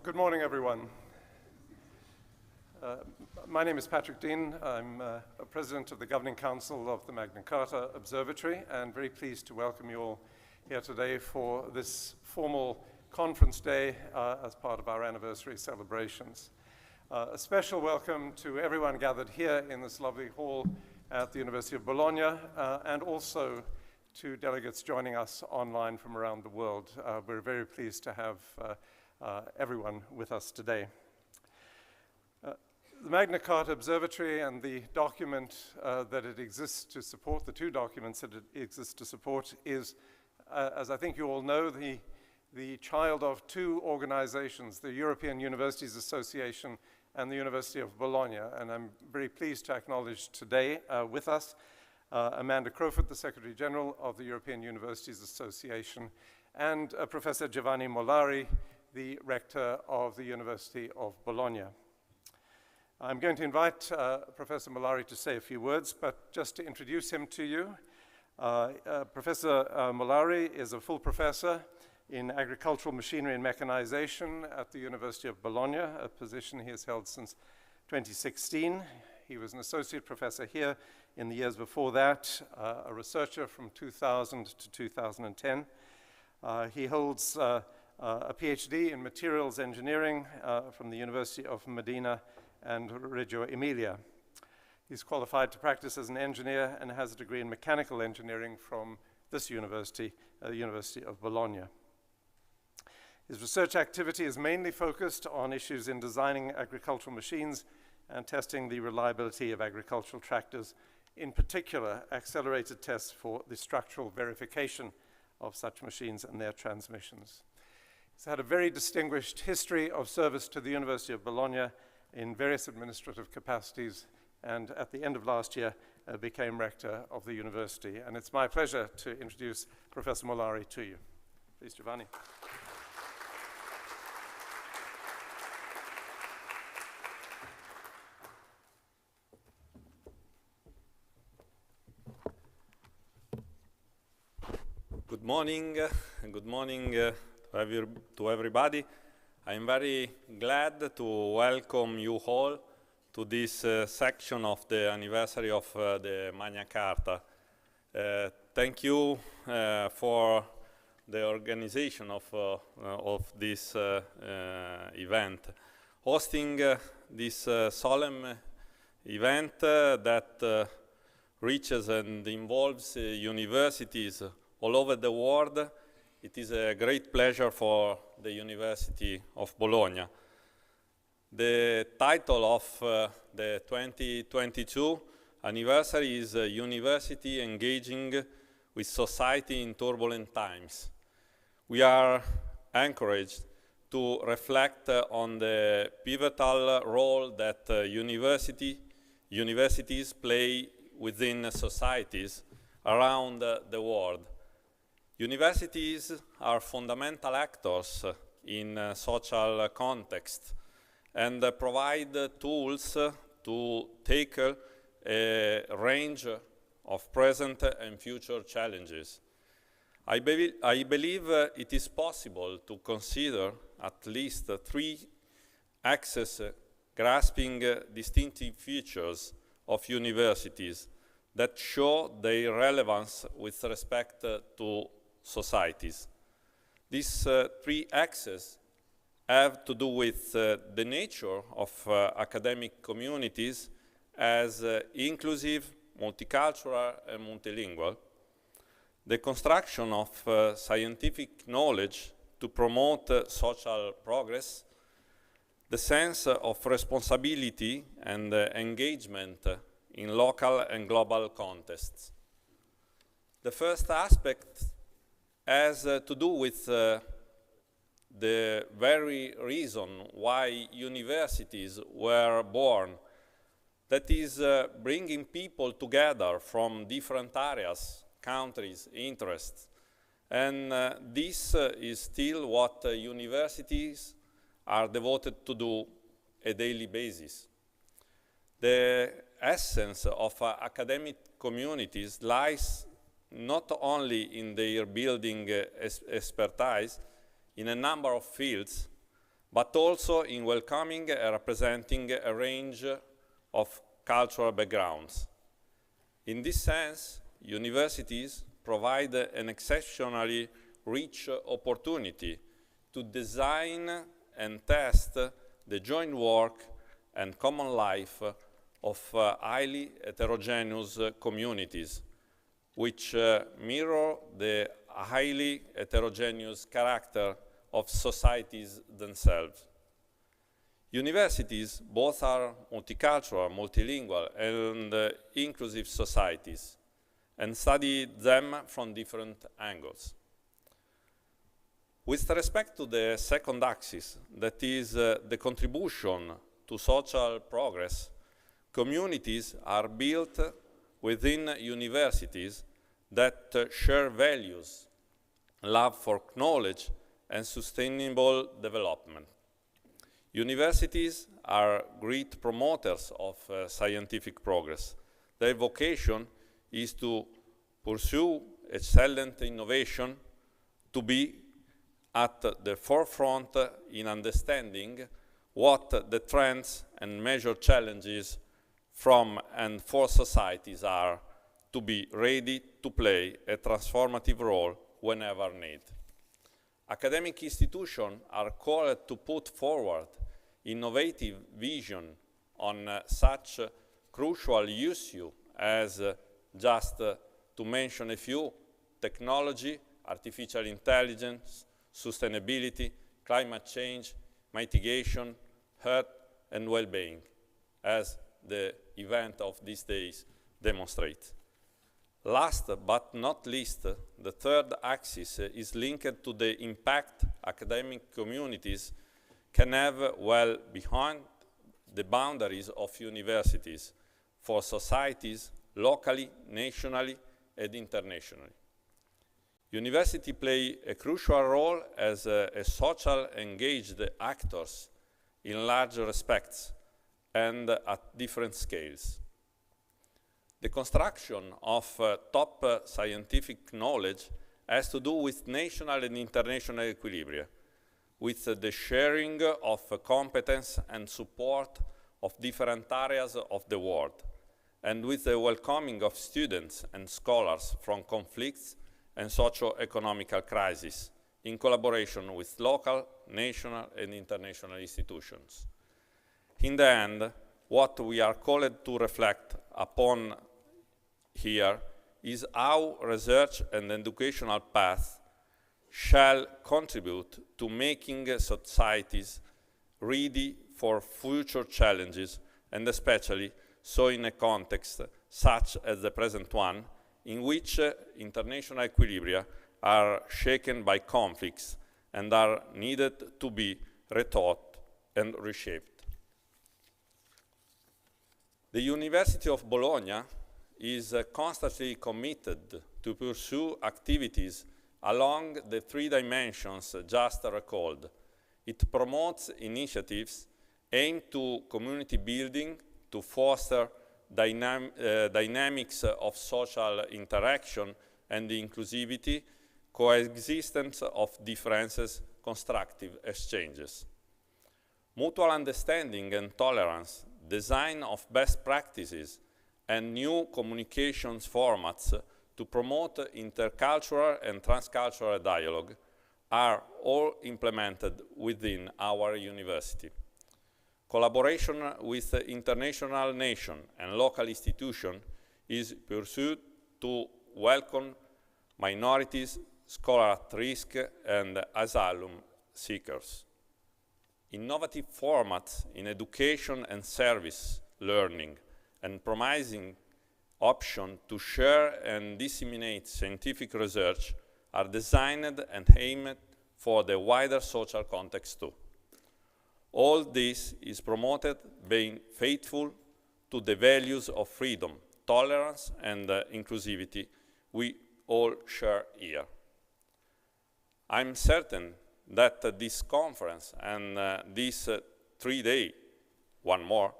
Good morning, everyone. My name is Patrick Dean. I'm a president of the Governing Council of the Magna Charta Observatory, and very pleased to welcome you all here today for this formal conference day as part of our anniversary celebrations. A special welcome to everyone gathered here in this lovely hall at the University of Bologna, and also to delegates joining us online from around the world. We're very pleased to have everyone with us today. The Magna Charta Observatory and the document that it exists to support, the two documents that it exists to support, is, as I think you all know, the child of two organizations, the European Universities Association and the University of Bologna. And I'm very pleased to acknowledge today with us Amanda Crowfoot, the Secretary General of the European Universities Association, and Professor Giovanni Mollari, the Rector of the University of Bologna. I'm going to invite Professor Mollari to say a few words, but just to introduce him to you, Professor Mollari is a full professor in agricultural machinery and mechanization at the University of Bologna, a position he has held since 2016. He was an associate professor here in the years before that, a researcher from 2000 to 2010. He holds a PhD in materials engineering from the University of Modena and Reggio Emilia. He's qualified to practice as an engineer and has a degree in mechanical engineering from this university, the University of Bologna. His research activity is mainly focused on issues in designing agricultural machines and testing the reliability of agricultural tractors, in particular accelerated tests for the structural verification of such machines and their transmissions. He's had a very distinguished history of service to the University of Bologna in various administrative capacities, and at the end of last year became rector of the university. And it's my pleasure to introduce Professor Mollari to you. Please, Giovanni. Good morning to everybody. I'm very glad to welcome you all to this section of the anniversary of the Magna Charta. Thank you for the organization of this event. Hosting this solemn event that reaches and involves universities all over the world, it is a great pleasure for the University of Bologna. The title of the 2022 anniversary is University Engaging with Society in Turbulent Times. We are encouraged to reflect on the pivotal role that universities play within societies around the world. Universities are fundamental actors in social context and provide tools to tackle a range of present and future challenges. I believe it is possible to consider at least three axes grasping distinctive features of universities that show their relevance with respect to societies. These three axes have to do with the nature of academic communities as inclusive, multicultural, and multilingual, the construction of scientific knowledge to promote social progress, the sense of responsibility and engagement in local and global contexts. The first aspect has to do with the very reason why universities were born, that is bringing people together from different areas, countries, interests. And this is still what universities are devoted to do a daily basis. The essence of academic communities lies not only in their building expertise in a number of fields, but also in welcoming and representing a range of cultural backgrounds. In this sense, universities provide an exceptionally rich opportunity to design and test the joint work and common life of highly heterogeneous communities, which mirror the highly heterogeneous character of societies themselves. Universities both are multicultural, multilingual, and inclusive societies, and study them from different angles. With respect to the second axis, that is the contribution to social progress, communities are built within universities that share values, love for knowledge, and sustainable development. Universities are great promoters of scientific progress. Their vocation is to pursue excellent innovation, to be at the forefront in understanding what the trends and major challenges from and for societies are, to be ready to play a transformative role whenever needed. Academic institutions are called to put forward innovative vision on such crucial issues as, just to mention a few, technology, artificial intelligence, sustainability, climate change, mitigation, health, and well-being, as the event of these days demonstrates. Last but not least, the third axis is linked to the impact academic communities can have well beyond the boundaries of universities for societies locally, nationally, and internationally. Universities play a crucial role as a social engaged actors in large respects and at different scales. The construction of top scientific knowledge has to do with national and international equilibria, with the sharing of competence and support of different areas of the world, and with the welcoming of students and scholars from conflicts and socio-economical crises, in collaboration with local, national, and international institutions. In the end, what we are called to reflect upon here is how research and educational paths shall contribute to making societies ready for future challenges, and especially so in a context such as the present one, in which international equilibria are shaken by conflicts and are needed to be rethought and reshaped. The University of Bologna is constantly committed to pursue activities along the three dimensions just recalled. It promotes initiatives aimed to community building, to foster dynamics of social interaction and inclusivity, coexistence of differences, constructive exchanges. Mutual understanding and tolerance, design of best practices, and new communications formats to promote intercultural and transcultural dialogue are all implemented within our university. Collaboration with international nations and local institutions is pursued to welcome minorities, scholars at risk, and asylum seekers. Innovative formats in education and service learning and promising options to share and disseminate scientific research are designed and aimed for the wider social context too. All this is promoted being faithful to the values of freedom, tolerance, and inclusivity we all share here. I'm certain that this conference and this 3-day, one more,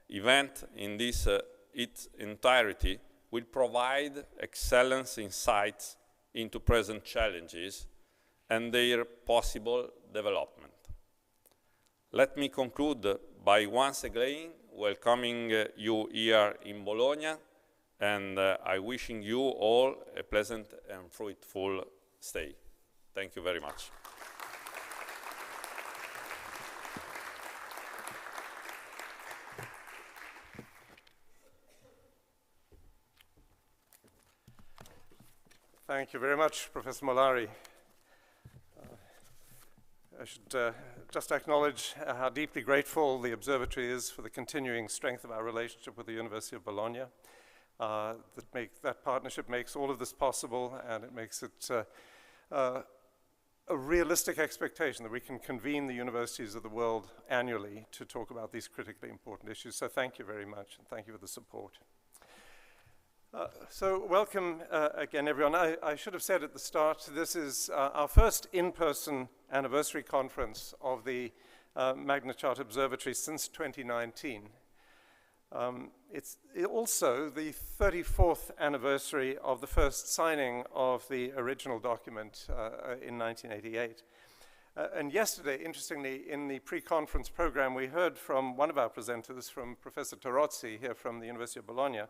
event in this its entirety will provide excellent insights into present challenges and their possible development. Let me conclude by once again welcoming you here in Bologna, and I wishing you all a pleasant and fruitful stay. Thank you very much. Thank you very much, Professor Molari. I should just acknowledge how deeply grateful the Observatory is for the continuing strength of our relationship with the University of Bologna. That partnership makes all of this possible, and it makes it a realistic expectation that we can convene the universities of the world annually to talk about these critically important issues. So thank you very much, and thank you for the support. So welcome again, everyone. I should have said at the start, this is our first in-person anniversary conference of the Magna Charta Observatory since 2019. It's also the 34th anniversary of the first signing of the original document in 1988. And yesterday, interestingly, in the pre-conference program, we heard from one of our presenters, from Professor Tarozzi here from the University of Bologna,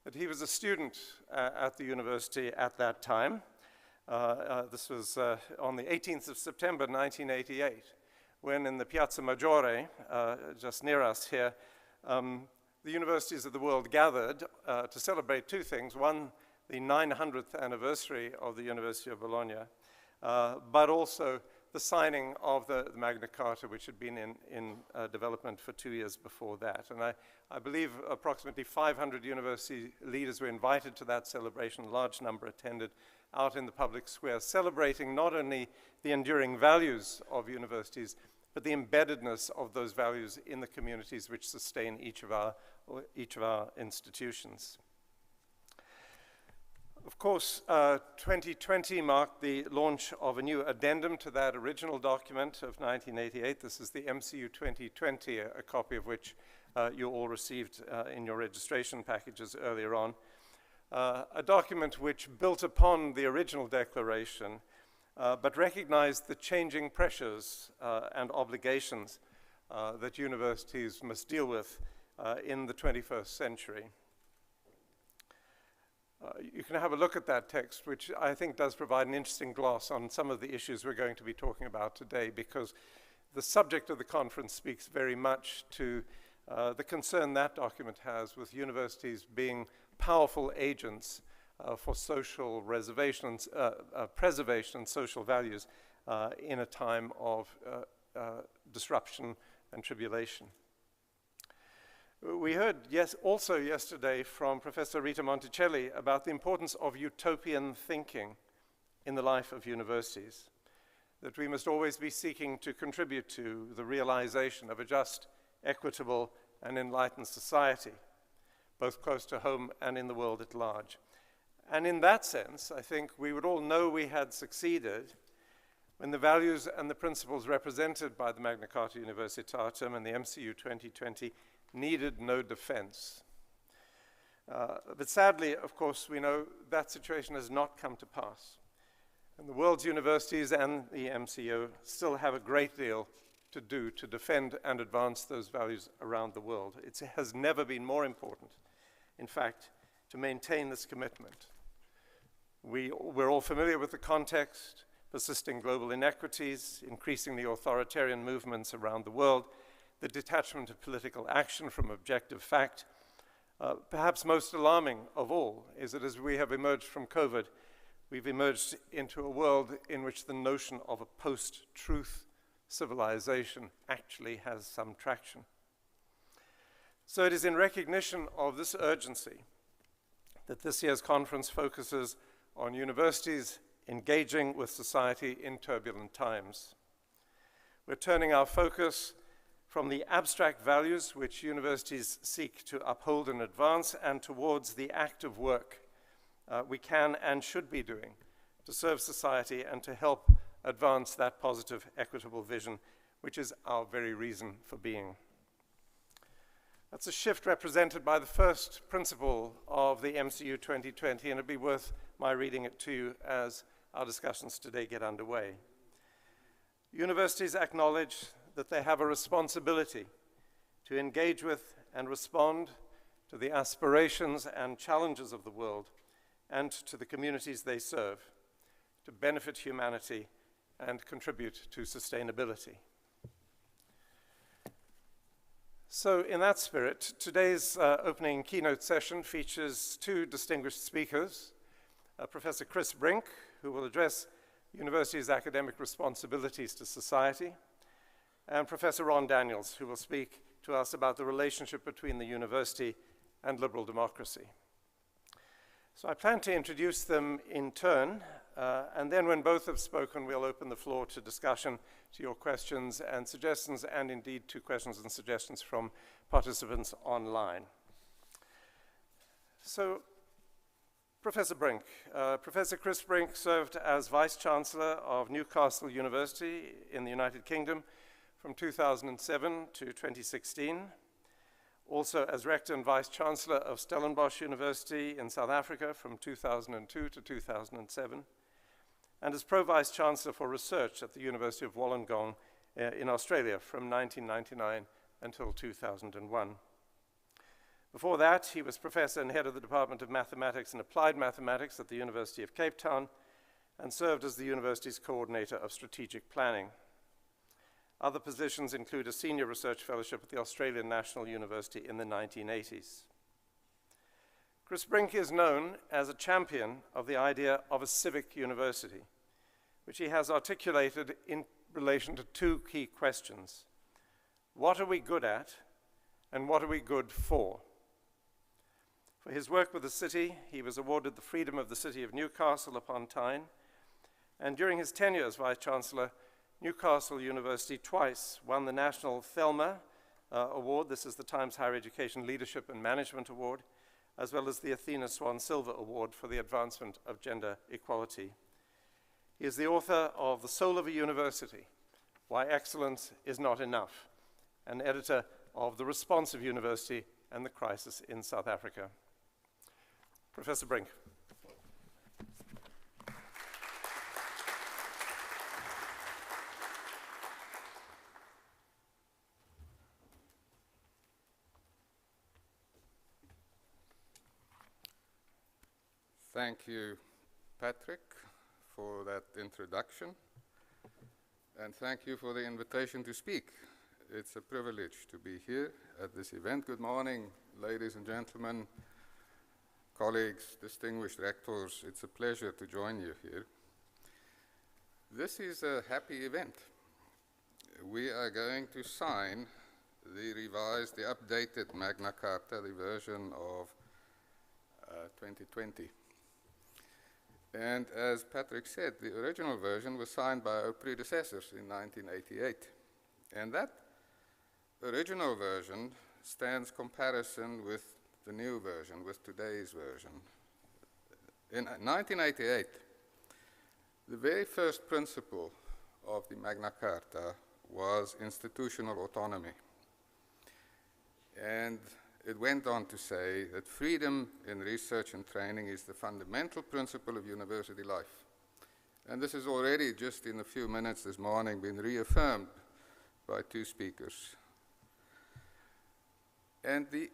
that he was a student at the university at that time. This was on the 18th of September 1988, when in the Piazza Maggiore, just near us here, the universities of the world gathered to celebrate two things. One, the 900th anniversary of the University of Bologna, but also the signing of the Magna Charta, which had been in development for 2 years before that. And I believe approximately 500 university leaders were invited to that celebration. A large number attended out in the public square, celebrating not only the enduring values of universities, but the embeddedness of those values in the communities which sustain each of our institutions. Of course, 2020 marked the launch of a new addendum to that original document of 1988. This is the MCU 2020, a copy of which you all received in your registration packages earlier on. A document which built upon the original declaration, but recognized the changing pressures and obligations that universities must deal with in the 21st century. You can have a look at that text, which I think does provide an interesting gloss on some of the issues we're going to be talking about today, because the subject of the conference speaks very much to the concern that document has with universities being powerful agents for social preservation and social values in a time of disruption and tribulation. We heard also yesterday from Professor Rita Monticelli about the importance of utopian thinking in the life of universities, that we must always be seeking to contribute to the realization of a just, equitable, and enlightened society, both close to home and in the world at large. And in that sense, I think we would all know we had succeeded when the values and the principles represented by the Magna Charta Universitatem and the MCU 2020 needed no defense. But sadly, of course, we know that situation has not come to pass. And the world's universities and the MCO still have a great deal to do to defend and advance those values around the world. It has never been more important, in fact, to maintain this commitment. We're all familiar with the context: persisting global inequities, increasingly authoritarian movements around the world, the detachment of political action from objective fact. Perhaps most alarming of all is that as we have emerged from COVID, we've emerged into a world in which the notion of a post-truth civilization actually has some traction. So it is in recognition of this urgency that this year's conference focuses on universities engaging with society in turbulent times. We're turning our focus from the abstract values which universities seek to uphold and advance, and towards the active work we can and should be doing to serve society and to help advance that positive, equitable vision, which is our very reason for being. That's a shift represented by the first principle of the MCU 2020, and it'd be worth my reading it to you as our discussions today get underway. Universities acknowledge that they have a responsibility to engage with and respond to the aspirations and challenges of the world and to the communities they serve, to benefit humanity and contribute to sustainability. So in that spirit, today's opening keynote session features two distinguished speakers, Professor Chris Brink, who will address the university's academic responsibilities to society, and Professor Ron Daniels, who will speak to us about the relationship between the university and liberal democracy. So I plan to introduce them in turn, and then when both have spoken, we'll open the floor to discussion, to your questions and suggestions, and indeed to questions and suggestions from participants online. So, Professor Brink. Professor Chris Brink served as Vice-Chancellor of Newcastle University in the United Kingdom from 2007 to 2016. Also as Rector and Vice-Chancellor of Stellenbosch University in South Africa from 2002 to 2007, and as Pro-Vice-Chancellor for Research at the University of Wollongong in Australia from 1999 until 2001. Before that, he was Professor and Head of the Department of Mathematics and Applied Mathematics at the University of Cape Town and served as the university's Coordinator of Strategic Planning. Other positions include a Senior Research Fellowship at the Australian National University in the 1980s. Chris Brink is known as a champion of the idea of a civic university, which he has articulated in relation to two key questions. What are we good at, and what are we good for? For his work with the city, he was awarded the Freedom of the City of Newcastle upon Tyne, and during his tenure as Vice-Chancellor, Newcastle University twice won the National Thelma Award. This is the Times Higher Education Leadership and Management Award, as well as the Athena Swan Silver Award for the advancement of gender equality. He is the author of The Soul of a University, Why Excellence is Not Enough, and editor of The Responsive University and the Crisis in South Africa. Professor Brink. Thank you, Patrick, for that introduction, and thank you for the invitation to speak. It's a privilege to be here at this event. Good morning, ladies and gentlemen, colleagues, distinguished rectors. It's a pleasure to join you here. This is a happy event. We are going to sign the revised, the updated Magna Charta, the version of 2020. And as Patrick said, the original version was signed by our predecessors in 1988. And that original version stands comparison with the new version, with today's version. In 1988, the very first principle of the Magna Charta was institutional autonomy. And it went on to say that freedom in research and training is the fundamental principle of university life. And this has already, just in a few minutes this morning, been reaffirmed by two speakers. And the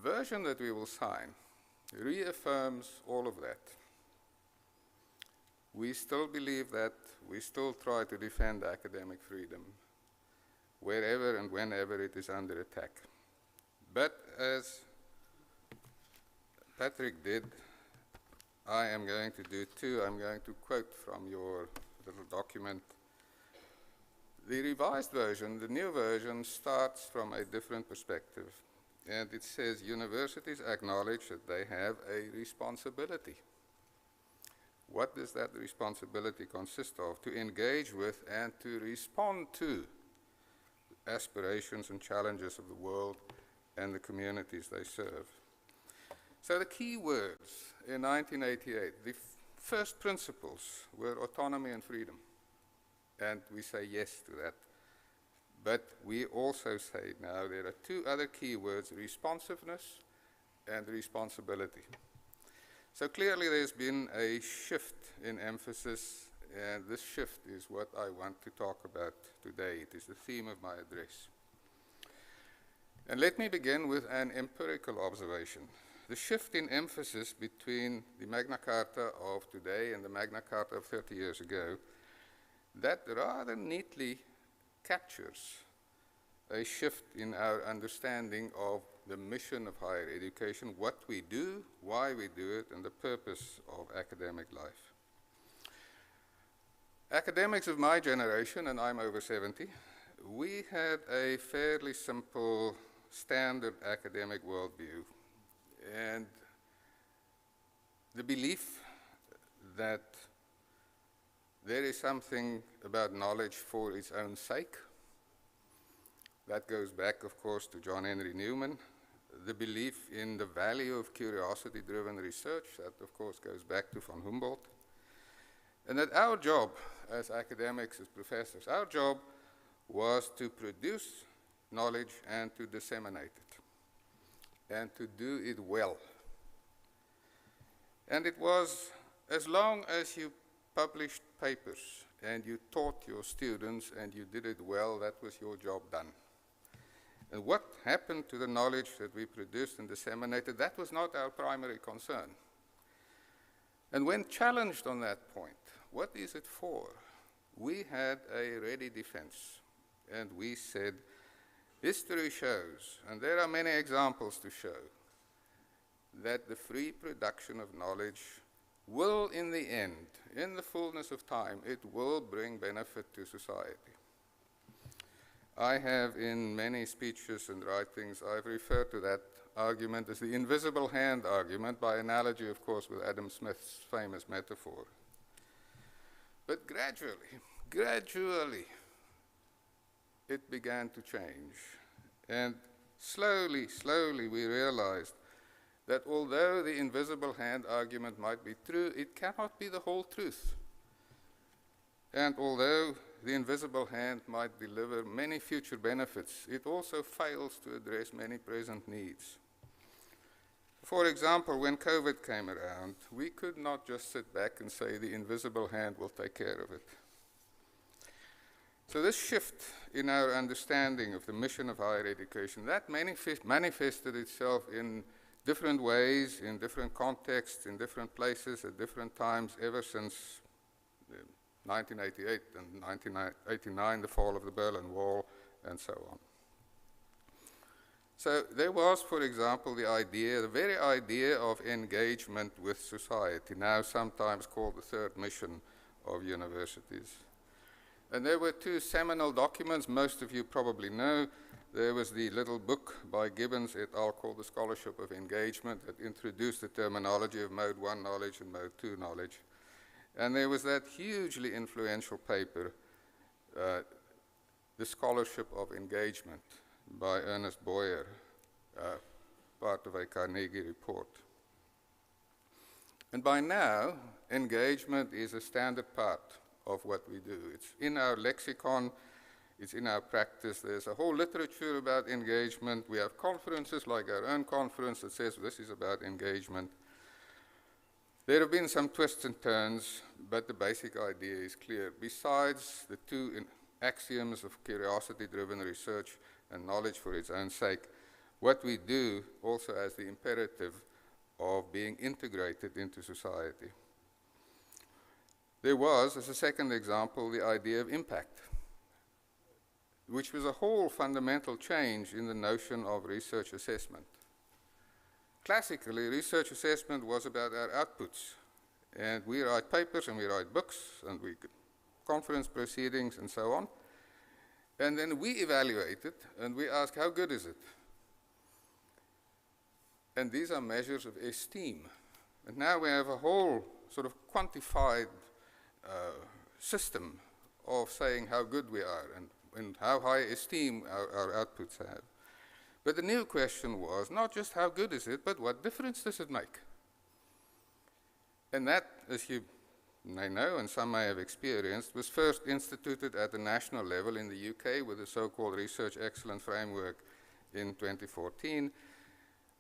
version that we will sign reaffirms all of that. We still believe that, we still try to defend academic freedom wherever and whenever it is under attack. But as Patrick did, I am going to do too. I'm going to quote from your little document. The revised version, the new version, starts from a different perspective. And it says universities acknowledge that they have a responsibility. What does that responsibility consist of? To engage with and to respond to aspirations and challenges of the world and the communities they serve. So the key words in 1988, the first principles were autonomy and freedom. And we say yes to that. But we also say now there are two other key words, responsiveness and responsibility. So clearly there's been a shift in emphasis and this shift is what I want to talk about today. It is the theme of my address. And let me begin with an empirical observation. The shift in emphasis between the Magna Charta of today and the Magna Charta of 30 years ago, that rather neatly captures a shift in our understanding of the mission of higher education, what we do, why we do it, and the purpose of academic life. Academics of my generation, and I'm over 70, we had a fairly simple standard academic worldview, and the belief that there is something about knowledge for its own sake. That goes back, of course, to John Henry Newman. The belief in the value of curiosity-driven research, that, of course, goes back to von Humboldt. And that our job as academics, as professors, our job was to produce knowledge and to disseminate it, and to do it well. And it was, as long as you published papers and you taught your students and you did it well, that was your job done. And what happened to the knowledge that we produced and disseminated, that was not our primary concern. And when challenged on that point, what is it for? We had a ready defense, and we said, history shows, and there are many examples to show, that the free production of knowledge will, in the end, in the fullness of time, it will bring benefit to society. I have, in many speeches and writings, I've referred to that argument as the invisible hand argument, by analogy, of course, with Adam Smith's famous metaphor. But gradually, it began to change. And slowly, we realized that although the invisible hand argument might be true, it cannot be the whole truth. And although the invisible hand might deliver many future benefits, it also fails to address many present needs. For example, when COVID came around, we could not just sit back and say the invisible hand will take care of it. So this shift in our understanding of the mission of higher education, that manifested itself in different ways, in different contexts, in different places, at different times, ever since 1988 and 1989, the fall of the Berlin Wall, and so on. So there was, for example, the very idea of engagement with society, now sometimes called the third mission of universities. And there were two seminal documents most of you probably know. There was the little book by Gibbons et al. Called The Scholarship of Engagement that introduced the terminology of Mode 1 knowledge and Mode 2 knowledge. And there was that hugely influential paper, The Scholarship of Engagement, by Ernest Boyer, part of a Carnegie report. And by now, engagement is a standard part of what we do. It's in our lexicon, it's in our practice. There's a whole literature about engagement. We have conferences like our own conference that says this is about engagement. There have been some twists and turns, but the basic idea is clear. Besides the two axioms of curiosity-driven research and knowledge for its own sake, what we do also has the imperative of being integrated into society. There was, as a second example, the idea of impact, which was a whole fundamental change in the notion of research assessment. Classically, research assessment was about our outputs, and we write papers and we write books and we conference proceedings and so on, and then we evaluate it and we ask how good is it? And these are measures of esteem. And now we have a whole sort of quantified system of saying how good we are and how high esteem our outputs have. But the new question was not just how good is it, but what difference does it make? And that, as you may know, and some may have experienced, was first instituted at the national level in the UK with the so-called Research Excellence Framework in 2014,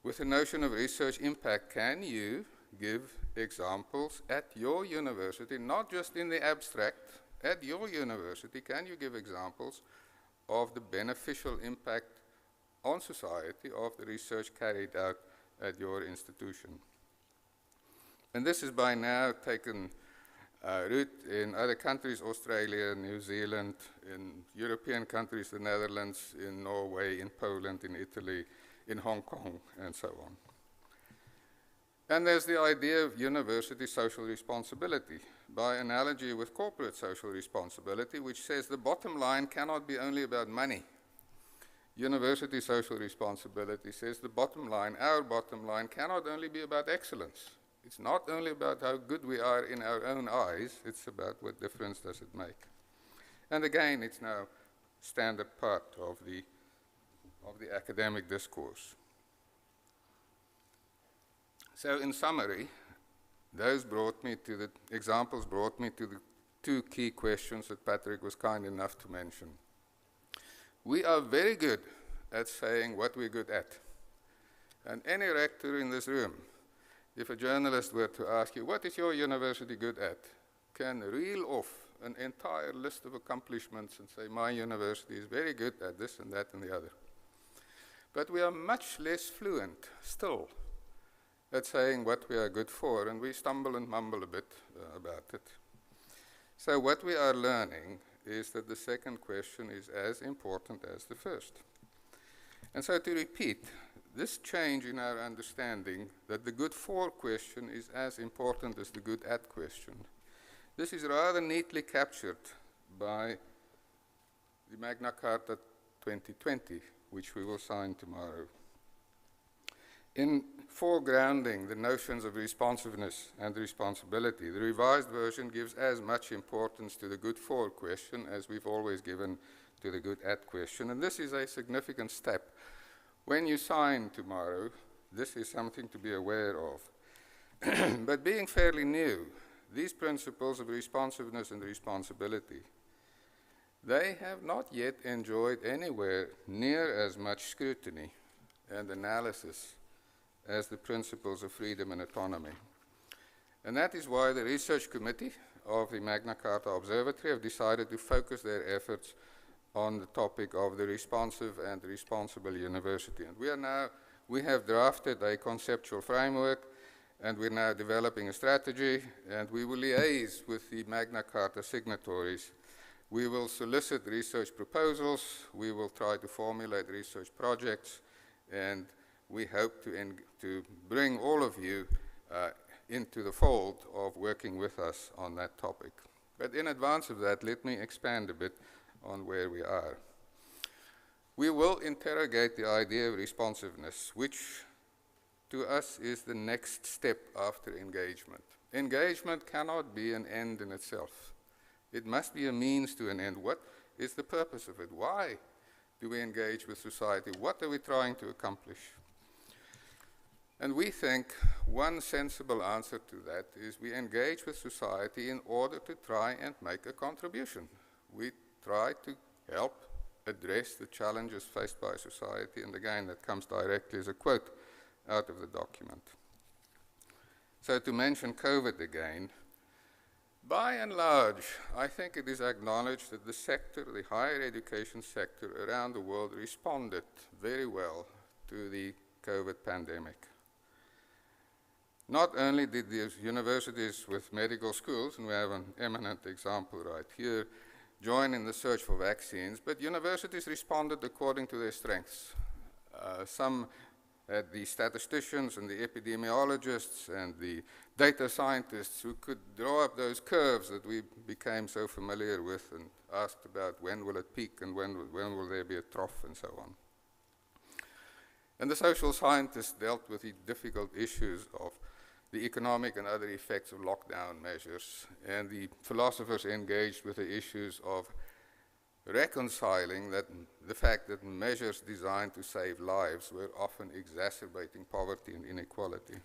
with the notion of research impact. Can you give examples at your university, not just in the abstract, at your university, can you give examples of the beneficial impact on society of the research carried out at your institution? And this has by now taken root in other countries, Australia, New Zealand, in European countries, the Netherlands, in Norway, in Poland, in Italy, in Hong Kong, and so on. And there's the idea of university social responsibility, by analogy with corporate social responsibility, which says the bottom line cannot be only about money. University social responsibility says the bottom line, our bottom line, cannot only be about excellence. It's not only about how good we are in our own eyes, it's about what difference does it make. And again, it's now standard part of the academic discourse. So in summary, those examples brought me to the two key questions that Patrick was kind enough to mention. We are very good at saying what we're good at. And any rector in this room, if a journalist were to ask you, what is your university good at, can reel off an entire list of accomplishments and say, my university is very good at this and that and the other. But we are much less fluent still at saying what we are good for, and we stumble and mumble a bit about it. So what we are learning is that the second question is as important as the first. And so to repeat, this change in our understanding that the good for question is as important as the good at question, this is rather neatly captured by the Magna Charta 2020, which we will sign tomorrow. In foregrounding the notions of responsiveness and responsibility, the revised version gives as much importance to the good for question as we've always given to the good at question, and this is a significant step. When you sign tomorrow, this is something to be aware of. But being fairly new, these principles of responsiveness and responsibility, they have not yet enjoyed anywhere near as much scrutiny and analysis as the principles of freedom and autonomy. And that is why the research committee of the Magna Carta Observatory have decided to focus their efforts on the topic of the responsive and responsible university. And we have drafted a conceptual framework, and we're now developing a strategy, and we will liaise with the Magna Carta signatories. We will solicit research proposals, we will try to formulate research projects, and we hope to bring all of you into the fold of working with us on that topic. But in advance of that, let me expand a bit on where we are. We will interrogate the idea of responsiveness, which to us is the next step after engagement. Engagement cannot be an end in itself. It must be a means to an end. What is the purpose of it? Why do we engage with society? What are we trying to accomplish? And we think one sensible answer to that is we engage with society in order to try and make a contribution. We try to help address the challenges faced by society, and again, that comes directly as a quote out of the document. So to mention COVID again, by and large, I think it is acknowledged that the sector, the higher education sector around the world, responded very well to the COVID pandemic. Not only did the universities with medical schools, and we have an eminent example right here, join in the search for vaccines, but universities responded according to their strengths. Some had the statisticians and the epidemiologists and the data scientists who could draw up those curves that we became so familiar with and asked about when will it peak and when will there be a trough and so on. And the social scientists dealt with the difficult issues of the economic and other effects of lockdown measures, and the philosophers engaged with the issues of reconciling the fact that measures designed to save lives were often exacerbating poverty and inequality.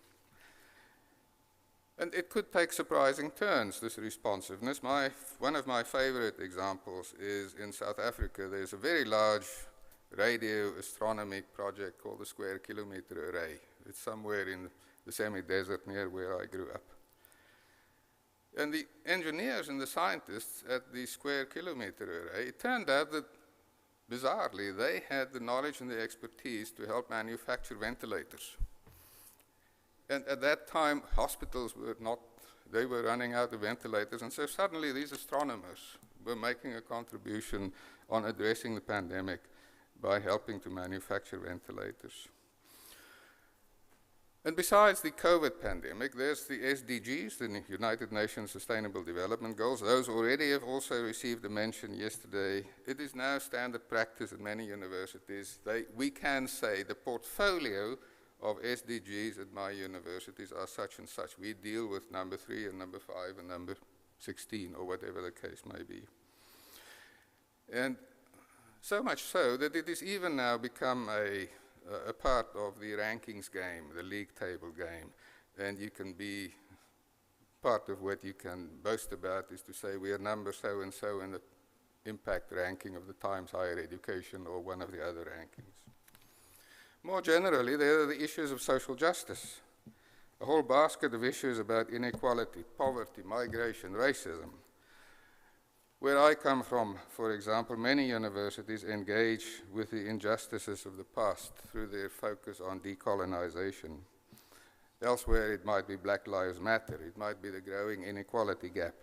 And it could take surprising turns, this responsiveness. One of my favorite examples is in South Africa. There's a very large radio astronomy project called the Square Kilometre Array. It's somewhere in the semi-desert near where I grew up. And the engineers and the scientists at the square kilometer array, it turned out that, bizarrely, they had the knowledge and the expertise to help manufacture ventilators. And at that time, hospitals were not, they were running out of ventilators, and so suddenly these astronomers were making a contribution on addressing the pandemic by helping to manufacture ventilators. And besides the COVID pandemic, there's the SDGs, the United Nations Sustainable Development Goals. Those already have also received a mention yesterday. It is now standard practice at many universities. We can say the portfolio of SDGs at my universities are such and such. We deal with number 3 and number 5 and number 16, or whatever the case may be. And so much so that it has even now become a part of the rankings game, the league table game. And you can be, part of what you can boast about is to say we are number so-and-so in the impact ranking of the Times Higher Education or one of the other rankings. More generally, there are the issues of social justice. A whole basket of issues about inequality, poverty, migration, racism. Where I come from, for example, many universities engage with the injustices of the past through their focus on decolonization. Elsewhere, it might be Black Lives Matter, it might be the growing inequality gap,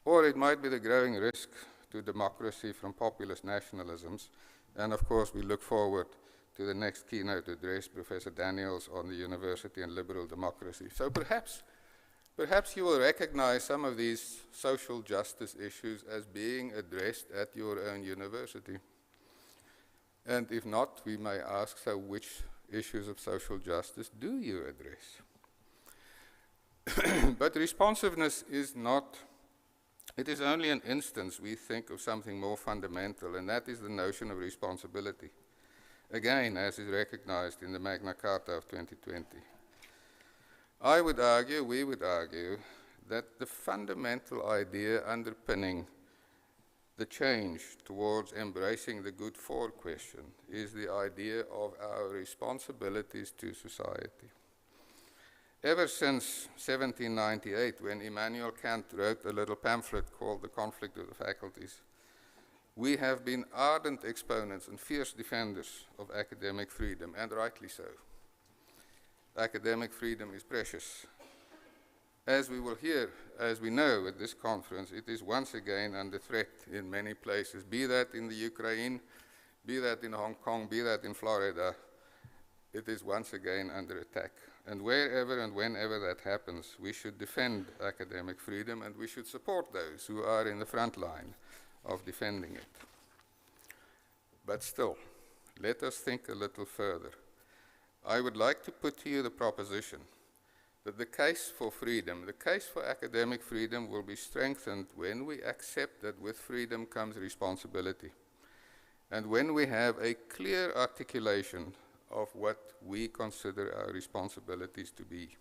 or it might be the growing risk to democracy from populist nationalisms. And of course, we look forward to the next keynote address, Professor Daniels, on the university and liberal democracy. So perhaps you will recognize some of these social justice issues as being addressed at your own university. And if not, we may ask, so which issues of social justice do you address? But responsiveness is not, it is only an instance, we think, of something more fundamental, and that is the notion of responsibility. Again, as is recognized in the Magna Charta of 2020. I would argue, we would argue, that the fundamental idea underpinning the change towards embracing the good for question is the idea of our responsibilities to society. Ever since 1798, when Immanuel Kant wrote a little pamphlet called The Conflict of the Faculties, we have been ardent exponents and fierce defenders of academic freedom, and rightly so. Academic freedom is precious. As we will hear, as we know at this conference, it is once again under threat in many places, be that in the Ukraine, be that in Hong Kong, be that in Florida. It is once again under attack. And wherever and whenever that happens, we should defend academic freedom, and we should support those who are in the front line of defending it. But still, let us think a little further. I would like to put to you the proposition that the case for freedom, the case for academic freedom, will be strengthened when we accept that with freedom comes responsibility, and when we have a clear articulation of what we consider our responsibilities to be.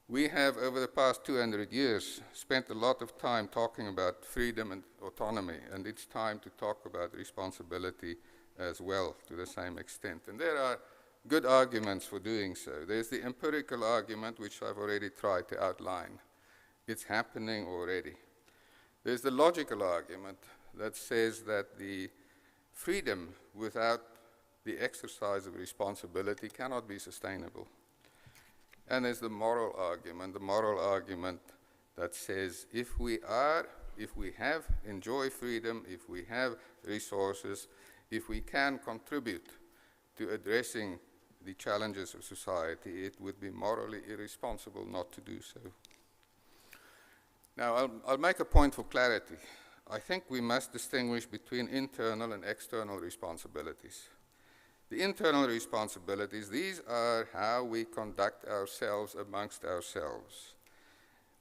We have, over the past 200 years, spent a lot of time talking about freedom and autonomy, and it's time to talk about responsibility as well to the same extent. And there are good arguments for doing so. There's the empirical argument, which I've already tried to outline. It's happening already. There's the logical argument that says that the freedom without the exercise of responsibility cannot be sustainable. And there's the moral argument that says if we enjoy freedom, if we have resources, if we can contribute to addressing the challenges of society, it would be morally irresponsible not to do so. Now, I'll make a point for clarity. I think we must distinguish between internal and external responsibilities. The internal responsibilities, these are how we conduct ourselves amongst ourselves.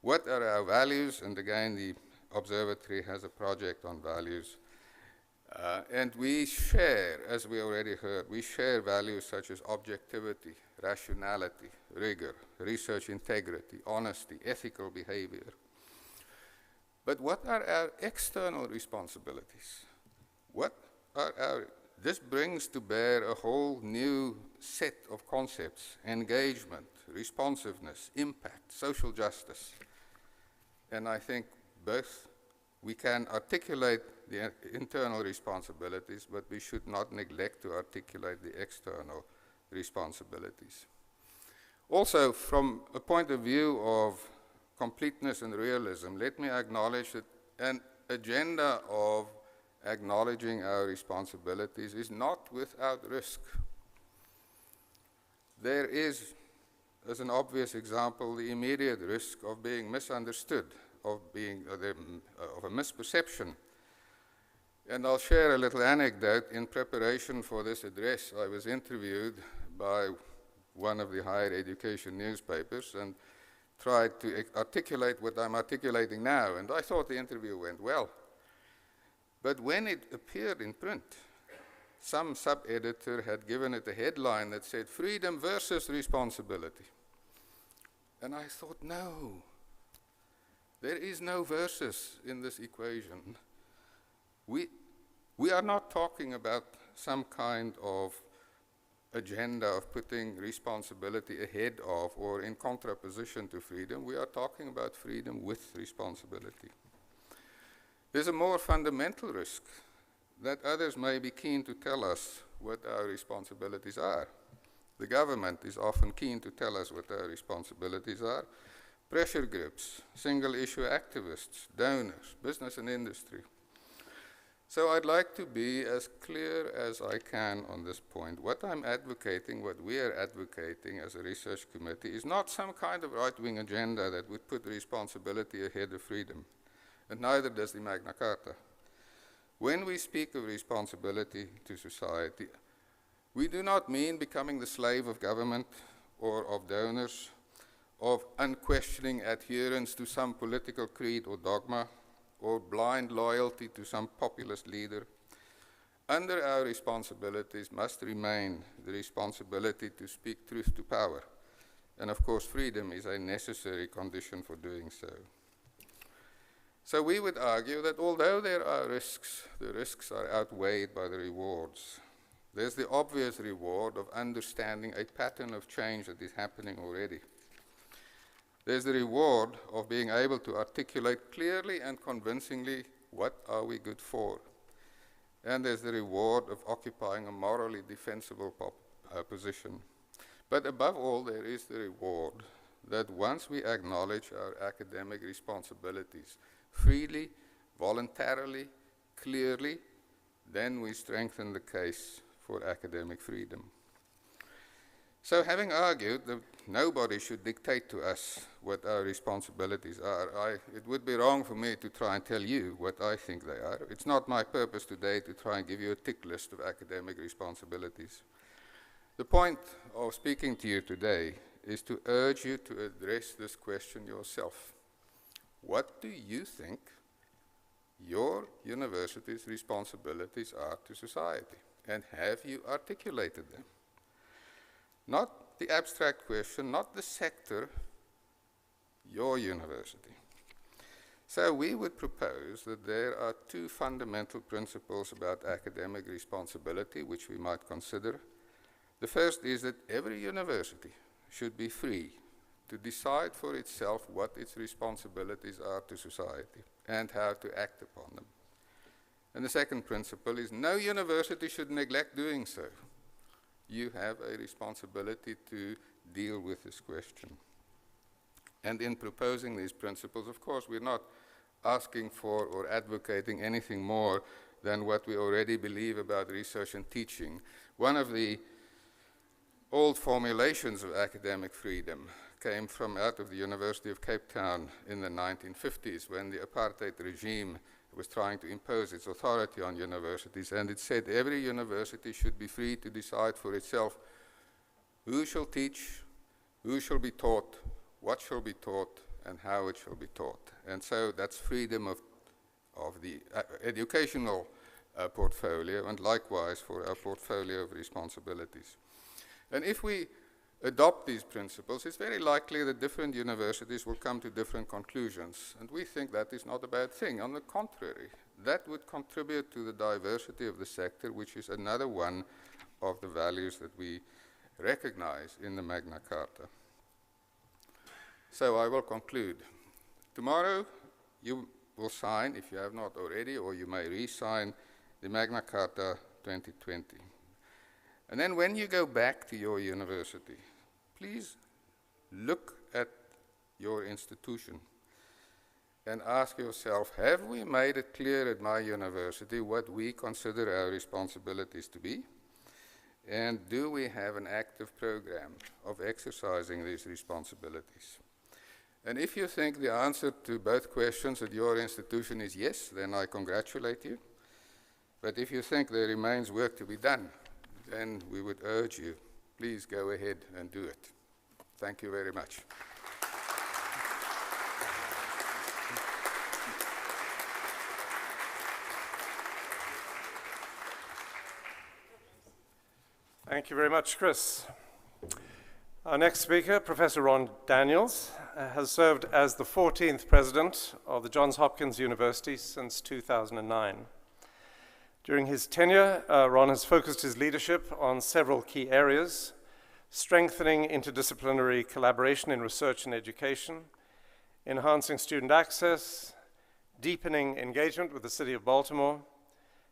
What are our values? And again, the observatory has a project on values. And we share, as we already heard, we share values such as objectivity, rationality, rigor, research integrity, honesty, ethical behavior. But what are our external responsibilities? This brings to bear a whole new set of concepts: engagement, responsiveness, impact, social justice. And I think both we can articulate the internal responsibilities, but we should not neglect to articulate the external responsibilities. Also, from a point of view of completeness and realism, let me acknowledge that an agenda of acknowledging our responsibilities is not without risk. There is, as an obvious example, the immediate risk of being misunderstood, of a misperception. And I'll share a little anecdote. In preparation for this address, I was interviewed by one of the higher education newspapers and tried to articulate what I'm articulating now, and I thought the interview went well. But when it appeared in print, some sub-editor had given it a headline that said, "Freedom versus responsibility." And I thought, no, there is no versus in this equation. We are not talking about some kind of agenda of putting responsibility ahead of or in contraposition to freedom. We are talking about freedom with responsibility. There's a more fundamental risk that others may be keen to tell us what our responsibilities are. The government is often keen to tell us what our responsibilities are. Pressure groups, single-issue activists, donors, business and industry. So I'd like to be as clear as I can on this point. What I'm advocating, what we are advocating as a research committee, is not some kind of right-wing agenda that would put responsibility ahead of freedom, and neither does the Magna Charta. When we speak of responsibility to society, we do not mean becoming the slave of government or of donors, of unquestioning adherence to some political creed or dogma, or blind loyalty to some populist leader. Under our responsibilities must remain the responsibility to speak truth to power. And of course, freedom is a necessary condition for doing so. So we would argue that although there are risks, the risks are outweighed by the rewards. There's the obvious reward of understanding a pattern of change that is happening already. There's the reward of being able to articulate clearly and convincingly what are we good for. And there's the reward of occupying a morally defensible position. But above all, there is the reward that once we acknowledge our academic responsibilities freely, voluntarily, clearly, then we strengthen the case for academic freedom. So having argued that nobody should dictate to us what our responsibilities are, it would be wrong for me to try and tell you what I think they are. It's not my purpose today to try and give you a tick list of academic responsibilities. The point of speaking to you today is to urge you to address this question yourself. What do you think your university's responsibilities are to society? And have you articulated them? Not the abstract question, not the sector, your university. So we would propose that there are two fundamental principles about academic responsibility which we might consider. The first is that every university should be free to decide for itself what its responsibilities are to society and how to act upon them. And the second principle is no university should neglect doing so. You have a responsibility to deal with this question. And in proposing these principles, of course, we're not asking for or advocating anything more than what we already believe about research and teaching. One of the old formulations of academic freedom came from out of the University of Cape Town in the 1950s when the apartheid regime was trying to impose its authority on universities, and it said every university should be free to decide for itself who shall teach, who shall be taught, what shall be taught, and how it shall be taught. And so that's freedom of the educational portfolio, and likewise for our portfolio of responsibilities. And if we adopt these principles, it's very likely that different universities will come to different conclusions. And we think that is not a bad thing. On the contrary, that would contribute to the diversity of the sector, which is another one of the values that we recognized in the Magna Charta. So I will conclude. Tomorrow you will sign, if you have not already, or you may re-sign the Magna Charta 2020. And then when you go back to your university, please look at your institution and ask yourself, have we made it clear at my university what we consider our responsibilities to be? And do we have an active program of exercising these responsibilities? And if you think the answer to both questions at your institution is yes, then I congratulate you. But if you think there remains work to be done, then we would urge you, please go ahead and do it. Thank you very much. Thank you very much, Chris. Our next speaker, Professor Ron Daniels, has served as the 14th president of the Johns Hopkins University since 2009. During his tenure, Ron has focused his leadership on several key areas: strengthening interdisciplinary collaboration in research and education, enhancing student access, deepening engagement with the City of Baltimore,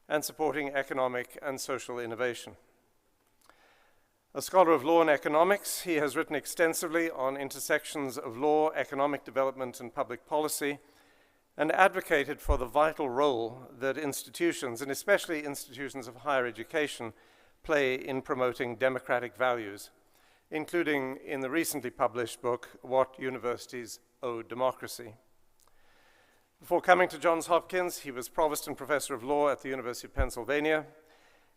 and supporting economic and social innovation. A scholar of law and economics, he has written extensively on intersections of law, economic development, and public policy, and advocated for the vital role that institutions, and especially institutions of higher education, play in promoting democratic values, including in the recently published book, What Universities Owe Democracy. Before coming to Johns Hopkins, he was Provost and Professor of Law at the University of Pennsylvania,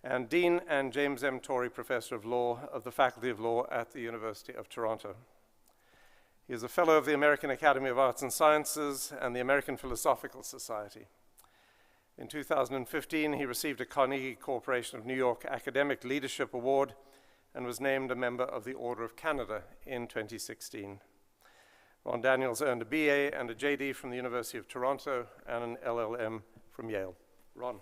and Dean and James M. Torrey Professor of Law of the Faculty of Law at the University of Toronto. He is a Fellow of the American Academy of Arts and Sciences and the American Philosophical Society. In 2015, he received a Carnegie Corporation of New York Academic Leadership Award and was named a member of the Order of Canada in 2016. Ron Daniels earned a BA and a JD from the University of Toronto and an LLM from Yale. Ron.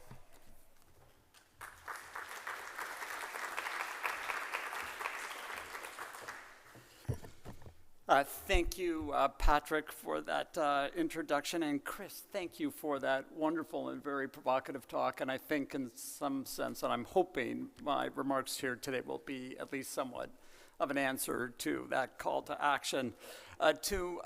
Thank you, Patrick, for that introduction, and Chris, thank you for that wonderful and very provocative talk. And I think in some sense, and I'm hoping my remarks here today will be at least somewhat of an answer to that call to action. To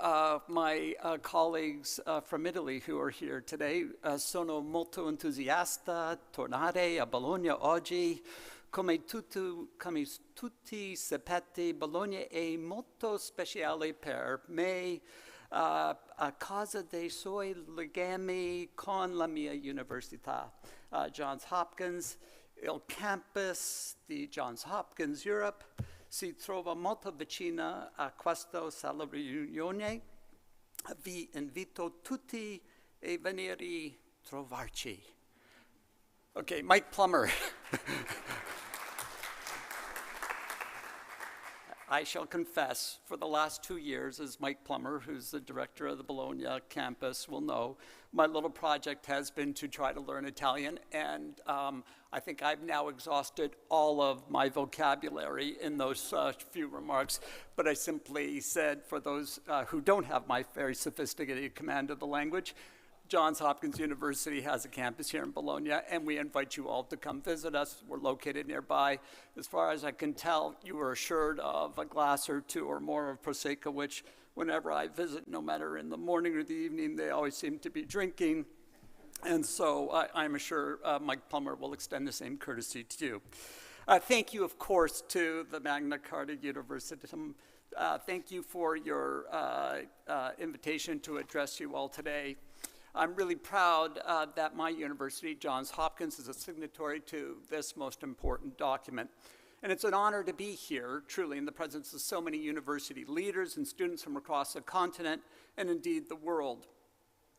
my colleagues from Italy who are here today, sono molto entusiasta tornare a Bologna oggi. Come tutti sapete, Bologna è molto speciale per me a causa dei suoi legami con la mia università. Johns Hopkins, il campus di Johns Hopkins Europe si trova molto vicina a questa sala riunione. Vi invito tutti a venire trovarci. Okay, Mike Plummer. I shall confess, for the last 2 years, as Mike Plummer, who's the director of the Bologna campus, will know, my little project has been to try to learn Italian, and I think I've now exhausted all of my vocabulary in those few remarks, but I simply said, for those who don't have my very sophisticated command of the language, Johns Hopkins University has a campus here in Bologna, and we invite you all to come visit us. We're located nearby. As far as I can tell, you are assured of a glass or two or more of Prosecco, which whenever I visit, no matter in the morning or the evening, they always seem to be drinking. And so I'm sure Mike Plummer will extend the same courtesy to you. Thank you, of course, to the Magna Charta University. Thank you for your invitation to address you all today. I'm really proud that my university, Johns Hopkins, is a signatory to this most important document. And it's an honor to be here, truly, in the presence of so many university leaders and students from across the continent and indeed the world.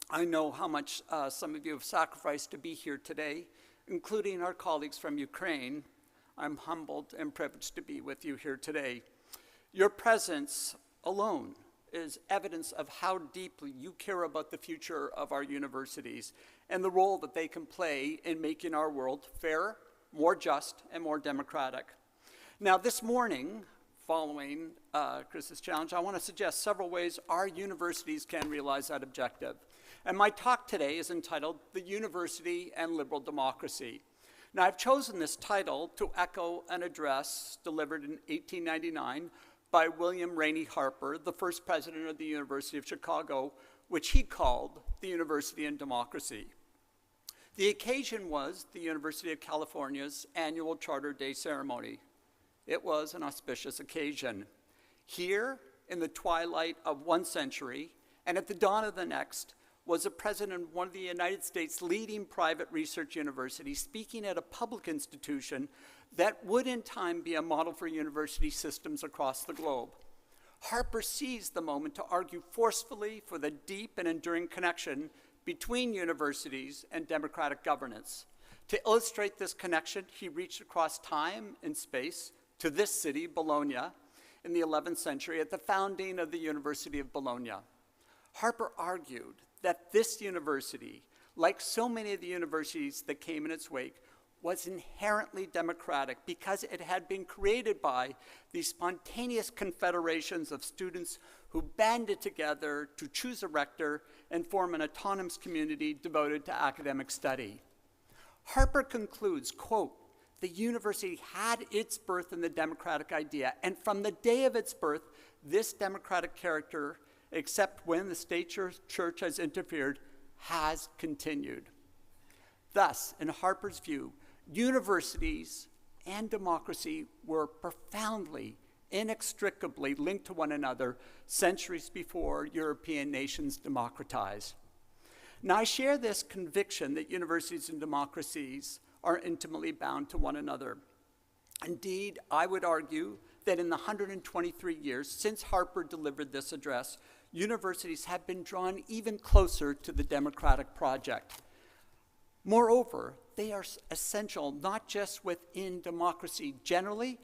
I know how much some of you have sacrificed to be here today, including our colleagues from Ukraine. I'm humbled and privileged to be with you here today. Your presence alone is evidence of how deeply you care about the future of our universities and the role that they can play in making our world fairer, more just, and more democratic. Now, this morning, following Chris's challenge, I want to suggest several ways our universities can realize that objective. And my talk today is entitled The University and Liberal Democracy. Now, I've chosen this title to echo an address delivered in 1899 by William Rainey Harper, the first president of the University of Chicago, which he called the University and Democracy. The occasion was the University of California's annual Charter Day ceremony. It was an auspicious occasion. Here, in the twilight of one century, and at the dawn of the next, was the president of one of the United States' leading private research universities speaking at a public institution that would in time be a model for university systems across the globe. Harper seized the moment to argue forcefully for the deep and enduring connection between universities and democratic governance. To illustrate this connection, he reached across time and space to this city, Bologna, in the 11th century at the founding of the University of Bologna. Harper argued that this university, like so many of the universities that came in its wake, was inherently democratic because it had been created by these spontaneous confederations of students who banded together to choose a rector and form an autonomous community devoted to academic study. Harper concludes, quote, "The university had its birth in the democratic idea, and from the day of its birth, this democratic character, except when the state church has interfered, has continued." Thus, in Harper's view, universities and democracy were profoundly, inextricably linked to one another centuries before European nations democratized. Now, I share this conviction that universities and democracies are intimately bound to one another. Indeed, I would argue that in the 123 years since Harper delivered this address, universities have been drawn even closer to the democratic project. Moreover, they are essential not just within democracy generally,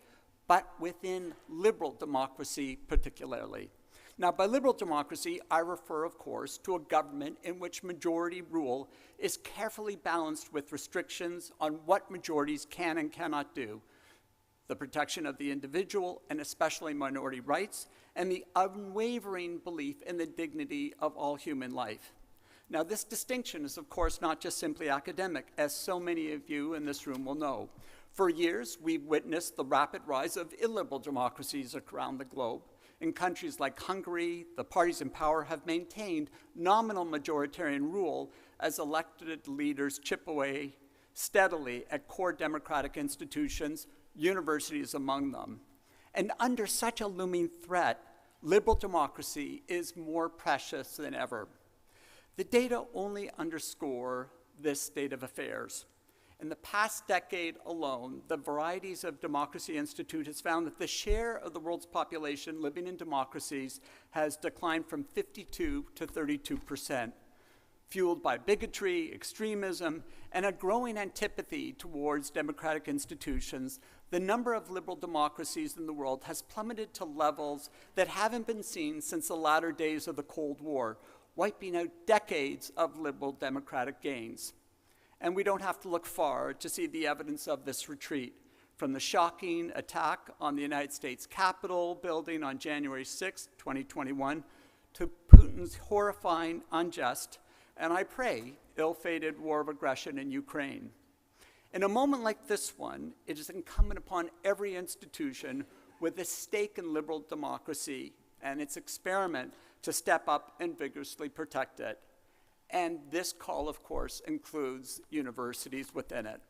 but within liberal democracy particularly. Now, by liberal democracy, I refer, of course, to a government in which majority rule is carefully balanced with restrictions on what majorities can and cannot do, the protection of the individual and especially minority rights, and the unwavering belief in the dignity of all human life. Now, this distinction is, of course, not just simply academic, as so many of you in this room will know. For years, we've witnessed the rapid rise of illiberal democracies around the globe. In countries like Hungary, the parties in power have maintained nominal majoritarian rule as elected leaders chip away steadily at core democratic institutions, universities among them. And under such a looming threat, liberal democracy is more precious than ever. The data only underscore this state of affairs. In the past decade alone, the Varieties of Democracy Institute has found that the share of the world's population living in democracies has declined from 52 to 32%, fueled by bigotry, extremism, and a growing antipathy towards democratic institutions. The number of liberal democracies in the world has plummeted to levels that haven't been seen since the latter days of the Cold War, wiping out decades of liberal democratic gains. And we don't have to look far to see the evidence of this retreat, from the shocking attack on the United States Capitol building on January 6, 2021, to Putin's horrifying, unjust, and I pray, ill-fated war of aggression in Ukraine. In a moment like this one, it is incumbent upon every institution with a stake in liberal democracy and its experiment to step up and vigorously protect it. And this call, of course, includes universities within it.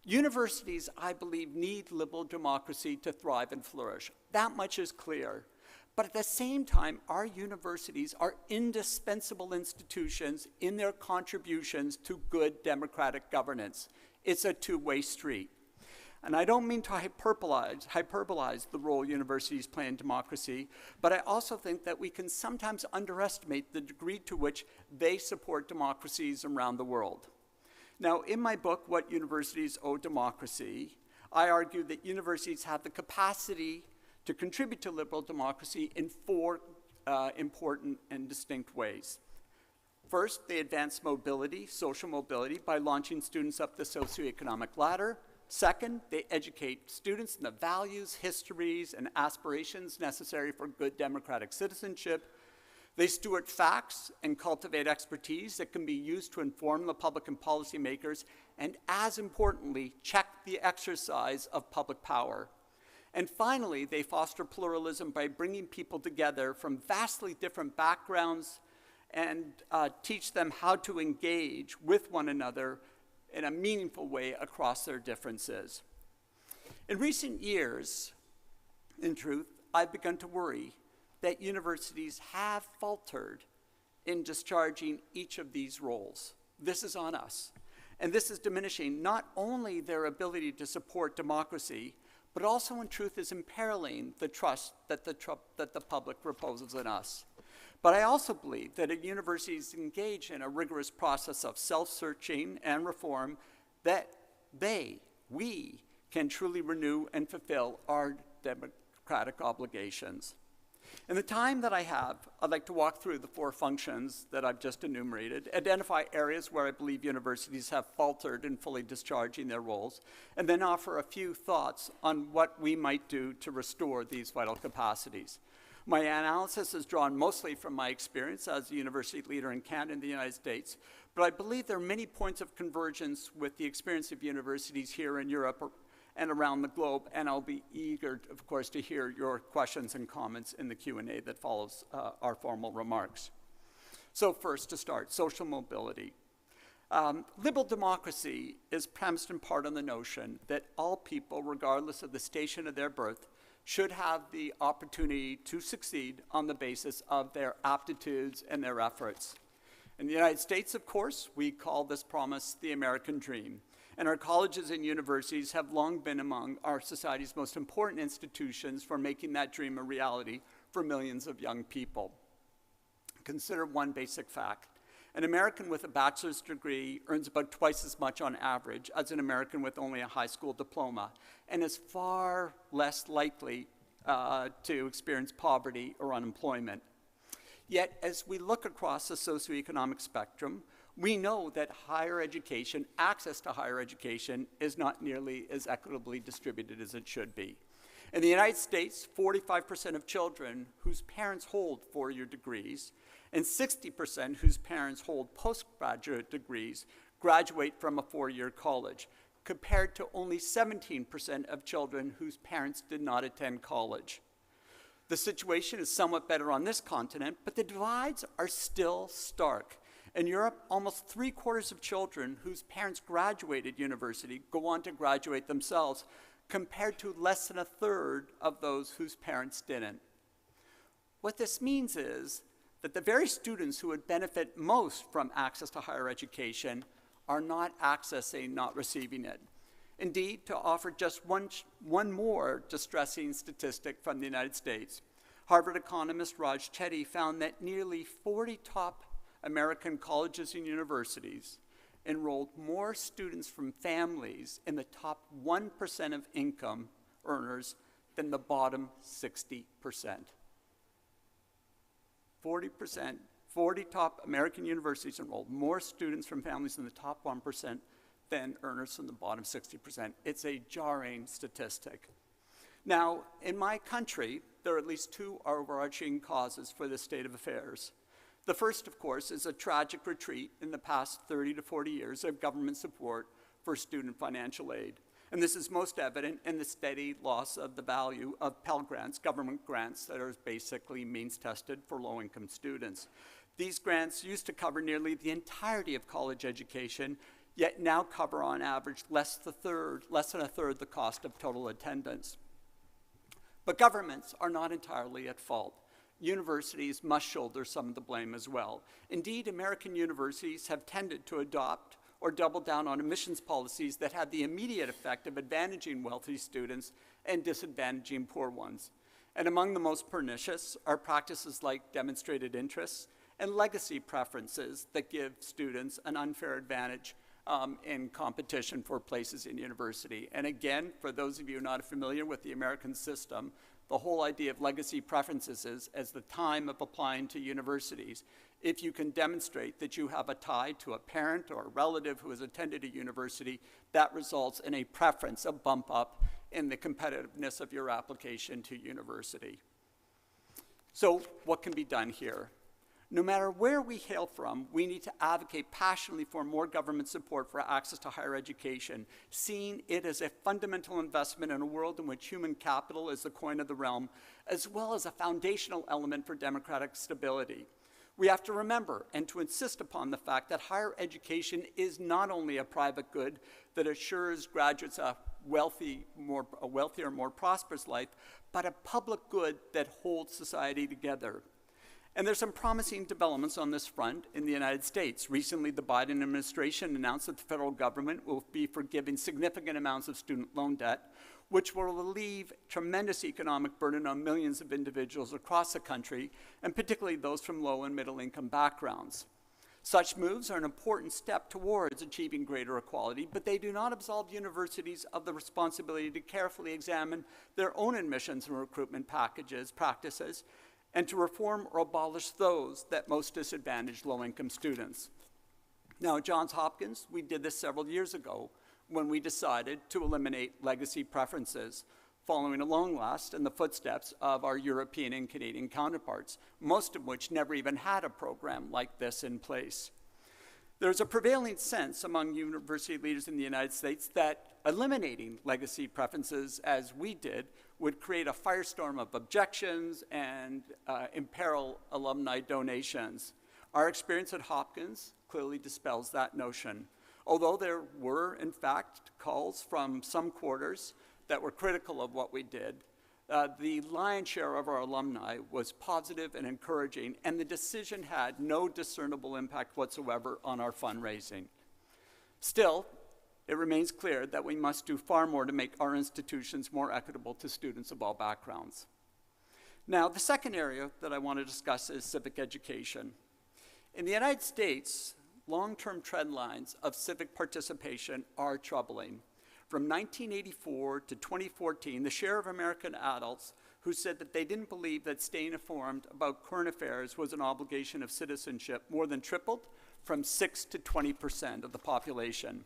Universities, I believe, need liberal democracy to thrive and flourish. That much is clear. But at the same time, our universities are indispensable institutions in their contributions to good democratic governance. It's a two-way street. And I don't mean to hyperbolize the role universities play in democracy, but I also think that we can sometimes underestimate the degree to which they support democracies around the world. Now, in my book, What Universities Owe Democracy, I argue that universities have the capacity to contribute to liberal democracy in four important and distinct ways. First, they advance mobility, social mobility, by launching students up the socioeconomic ladder. Second, they educate students in the values, histories, and aspirations necessary for good democratic citizenship. They steward facts and cultivate expertise that can be used to inform the public and policymakers, and as importantly, check the exercise of public power. And finally, they foster pluralism by bringing people together from vastly different backgrounds and teach them how to engage with one another in a meaningful way across their differences. In recent years, in truth, I've begun to worry that universities have faltered in discharging each of these roles. This is on us. And this is diminishing not only their ability to support democracy, but also in truth is imperiling the trust that the public reposes in us. But I also believe that if universities engage in a rigorous process of self-searching and reform, that we can truly renew and fulfill our democratic obligations. In the time that I have, I'd like to walk through the 4 functions that I've just enumerated, identify areas where I believe universities have faltered in fully discharging their roles, and then offer a few thoughts on what we might do to restore these vital capacities. My analysis is drawn mostly from my experience as a university leader in Canada and the United States, but I believe there are many points of convergence with the experience of universities here in Europe and around the globe, and I'll be eager, of course, to hear your questions and comments in the Q&A that follows our formal remarks. So first, to start, social mobility. Liberal democracy is premised in part on the notion that all people, regardless of the station of their birth, should have the opportunity to succeed on the basis of their aptitudes and their efforts. In the United States, of course, we call this promise the American dream. And our colleges and universities have long been among our society's most important institutions for making that dream a reality for millions of young people. Consider one basic fact. An American with a bachelor's degree earns about twice as much on average as an American with only a high school diploma, and is far less likely to experience poverty or unemployment. Yet, as we look across the socioeconomic spectrum, we know that higher education, access to higher education, is not nearly as equitably distributed as it should be. In the United States, 45% of children whose parents hold 4-year degrees and 60% whose parents hold postgraduate degrees graduate from a 4-year college, compared to only 17% of children whose parents did not attend college. The situation is somewhat better on this continent, but the divides are still stark. In Europe, almost 3/4 of children whose parents graduated university go on to graduate themselves, compared to less than 1/3 of those whose parents didn't. What this means is that the very students who would benefit most from access to higher education are not accessing, not receiving it. Indeed, to offer just one more distressing statistic from the United States, Harvard economist Raj Chetty found that nearly 40 top American colleges and universities enrolled more students from families in the top 1% of income earners than the bottom 60%. 40 top American universities enrolled more students from families in the top 1% than earners from the bottom 60%. It's a jarring statistic. Now, in my country, there are at least 2 overarching causes for this state of affairs. The first, of course, is a tragic retreat in the past 30 to 40 years of government support for student financial aid. And this is most evident in the steady loss of the value of Pell Grants, government grants that are basically means-tested for low-income students. These grants used to cover nearly the entirety of college education, yet now cover on average less than a third the cost of total attendance. But governments are not entirely at fault. Universities must shoulder some of the blame as well. Indeed, American universities have tended to adopt or double down on admissions policies that have the immediate effect of advantaging wealthy students and disadvantaging poor ones. And among the most pernicious are practices like demonstrated interests and legacy preferences that give students an unfair advantage in competition for places in university. And again, for those of you not familiar with the American system, the whole idea of legacy preferences is, as the time of applying to universities, if you can demonstrate that you have a tie to a parent or a relative who has attended a university, that results in a preference, a bump up in the competitiveness of your application to university. So what can be done here? No matter where we hail from, we need to advocate passionately for more government support for access to higher education, seeing it as a fundamental investment in a world in which human capital is the coin of the realm, as well as a foundational element for democratic stability. We have to remember and to insist upon the fact that higher education is not only a private good that assures graduates a wealthier, more prosperous life, but a public good that holds society together. And there's some promising developments on this front in the United States. Recently, the Biden administration announced that the federal government will be forgiving significant amounts of student loan debt, which will relieve tremendous economic burden on millions of individuals across the country, and particularly those from low and middle income backgrounds. Such moves are an important step towards achieving greater equality, but they do not absolve universities of the responsibility to carefully examine their own admissions and recruitment practices, and to reform or abolish those that most disadvantage low-income students. Now, at Johns Hopkins, we did this several years ago when we decided to eliminate legacy preferences, following a long last in the footsteps of our European and Canadian counterparts, most of which never even had a program like this in place. There's a prevailing sense among university leaders in the United States that eliminating legacy preferences, as we did, would create a firestorm of objections and imperil alumni donations. Our experience at Hopkins clearly dispels that notion. Although there were, in fact, calls from some quarters that were critical of what we did, the lion's share of our alumni was positive and encouraging, and the decision had no discernible impact whatsoever on our fundraising. Still, it remains clear that we must do far more to make our institutions more equitable to students of all backgrounds. Now, the second area that I want to discuss is civic education. In the United States, long-term trend lines of civic participation are troubling. From 1984 to 2014, the share of American adults who said that they didn't believe that staying informed about current affairs was an obligation of citizenship more than tripled, from 6 to 20% of the population.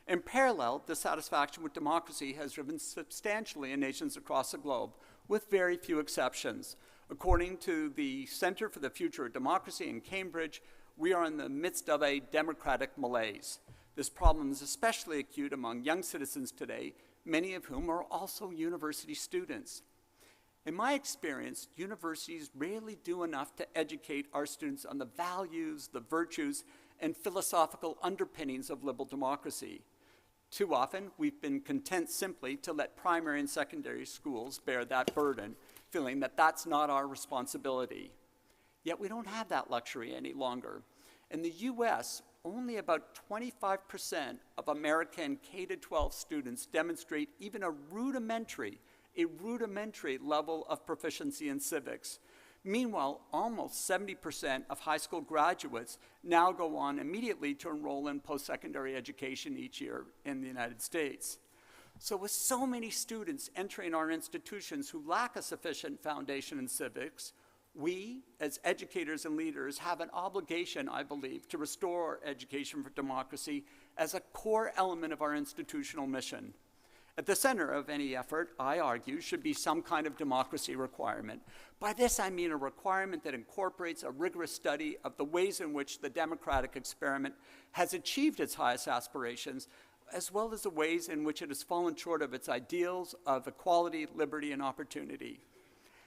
In parallel, dissatisfaction with democracy has risen substantially in nations across the globe, with very few exceptions. According to the Center for the Future of Democracy in Cambridge, we are in the midst of a democratic malaise. This problem is especially acute among young citizens today, many of whom are also university students. In my experience, universities rarely do enough to educate our students on the values, the virtues, and philosophical underpinnings of liberal democracy. Too often, we've been content simply to let primary and secondary schools bear that burden, feeling that that's not our responsibility. Yet we don't have that luxury any longer. In the US, only about 25% of American K-12 students demonstrate even a rudimentary level of proficiency in civics. Meanwhile, almost 70% of high school graduates now go on immediately to enroll in post-secondary education each year in the United States. So with so many students entering our institutions who lack a sufficient foundation in civics, we, as educators and leaders, have an obligation, I believe, to restore education for democracy as a core element of our institutional mission. At the center of any effort, I argue, should be some kind of democracy requirement. By this, I mean a requirement that incorporates a rigorous study of the ways in which the democratic experiment has achieved its highest aspirations, as well as the ways in which it has fallen short of its ideals of equality, liberty, and opportunity.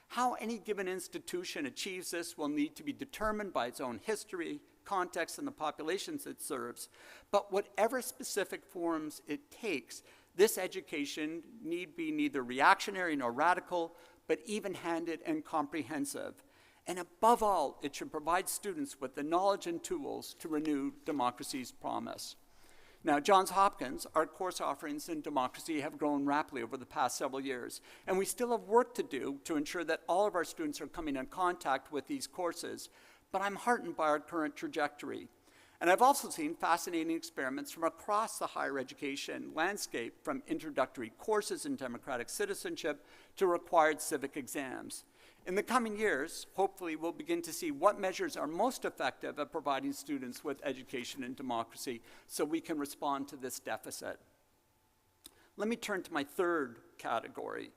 How any given institution achieves this will need to be determined by its own history, context, and the populations it serves. But whatever specific forms it takes, this education need be neither reactionary nor radical, but even-handed and comprehensive. And above all, it should provide students with the knowledge and tools to renew democracy's promise. Now, at Johns Hopkins, our course offerings in democracy have grown rapidly over the past several years, and we still have work to do to ensure that all of our students are coming in contact with these courses, but I'm heartened by our current trajectory. And I've also seen fascinating experiments from across the higher education landscape, from introductory courses in democratic citizenship to required civic exams. In the coming years, hopefully we'll begin to see what measures are most effective at providing students with education and democracy so we can respond to this deficit. Let me turn to my third category,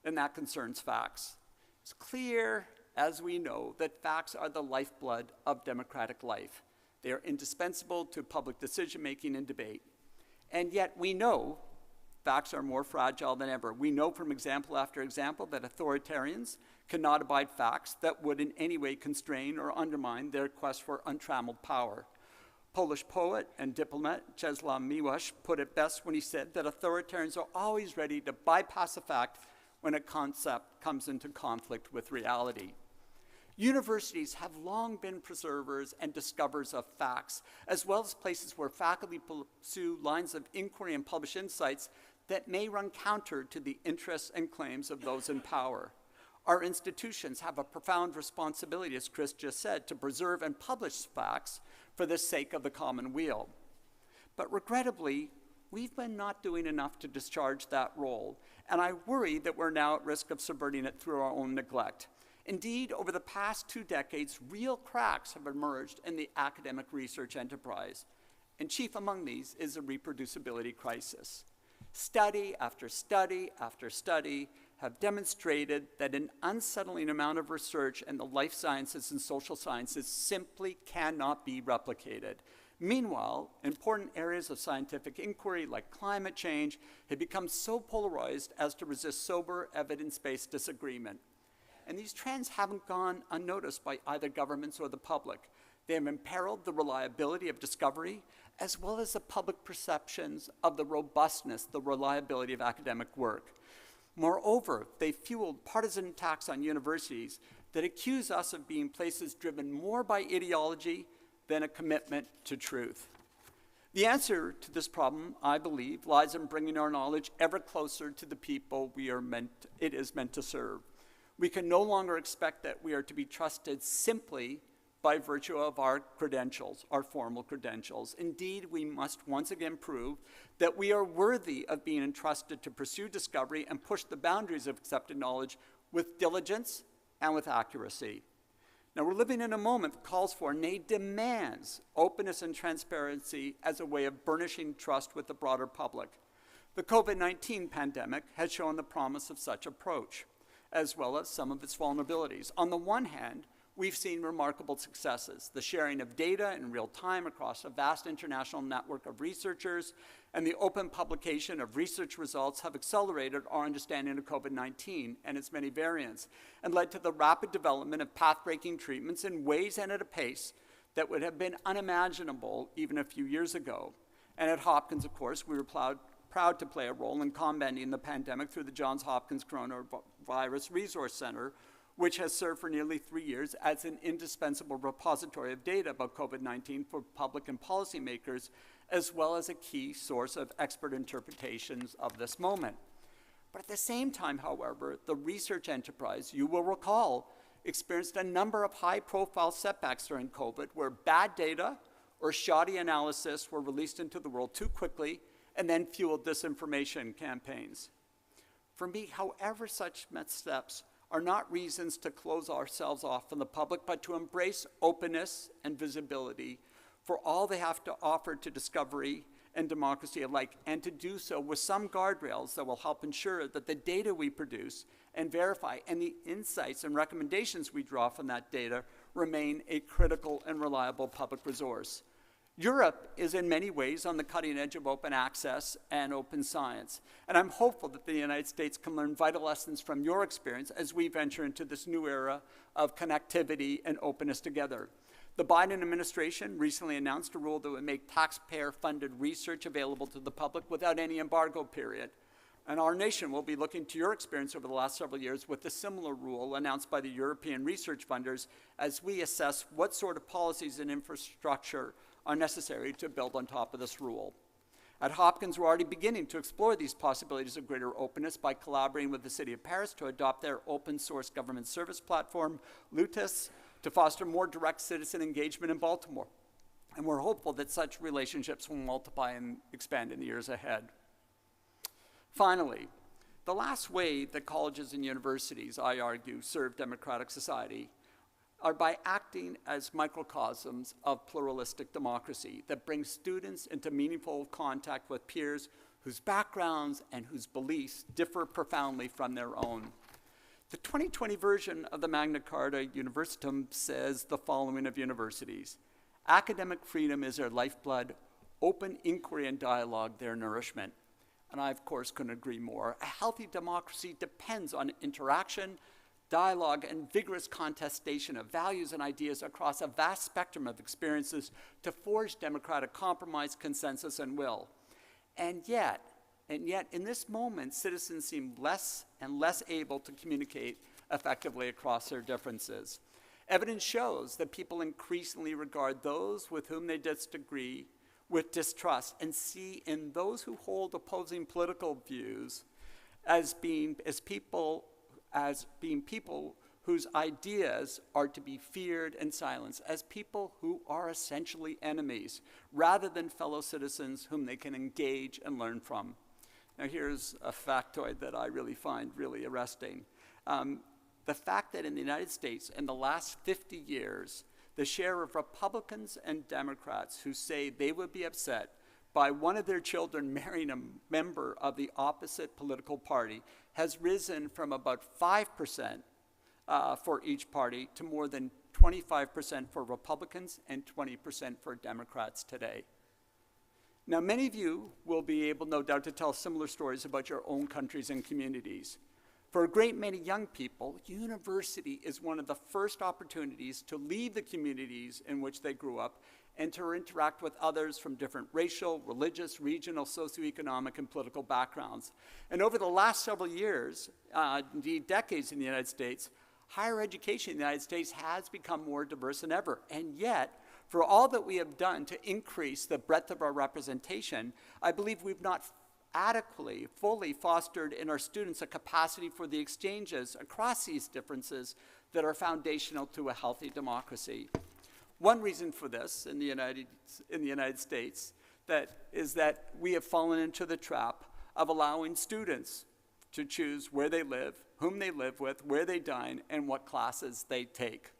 and that concerns facts. It's clear, as we know, that facts are the lifeblood of democratic life. They are indispensable to public decision-making and debate. And yet we know facts are more fragile than ever. We know from example after example that authoritarians cannot abide facts that would in any way constrain or undermine their quest for untrammeled power. Polish poet and diplomat Czesław Miłosz put it best when he said that authoritarians are always ready to bypass a fact when a concept comes into conflict with reality. Universities have long been preservers and discoverers of facts, as well as places where faculty pursue lines of inquiry and publish insights that may run counter to the interests and claims of those in power. Our institutions have a profound responsibility, as Chris just said, to preserve and publish facts for the sake of the common weal. But regrettably, we've been not doing enough to discharge that role, and I worry that we're now at risk of subverting it through our own neglect. Indeed, over the past 2 decades, real cracks have emerged in the academic research enterprise, and chief among these is a reproducibility crisis. Study after study after study have demonstrated that an unsettling amount of research in the life sciences and social sciences simply cannot be replicated. Meanwhile, important areas of scientific inquiry, like climate change, have become so polarized as to resist sober, evidence-based disagreement. And these trends haven't gone unnoticed by either governments or the public. They have imperiled the reliability of discovery, as well as the public perceptions of the robustness, the reliability of academic work. Moreover, they fueled partisan attacks on universities that accuse us of being places driven more by ideology than a commitment to truth. The answer to this problem, I believe, lies in bringing our knowledge ever closer to the people it is meant to serve. We can no longer expect that we are to be trusted simply by virtue of our credentials, our formal credentials. Indeed, we must once again prove that we are worthy of being entrusted to pursue discovery and push the boundaries of accepted knowledge with diligence and with accuracy. Now, we're living in a moment that calls for, nay, demands, openness and transparency as a way of burnishing trust with the broader public. The COVID-19 pandemic has shown the promise of such approach, as well as some of its vulnerabilities. On the one hand, we've seen remarkable successes. The sharing of data in real time across a vast international network of researchers and the open publication of research results have accelerated our understanding of COVID-19 and its many variants, and led to the rapid development of path-breaking treatments in ways and at a pace that would have been unimaginable even a few years ago. And at Hopkins, of course, we were proud to play a role in combating the pandemic through the Johns Hopkins Coronavirus Resource Center, which has served for nearly 3 years as an indispensable repository of data about COVID-19 for public and policymakers, as well as a key source of expert interpretations of this moment. But at the same time, however, the research enterprise, you will recall, experienced a number of high-profile setbacks during COVID, where bad data or shoddy analysis were released into the world too quickly and then fueled disinformation campaigns. For me, however, such missteps are not reasons to close ourselves off from the public, but to embrace openness and visibility for all they have to offer to discovery and democracy alike, and to do so with some guardrails that will help ensure that the data we produce and verify and the insights and recommendations we draw from that data remain a critical and reliable public resource. Europe is in many ways on the cutting edge of open access and open science, and I'm hopeful that the United States can learn vital lessons from your experience as we venture into this new era of connectivity and openness together. The Biden administration recently announced a rule that would make taxpayer-funded research available to the public without any embargo period. And our nation will be looking to your experience over the last several years with a similar rule announced by the European research funders as we assess what sort of policies and infrastructure are necessary to build on top of this rule. At Hopkins, we're already beginning to explore these possibilities of greater openness by collaborating with the City of Paris to adopt their open source government service platform, Lutis, to foster more direct citizen engagement in Baltimore. And we're hopeful that such relationships will multiply and expand in the years ahead. Finally, the last way that colleges and universities, I argue, serve democratic society are by acting as microcosms of pluralistic democracy that brings students into meaningful contact with peers whose backgrounds and whose beliefs differ profoundly from their own. The 2020 version of the Magna Charta Universitum says the following of universities: academic freedom is their lifeblood, open inquiry and dialogue their nourishment. And I, of course, couldn't agree more. A healthy democracy depends on interaction, dialogue, and vigorous contestation of values and ideas across a vast spectrum of experiences to forge democratic compromise, consensus, and will. And yet, in this moment, citizens seem less and less able to communicate effectively across their differences. Evidence shows that people increasingly regard those with whom they disagree with distrust and see in those who hold opposing political views as being people whose ideas are to be feared and silenced, as people who are essentially enemies, rather than fellow citizens whom they can engage and learn from. Now here's a factoid that I really find really arresting. The fact that in the United States, in the last 50 years, the share of Republicans and Democrats who say they would be upset by one of their children marrying a member of the opposite political party has risen from about 5% for each party to more than 25% for Republicans and 20% for Democrats today. Now, many of you will be able, no doubt, to tell similar stories about your own countries and communities. For a great many young people, university is one of the first opportunities to leave the communities in which they grew up and to interact with others from different racial, religious, regional, socioeconomic, and political backgrounds. And over the last several years, indeed decades in the United States, higher education in the United States has become more diverse than ever. And yet, for all that we have done to increase the breadth of our representation, I believe we've not adequately, fully fostered in our students a capacity for the exchanges across these differences that are foundational to a healthy democracy. One reason for this in the United States is that we have fallen into the trap of allowing students to choose where they live, whom they live with, where they dine, and what classes they take.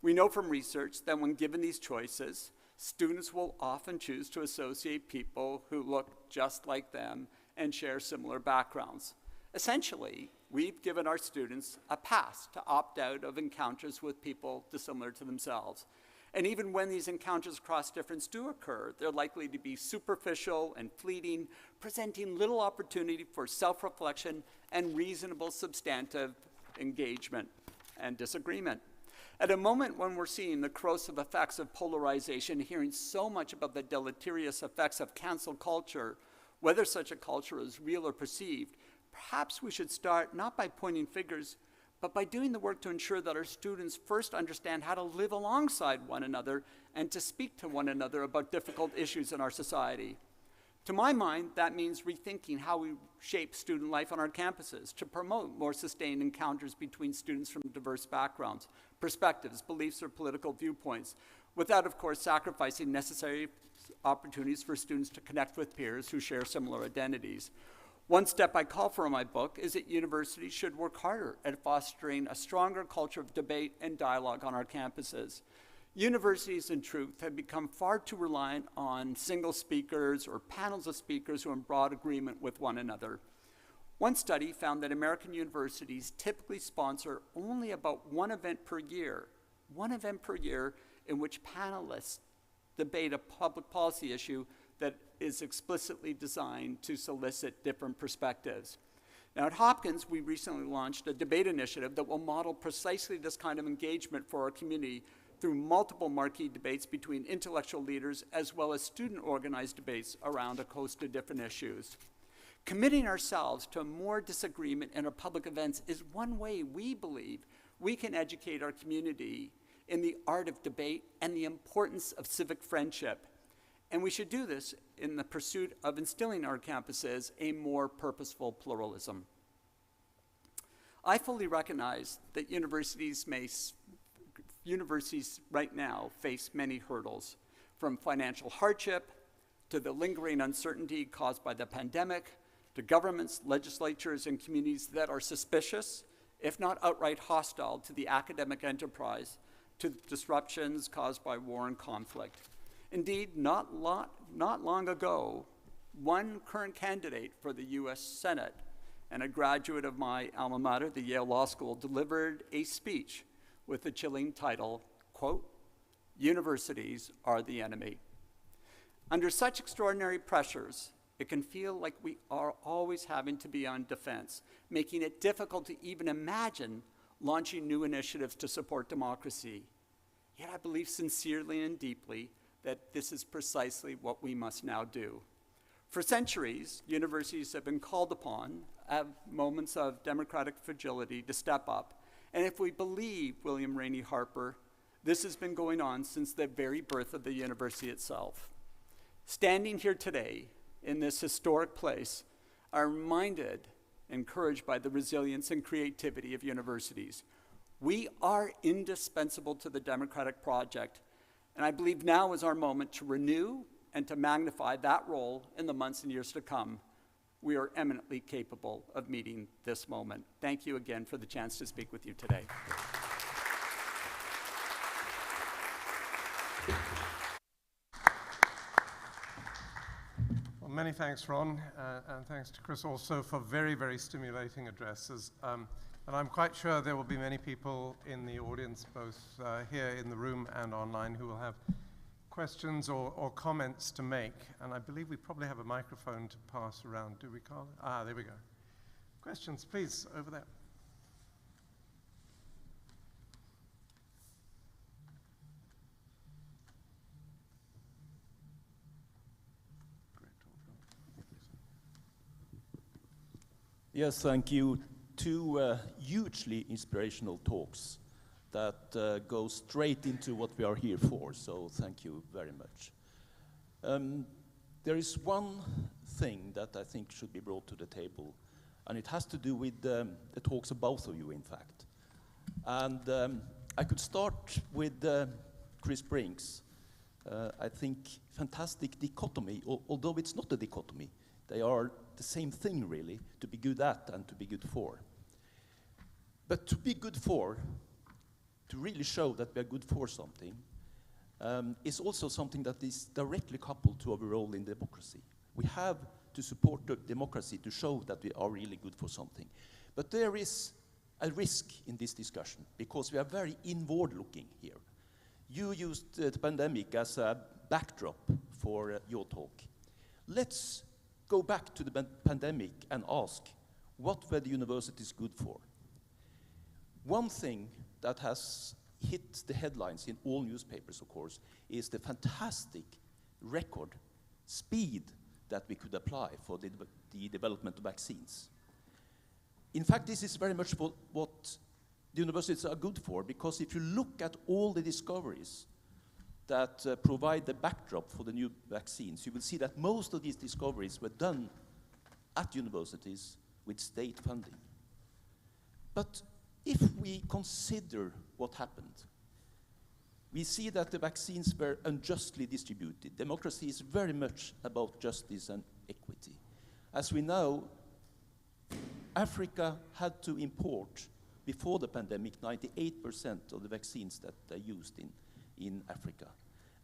We know from research that when given these choices, students will often choose to associate people who look just like them and share similar backgrounds. Essentially, we've given our students a pass to opt out of encounters with people dissimilar to themselves. And even when these encounters across difference do occur, they're likely to be superficial and fleeting, presenting little opportunity for self-reflection and reasonable substantive engagement and disagreement. At a moment when we're seeing the corrosive effects of polarization, hearing so much about the deleterious effects of cancel culture, whether such a culture is real or perceived, perhaps we should start not by pointing fingers, but by doing the work to ensure that our students first understand how to live alongside one another and to speak to one another about difficult issues in our society. To my mind, that means rethinking how we shape student life on our campuses to promote more sustained encounters between students from diverse backgrounds, perspectives, beliefs, or political viewpoints, without, of course, sacrificing necessary opportunities for students to connect with peers who share similar identities. One step I call for in my book is that universities should work harder at fostering a stronger culture of debate and dialogue on our campuses. Universities, in truth, have become far too reliant on single speakers or panels of speakers who are in broad agreement with one another. One study found that American universities typically sponsor only about one event per year in which panelists debate a public policy issue that is explicitly designed to solicit different perspectives. Now at Hopkins, we recently launched a debate initiative that will model precisely this kind of engagement for our community through multiple marquee debates between intellectual leaders as well as student-organized debates around a host of different issues. Committing ourselves to more disagreement in our public events is one way we believe we can educate our community in the art of debate and the importance of civic friendship. And we should do this in the pursuit of instilling in our campuses a more purposeful pluralism. I fully recognize that universities right now face many hurdles. from financial hardship to the lingering uncertainty caused by the pandemic, to governments, legislatures, and communities that are suspicious, if not outright hostile, to the academic enterprise, to disruptions caused by war and conflict. Indeed, not long ago, one current candidate for the US Senate and a graduate of my alma mater, the Yale Law School, delivered a speech with the chilling title, quote, "Universities are the enemy." Under such extraordinary pressures, it can feel like we are always having to be on defense, making it difficult to even imagine launching new initiatives to support democracy. Yet I believe sincerely and deeply that this is precisely what we must now do. For centuries, universities have been called upon at moments of democratic fragility to step up. And if we believe William Rainey Harper, this has been going on since the very birth of the university itself. Standing here today in this historic place, I'm reminded, encouraged by the resilience and creativity of universities. We are indispensable to the democratic project, and I believe now is our moment to renew and to magnify that role in the months and years to come. We are eminently capable of meeting this moment. Thank you again for the chance to speak with you today. Well, many thanks, Ron, and thanks to Chris also for very, very stimulating addresses. And I'm quite sure there will be many people in the audience, both here in the room and online, who will have questions or comments to make. And I believe we probably have a microphone to pass around. Do we, Carl? Ah, there we go. Questions, please, over there. Yes, thank you. Two hugely inspirational talks that go straight into what we are here for, so thank you very much. There is one thing that I think should be brought to the table, and it has to do with the talks of both of you, in fact. And I could start with Chris Brink's, I think, fantastic dichotomy, although it's not a dichotomy. They are the same thing, really, to be good at and to be good for. But to be good for, to really show that we are good for something, is also something that is directly coupled to our role in democracy. We have to support the democracy to show that we are really good for something. But there is a risk in this discussion, because we are very inward-looking here. You used the pandemic as a backdrop for your talk. Let's go back to the pandemic and ask, what were the universities good for? One thing that has hit the headlines in all newspapers, of course, is the fantastic record speed that we could apply for the development of vaccines. In fact, this is very much what the universities are good for, because if you look at all the discoveries that provide the backdrop for the new vaccines, you will see that most of these discoveries were done at universities with state funding. But if we consider what happened, we see that the vaccines were unjustly distributed. Democracy is very much about justice and equity. As we know, Africa had to import, before the pandemic, 98% of the vaccines that they used in Africa.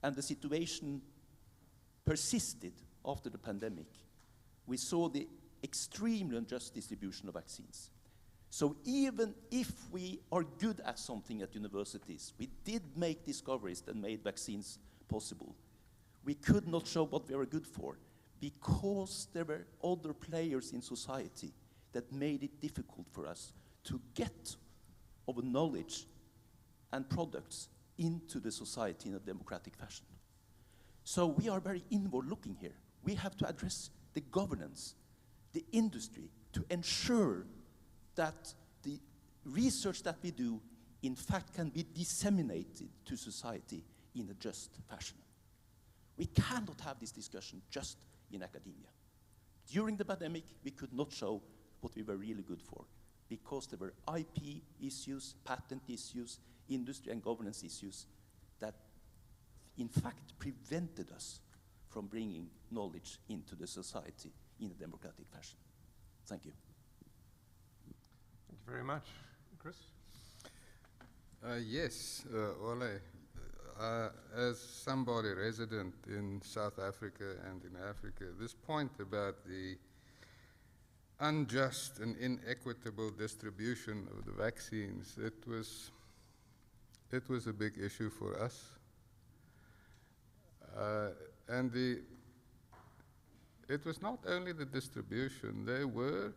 And the situation persisted after the pandemic. We saw the extremely unjust distribution of vaccines. So even if we are good at something at universities, we did make discoveries that made vaccines possible, we could not show what we were good for, because there were other players in society that made it difficult for us to get our knowledge and products into the society in a democratic fashion. So we are very inward-looking here. We have to address the governance, the industry, to ensure that the research that we do, in fact, can be disseminated to society in a just fashion. We cannot have this discussion just in academia. During the pandemic, we could not show what we were really good for, because there were IP issues, patent issues, industry and governance issues that in fact prevented us from bringing knowledge into the society in a democratic fashion. Thank you. Thank you very much. Chris? Yes, Ole. As somebody resident in South Africa and in Africa, this point about the unjust and inequitable distribution of the vaccines, it was a big issue for us. And it was not only the distribution, there were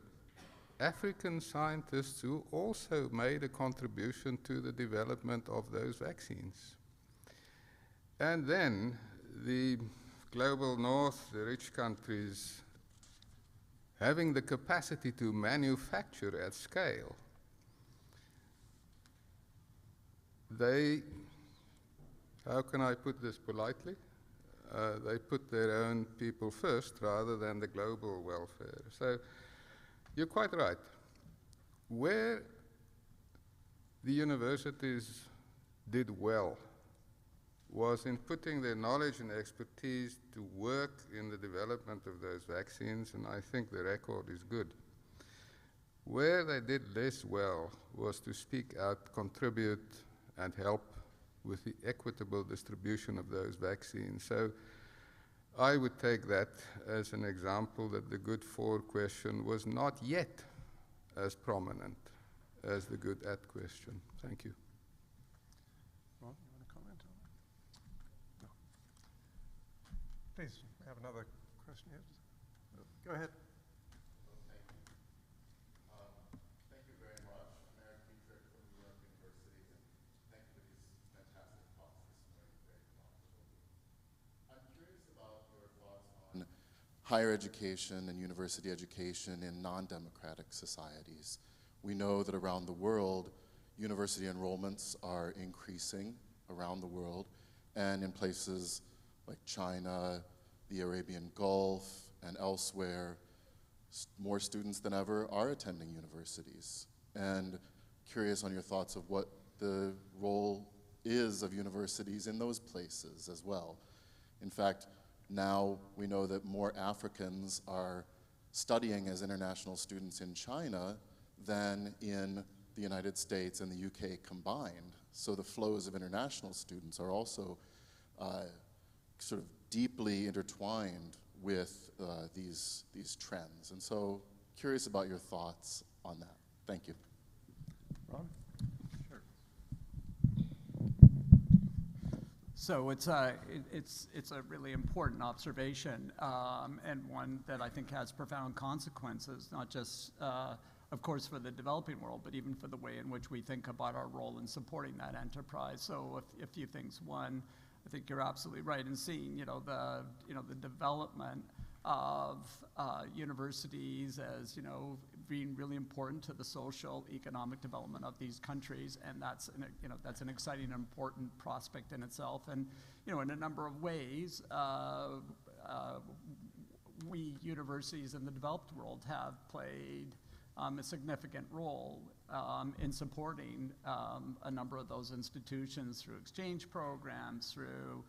African scientists who also made a contribution to the development of those vaccines. And then the global north, the rich countries, having the capacity to manufacture at scale, they, how can I put this politely? They put their own people first rather than the global welfare. So you're quite right. Where the universities did well was in putting their knowledge and expertise to work in the development of those vaccines, and I think the record is good. Where they did less well was to speak out, contribute, and help with the equitable distribution of those vaccines. So I would take that as an example that the good for question was not yet as prominent as the good at question. Thank you. Ron, you want to comment on that? No. Please, we have another question here. Go ahead. Thank you very much. I'm Eric Dietrich from New York University, and thank you for these fantastic talks this morning. Very knowledgeable. I'm curious about your thoughts on higher education and university education in non-democratic societies. We know that around the world, university enrollments are increasing around the world, and in places like China, the Arabian Gulf, and elsewhere, more students than ever are attending universities. And curious on your thoughts of what the role is of universities in those places as well. In fact, now we know that more Africans are studying as international students in China than in the United States and the UK combined. So the flows of international students are also sort of deeply intertwined with these trends. And so curious about your thoughts on that. Thank you. Ron? Sure. So it's a really important observation, and one that I think has profound consequences, not just, of course, for the developing world, but even for the way in which we think about our role in supporting that enterprise. So a few things. One, I think you're absolutely right in seeing, the development of universities as, being really important to the social, economic development of these countries, and that's an exciting and important prospect in itself. And in a number of ways, we universities in the developed world have played a significant role in supporting a number of those institutions through exchange programs, through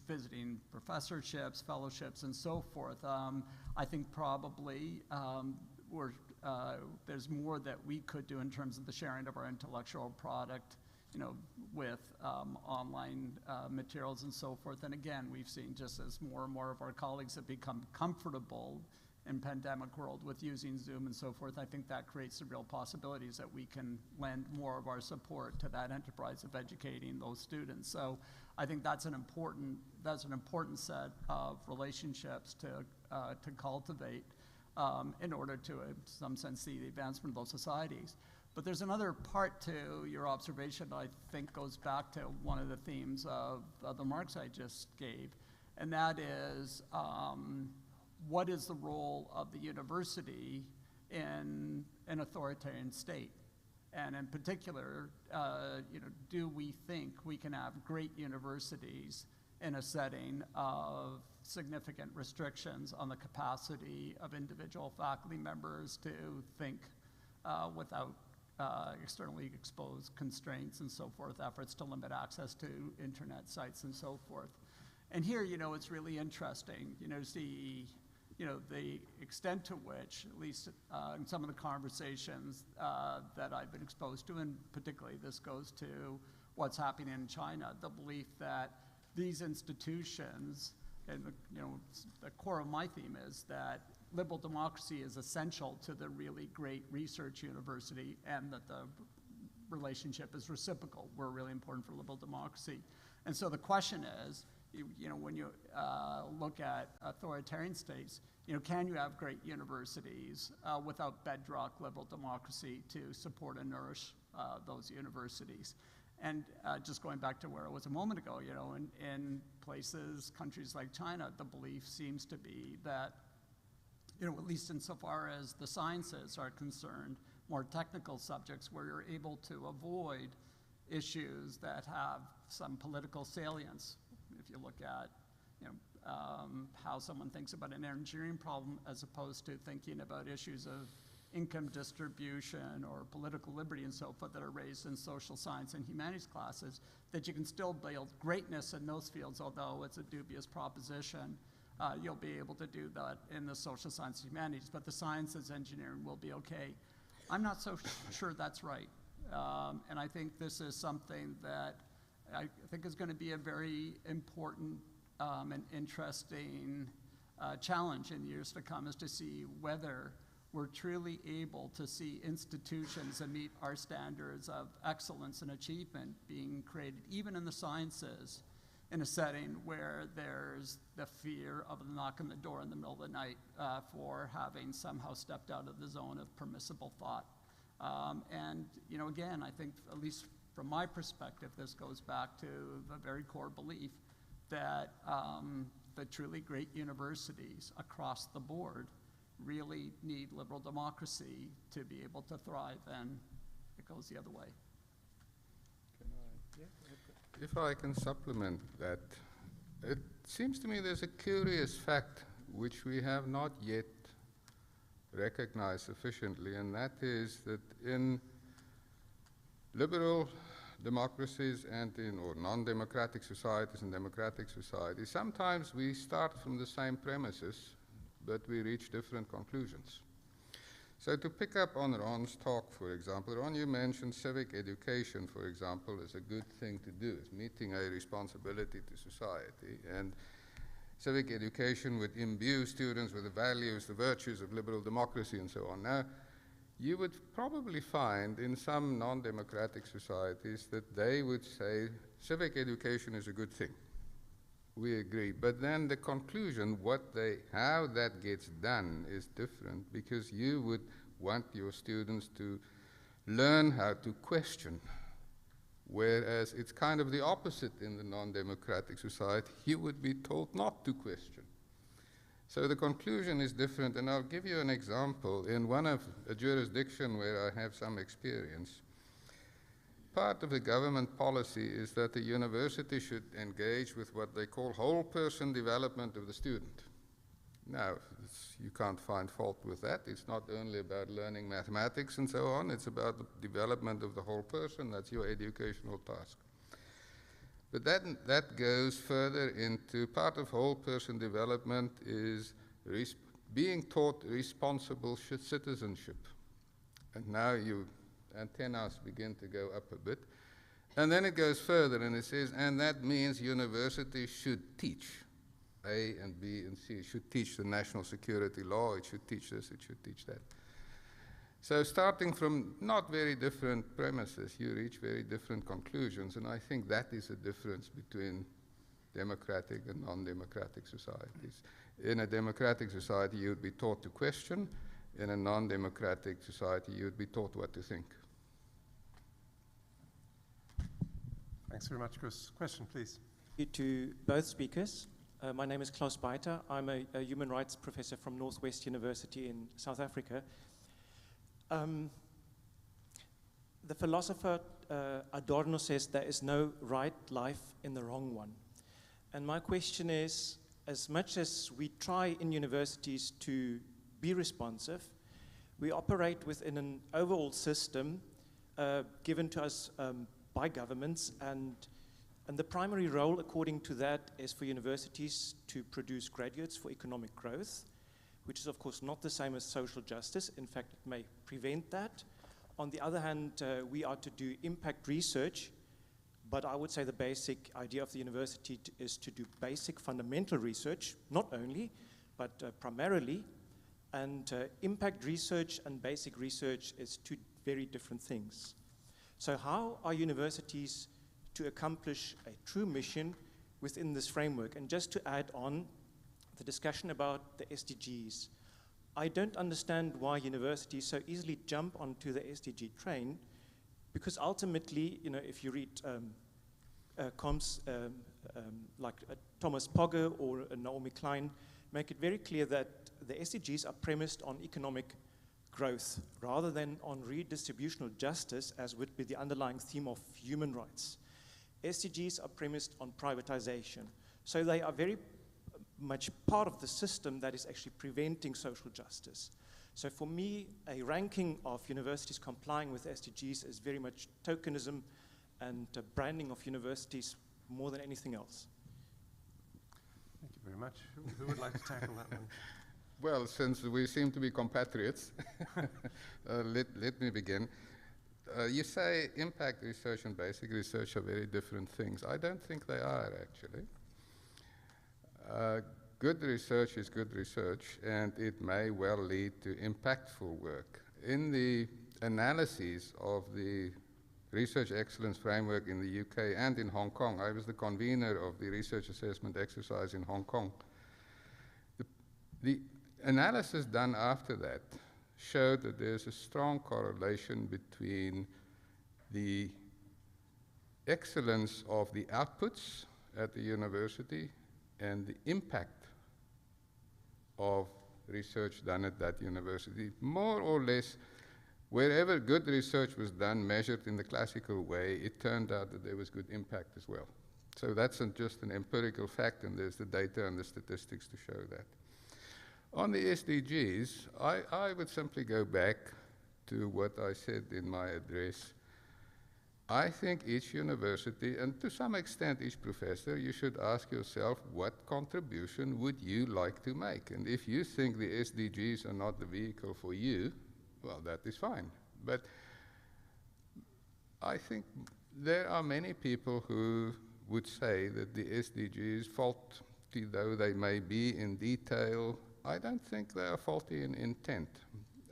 visiting professorships, fellowships, and so forth. I think probably there's more that we could do in terms of the sharing of our intellectual product, with online materials and so forth. And again, we've seen just as more and more of our colleagues have become comfortable in pandemic world with using Zoom and so forth, I think that creates the real possibilities that we can lend more of our support to that enterprise of educating those students. So I think that's an important set of relationships to cultivate in order to, in some sense, see the advancement of those societies. But there's another part to your observation that I think goes back to one of the themes of the remarks I just gave, and that is, what is the role of the university in an authoritarian state? And in particular, do we think we can have great universities in a setting of significant restrictions on the capacity of individual faculty members to think without externally exposed constraints and so forth, efforts to limit access to internet sites and so forth. And here, it's really interesting, to see, the extent to which, at least in some of the conversations that I've been exposed to, and particularly this goes to what's happening in China, the belief that these institutions, and the core of my theme is that liberal democracy is essential to the really great research university, and that the relationship is reciprocal. We're really important for liberal democracy. And so the question is, when you look at authoritarian states, can you have great universities without bedrock liberal democracy to support and nourish those universities? And just going back to where I was a moment ago, in places, countries like China, the belief seems to be that, at least insofar as the sciences are concerned, more technical subjects where you're able to avoid issues that have some political salience. If you look at, how someone thinks about an engineering problem as opposed to thinking about issues of income distribution or political liberty and so forth that are raised in social science and humanities classes, that you can still build greatness in those fields, although it's a dubious proposition. You'll be able to do that in the social science and humanities, but the sciences engineering will be okay. I'm not so sure that's right. And I think this is something that I think is going to be a very important and interesting challenge in years to come, is to see whether we're truly able to see institutions that meet our standards of excellence and achievement being created, even in the sciences, in a setting where there's the fear of a knock on the door in the middle of the night for having somehow stepped out of the zone of permissible thought. And again, I think, at least from my perspective, this goes back to the very core belief that the truly great universities across the board really need liberal democracy to be able to thrive, and it goes the other way. If I can supplement that, it seems to me there's a curious fact which we have not yet recognized sufficiently, and that is that in liberal democracies and or non-democratic societies and democratic societies, sometimes we start from the same premises, but we reach different conclusions. So to pick up on Ron's talk, for example, Ron, you mentioned civic education, for example, as a good thing to do, as meeting a responsibility to society. And civic education would imbue students with the values, the virtues of liberal democracy, and so on. Now, you would probably find in some non-democratic societies that they would say civic education is a good thing. We agree. But then the conclusion, how that gets done is different, because you would want your students to learn how to question, whereas it's kind of the opposite in the non-democratic society. You would be told not to question. So the conclusion is different, and I'll give you an example. In a jurisdiction where I have some experience, part of the government policy is that the university should engage with what they call whole person development of the student. Now, you can't find fault with that. It's not only about learning mathematics and so on, it's about the development of the whole person. That's your educational task. But that goes further into part of whole person development is being taught responsible citizenship. And now your antennas begin to go up a bit. And then it goes further and it says, and that means universities should teach A and B and C. It should teach the national security law, it should teach this, it should teach that. So starting from not very different premises, you reach very different conclusions, and I think that is a difference between democratic and non-democratic societies. In a democratic society, you'd be taught to question. In a non-democratic society, you'd be taught what to think. Thanks very much, Chris. Question, please. Thank you to both speakers. My name is Klaus Beiter. I'm a human rights professor from Northwest University in South Africa. The philosopher Adorno says there is no right life in the wrong one. And my question is, as much as we try in universities to be responsive, we operate within an overall system given to us by governments, and the primary role, according to that, is for universities to produce graduates for economic growth, which is, of course, not the same as social justice. In fact, it may prevent that. On the other hand, we are to do impact research, but I would say the basic idea of the university is to do basic fundamental research, not only, but primarily. And impact research and basic research is two very different things. So how are universities to accomplish a true mission within this framework? And just to add on the discussion about the SDGs, I don't understand why universities so easily jump onto the SDG train, because ultimately, you know, if you read comps like Thomas Pogge or Naomi Klein, make it very clear that the SDGs are premised on economic growth rather than on redistributional justice, as would be the underlying theme of human rights. SDGs are premised on privatization. So they are very much part of the system that is actually preventing social justice. So for me, a ranking of universities complying with SDGs is very much tokenism and branding of universities more than anything else. Thank you very much. Who would like to tackle that one? Well, since we seem to be compatriots, let me begin. You say impact research and basic research are very different things. I don't think they are, actually. Good research is good research, and it may well lead to impactful work. In the analyses of the Research Excellence Framework in the UK and in Hong Kong, I was the convener of the research assessment exercise in Hong Kong. The analysis done after that showed that there's a strong correlation between the excellence of the outputs at the university and the impact of research done at that university. More or less, wherever good research was done, measured in the classical way, it turned out that there was good impact as well. So that's just an empirical fact, and there's the data and the statistics to show that. On the SDGs, I would simply go back to what I said in my address. I think each university, and to some extent each professor, you should ask yourself, what contribution would you like to make? And if you think the SDGs are not the vehicle for you, well, that is fine. But I think there are many people who would say that the SDGs, faulty though they may be in detail, I don't think they are faulty in intent.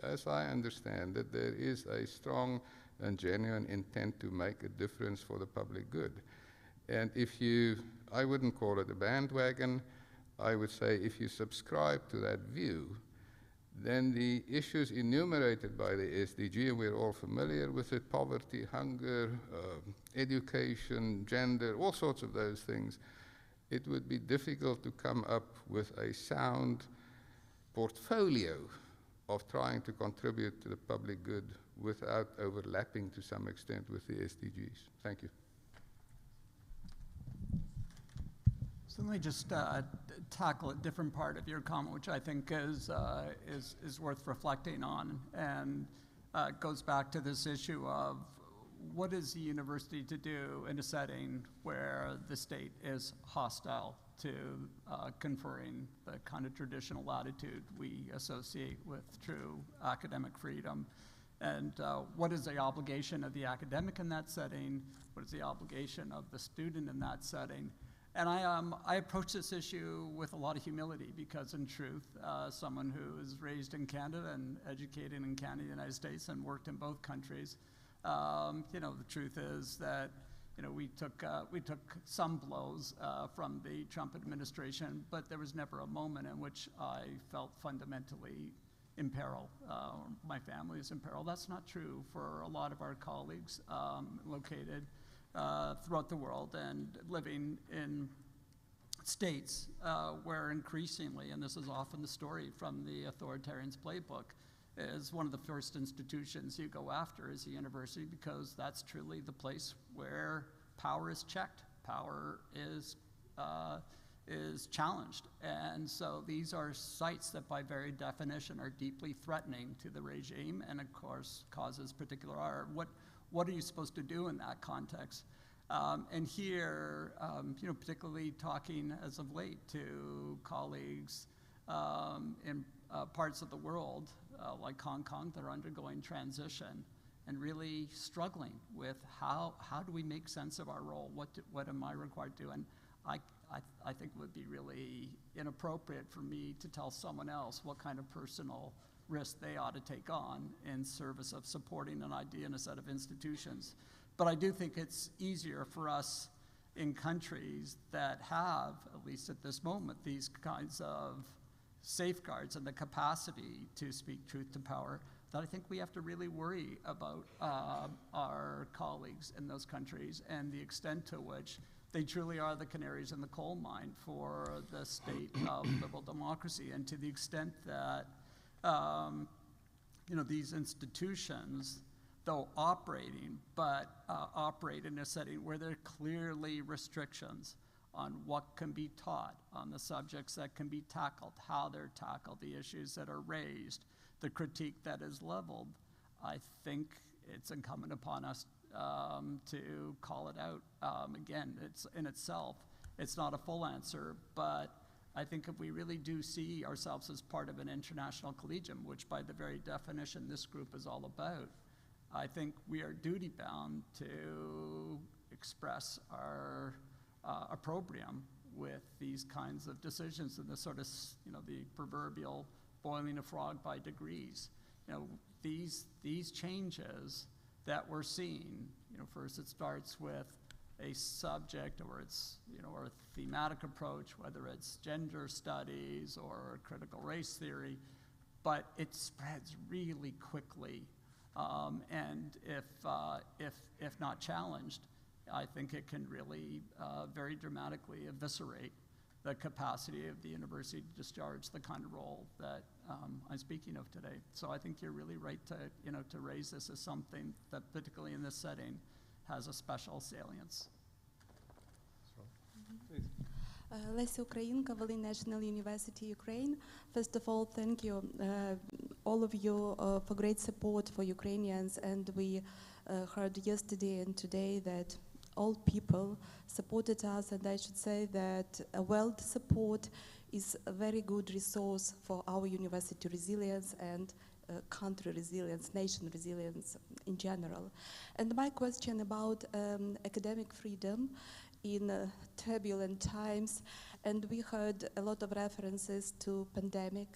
As I understand it, there is a strong and genuine intent to make a difference for the public good. And if you, I wouldn't call it a bandwagon, I would say if you subscribe to that view, then the issues enumerated by the SDG, and we're all familiar with it, poverty, hunger, education, gender, all sorts of those things, it would be difficult to come up with a sound portfolio of trying to contribute to the public good without overlapping to some extent with the SDGs. Thank you. So let me just tackle a different part of your comment, which I think is worth reflecting on, and goes back to this issue of what is the university to do in a setting where the state is hostile to conferring the kind of traditional latitude we associate with true academic freedom. And what is the obligation of the academic in that setting? What is the obligation of the student in that setting? And I approach this issue with a lot of humility because, in truth, someone who is raised in Canada and educated in Canada, the United States, and worked in both countries, you know, the truth is that, you know, we took some blows from the Trump administration, but there was never a moment in which I felt fundamentally in peril. My family is in peril. That's not true for a lot of our colleagues located throughout the world and living in states where increasingly, and this is often the story from the authoritarian's playbook, is one of the first institutions you go after is the university, because that's truly the place where power is checked, power is challenged. And so these are sites that by very definition are deeply threatening to the regime and of course causes particular harm. what are you supposed to do in that context? And here, particularly talking as of late to colleagues in parts of the world, like Hong Kong, that are undergoing transition and really struggling with how do we make sense of our role? What am I required to do? And I think it would be really inappropriate for me to tell someone else what kind of personal risk they ought to take on in service of supporting an idea and a set of institutions. But I do think it's easier for us in countries that have, at least at this moment, these kinds of safeguards and the capacity to speak truth to power, that I think we have to really worry about our colleagues in those countries and the extent to which they truly are the canaries in the coal mine for the state of liberal democracy, and to the extent that these institutions, though operating, but operate in a setting where there are clearly restrictions on what can be taught, on the subjects that can be tackled, how they're tackled, the issues that are raised, the critique that is leveled. I think it's incumbent upon us to call it out. Again, it's in itself, it's not a full answer, but I think if we really do see ourselves as part of an international collegium, which by the very definition this group is all about, I think we are duty-bound to express our opprobrium with these kinds of decisions and the sort of, the proverbial boiling a frog by degrees. These changes that we're seeing, first it starts with a subject or it's, or a thematic approach, whether it's gender studies or critical race theory, but it spreads really quickly. And if not challenged, I think it can really very dramatically eviscerate the capacity of the university to discharge the kind of role that I'm speaking of today. So I think you're really right to raise this as something that, particularly in this setting, has a special salience. Lesi Ukrainka, Volyn National University, Ukraine. First of all, thank you, all of you, for great support for Ukrainians. And we heard yesterday and today that all people supported us, and I should say that world support is a very good resource for our university resilience and country resilience, nation resilience in general. And my question about academic freedom in turbulent times, and we heard a lot of references to pandemic,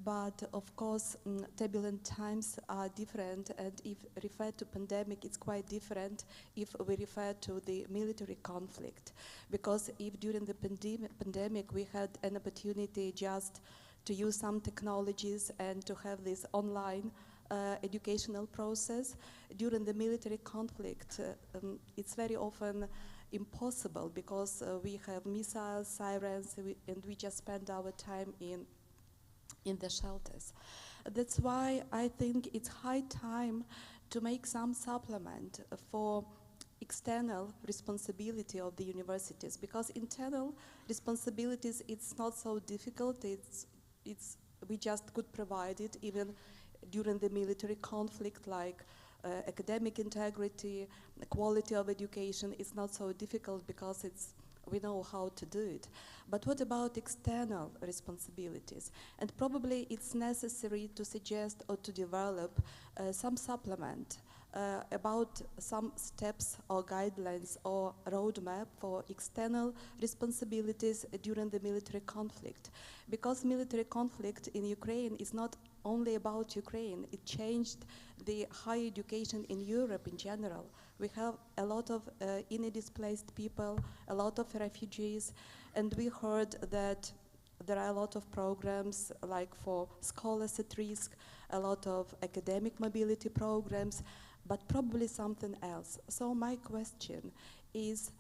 but of course turbulent times are different, and if referred to pandemic, it's quite different if we refer to the military conflict, because if during the pandemic we had an opportunity just to use some technologies and to have this online educational process, during the military conflict it's very often impossible because we have missiles, sirens, and we just spend our time in the shelters. That's why I think it's high time to make some supplement for external responsibility of the universities, because internal responsibilities, it's not so difficult. We just could provide it even during the military conflict, like academic integrity, the quality of education is not so difficult because we know how to do it. But what about external responsibilities? And probably it's necessary to suggest or to develop some supplement about some steps or guidelines or roadmap for external responsibilities during the military conflict. Because military conflict in Ukraine is not only about Ukraine, it changed the higher education in Europe in general. We have a lot of inner displaced people, a lot of refugees, and we heard that there are a lot of programs like for scholars at risk, a lot of academic mobility programs, but probably something else. So my question is,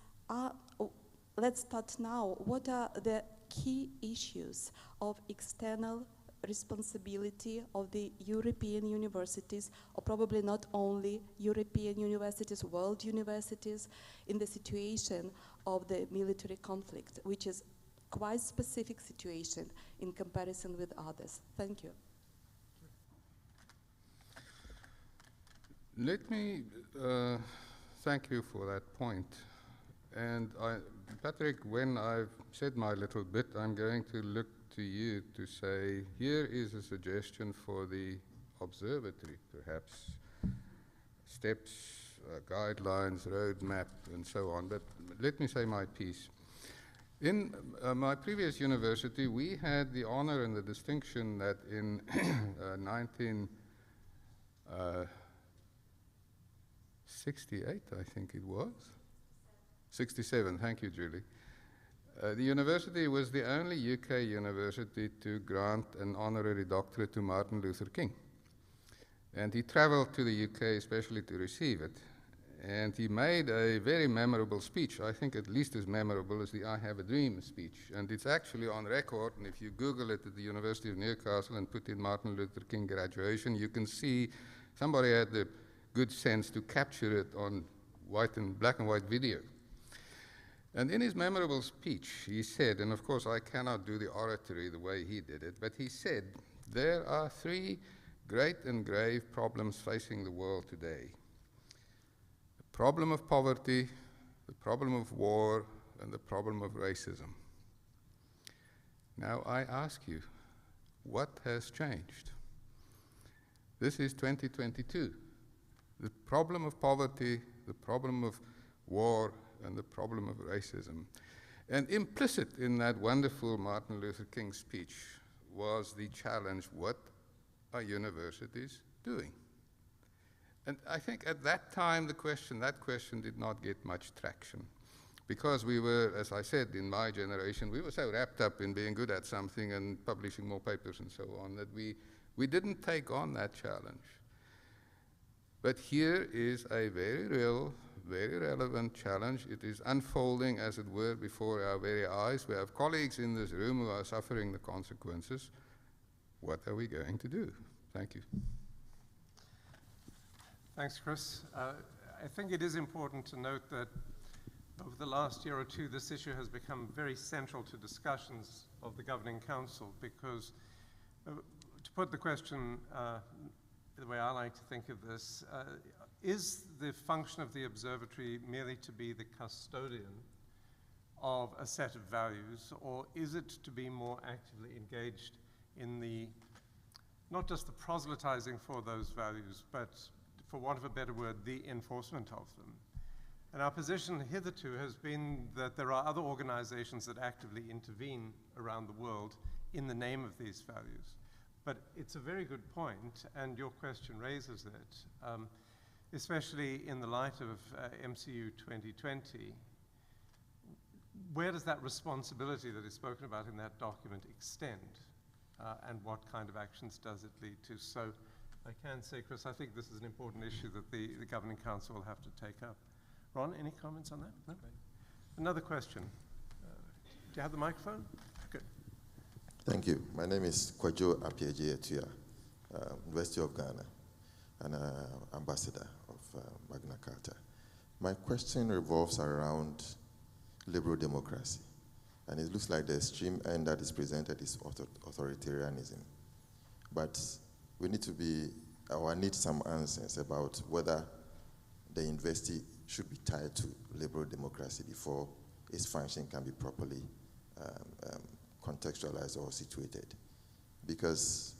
let's start now. What are the key issues of external responsibility of the European universities, or probably not only European universities, world universities, in the situation of the military conflict, which is quite specific situation in comparison with others? Thank you. Let me thank you for that point. And Patrick, when I've said my little bit, I'm going to look to you to say, here is a suggestion for the observatory, perhaps steps, guidelines, roadmap, and so on. But let me say my piece. In my previous university, we had the honor and the distinction that in 1968, I think it was. 67, thank you, Julie. The university was the only UK university to grant an honorary doctorate to Martin Luther King. And he traveled to the UK especially to receive it. And he made a very memorable speech, I think at least as memorable as the I Have a Dream speech. And it's actually on record, and if you Google it at the University of Newcastle and put in Martin Luther King graduation, you can see somebody had the good sense to capture it on black and white video. And in his memorable speech, he said, and of course I cannot do the oratory the way he did it, but he said, there are three great and grave problems facing the world today. The problem of poverty, the problem of war, and the problem of racism. Now I ask you, what has changed? This is 2022. The problem of poverty, the problem of war, and the problem of racism. And implicit in that wonderful Martin Luther King speech was the challenge, what are universities doing? And I think at that time that question did not get much traction. Because we were, as I said, in my generation, we were so wrapped up in being good at something and publishing more papers and so on that we didn't take on that challenge. But here is a very real, very relevant challenge. It is unfolding, as it were, before our very eyes. We have colleagues in this room who are suffering the consequences. What are we going to do? Thank you. Thanks, Chris. I think it is important to note that over the last year or two, this issue has become very central to discussions of the Governing Council because, to put the question the way I like to think of this, is the function of the observatory merely to be the custodian of a set of values, or is it to be more actively engaged in the, not just the proselytizing for those values, but for want of a better word, the enforcement of them? And our position hitherto has been that there are other organizations that actively intervene around the world in the name of these values. But it's a very good point, and your question raises it, especially in the light of MCU 2020. Where does that responsibility that is spoken about in that document extend? And what kind of actions does it lead to? So I can say, Chris, I think this is an important issue that the Governing Council will have to take up. Ron, any comments on that? No? Another question. Do you have the microphone? Good. Thank you. My name is Kwajo Apieje Etua, University of Ghana, and ambassador of Magna Charta. My question revolves around liberal democracy, and it looks like the extreme end that is presented is authoritarianism. But we need to be, or I need some answers about whether the university should be tied to liberal democracy before its function can be properly contextualized or situated. Because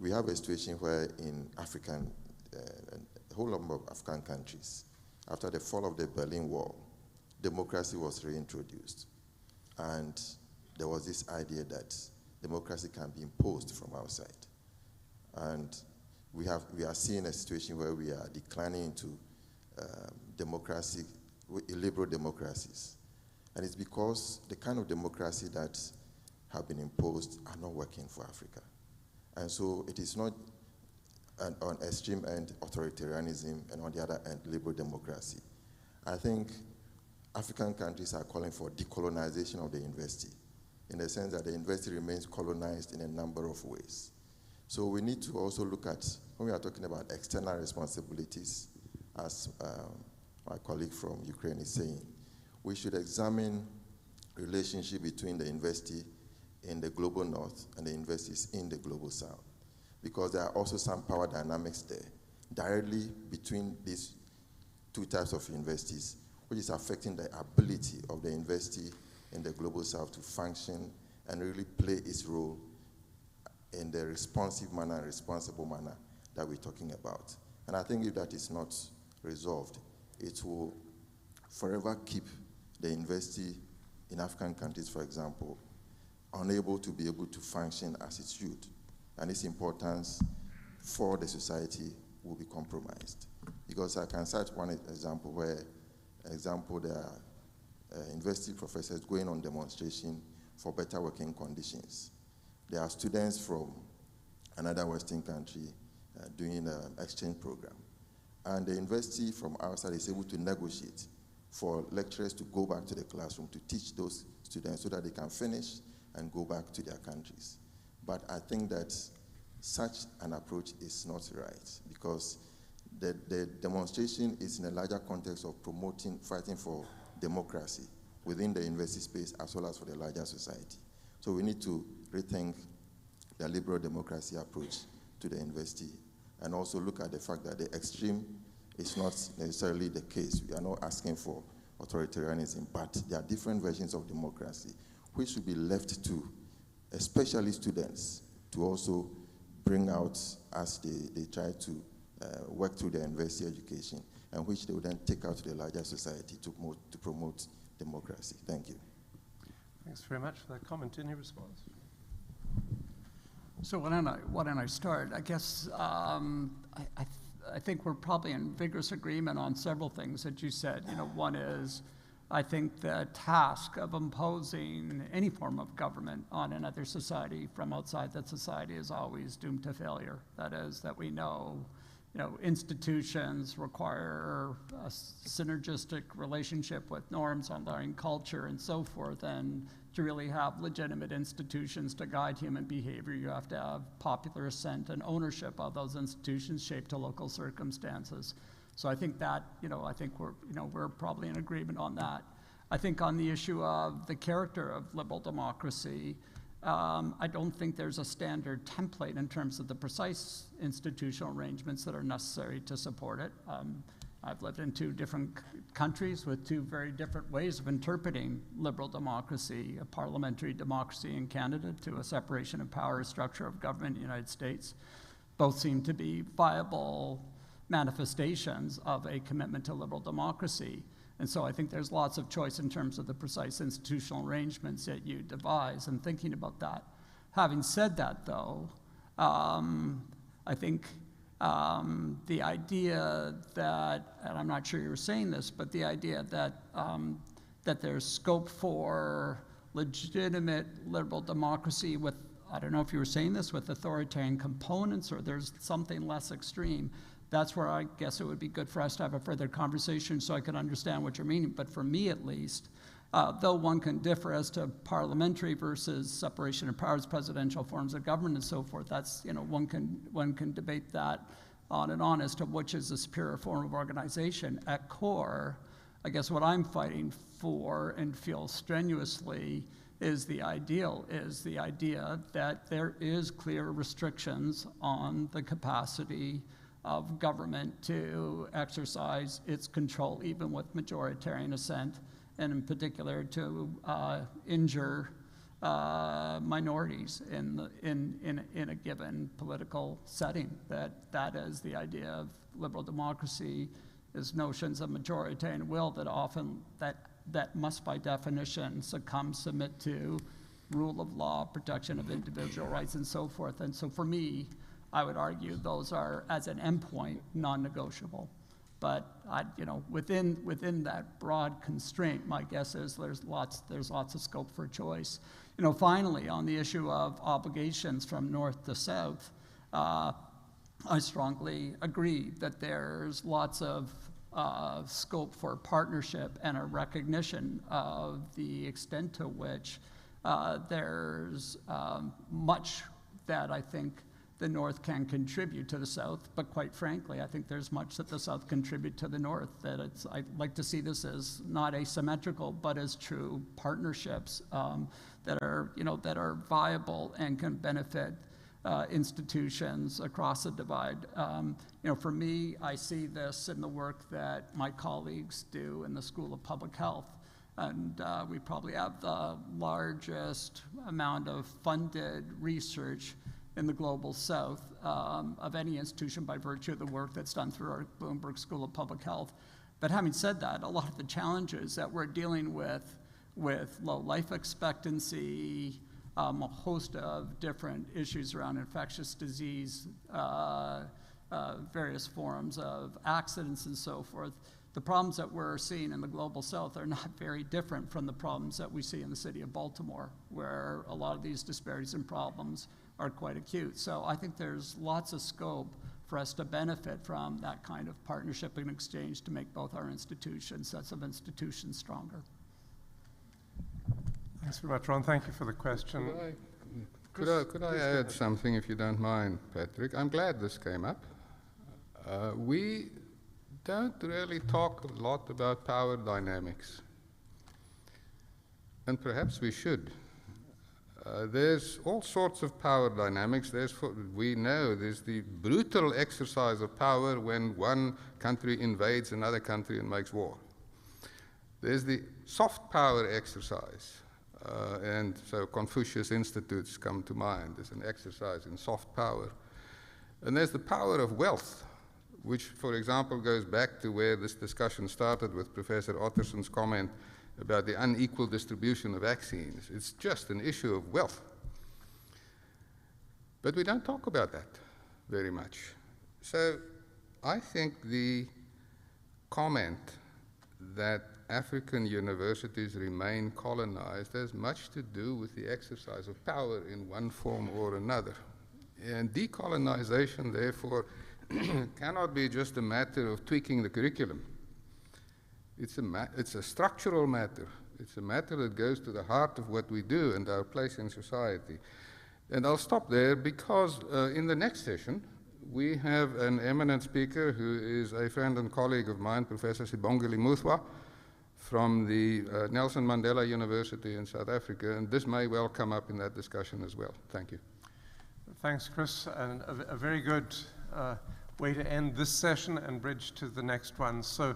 we have a situation where in African, a whole number of African countries, after the fall of the Berlin Wall, democracy was reintroduced. And there was this idea that democracy can be imposed from outside. And we are seeing a situation where we are declining into democracy, liberal democracies. And it's because the kind of democracy that have been imposed are not working for Africa. And so it is not on extreme end authoritarianism and on the other end liberal democracy. I think African countries are calling for decolonization of the university in the sense that the university remains colonized in a number of ways. So we need to also look at, when we are talking about external responsibilities, as my colleague from Ukraine is saying, we should examine relationship between the university in the global north and the universities in the global south, because there are also some power dynamics there directly between these two types of universities, which is affecting the ability of the university in the Global South to function and really play its role in the responsive manner, responsible manner that we're talking about. And I think if that is not resolved, it will forever keep the university in African countries, for example, unable to be able to function as it should. And its importance for the society will be compromised. Because I can cite one example where, there are university professors going on demonstration for better working conditions. There are students from another Western country doing an exchange program. And the university from outside is able to negotiate for lecturers to go back to the classroom to teach those students so that they can finish and go back to their countries. But I think that such an approach is not right, because the demonstration is in a larger context of fighting for democracy within the university space as well as for the larger society. So we need to rethink the liberal democracy approach to the university and also look at the fact that the extreme is not necessarily the case. We are not asking for authoritarianism, but there are different versions of democracy which should be left to especially students to also bring out as they try to work through their university education, and which they will then take out to the larger society to promote democracy. Thank you. Thanks very much for that comment. Any response? So why don't I start? I guess I think we're probably in vigorous agreement on several things that you said. One is, I think the task of imposing any form of government on another society from outside that society is always doomed to failure. That is, that we know, institutions require a synergistic relationship with norms, underlying culture, and so forth. And to really have legitimate institutions to guide human behavior, you have to have popular assent and ownership of those institutions shaped to local circumstances. So I think that, I think we're probably in agreement on that. I think on the issue of the character of liberal democracy, I don't think there's a standard template in terms of the precise institutional arrangements that are necessary to support it. I've lived in two different countries with two very different ways of interpreting liberal democracy, a parliamentary democracy in Canada to a separation of power structure of government in the United States. Both seem to be viable manifestations of a commitment to liberal democracy. And so I think there's lots of choice in terms of the precise institutional arrangements that you devise and thinking about that. Having said that, though, I think the idea that, and I'm not sure you were saying this, but the idea that, that there's scope for legitimate liberal democracy with, I don't know if you were saying this, with authoritarian components, or there's something less extreme. That's where I guess it would be good for us to have a further conversation so I can understand what you're meaning. But for me, at least, though one can differ as to parliamentary versus separation of powers, presidential forms of government, and so forth, that's, one can debate that on and on as to which is the superior form of organization. At core, I guess what I'm fighting for and feel strenuously is the idea that there is clear restrictions on the capacity of government to exercise its control, even with majoritarian assent, and in particular to injure minorities in a given political setting. That is the idea of liberal democracy, is notions of majoritarian will that often, that must by definition submit to rule of law, protection of individual rights, and so forth. And so for me, I would argue those are, as an endpoint, non-negotiable. But within that broad constraint, my guess is there's lots of scope for choice. Finally, on the issue of obligations from north to south, I strongly agree that there's lots of scope for partnership and a recognition of the extent to which there's much that I think the North can contribute to the South, but quite frankly, I think there's much that the South contribute to the North. I'd like to see this as not asymmetrical, but as true partnerships that are viable and can benefit institutions across the divide. For me, I see this in the work that my colleagues do in the School of Public Health. And we probably have the largest amount of funded research in the global south of any institution by virtue of the work that's done through our Bloomberg School of Public Health. But having said that, a lot of the challenges that we're dealing with low life expectancy, a host of different issues around infectious disease, various forms of accidents and so forth, the problems that we're seeing in the global south are not very different from the problems that we see in the city of Baltimore, where a lot of these disparities and problems are quite acute. So I think there's lots of scope for us to benefit from that kind of partnership and exchange to make both our institutions, sets of institutions, stronger. Thanks very much, Ron. Thank you for the question. Could I add something, if you don't mind, Patrick? I'm glad this came up. We don't really talk a lot about power dynamics. And perhaps we should. There's all sorts of power dynamics. We know there's the brutal exercise of power when one country invades another country and makes war. There's the soft power exercise. And so Confucius Institutes come to mind as an exercise in soft power. And there's the power of wealth, which, for example, goes back to where this discussion started with Professor Otterson's comment about the unequal distribution of vaccines. It's just an issue of wealth. But we don't talk about that very much. So I think the comment that African universities remain colonized has much to do with the exercise of power in one form or another. And decolonization, therefore, cannot be just a matter of tweaking the curriculum. It's a structural matter. It's a matter that goes to the heart of what we do and our place in society. And I'll stop there because in the next session, we have an eminent speaker who is a friend and colleague of mine, Professor Sibongile Muthwa, from the Nelson Mandela University in South Africa, and this may well come up in that discussion as well. Thank you. Thanks, Chris, and a very good way to end this session and bridge to the next one. So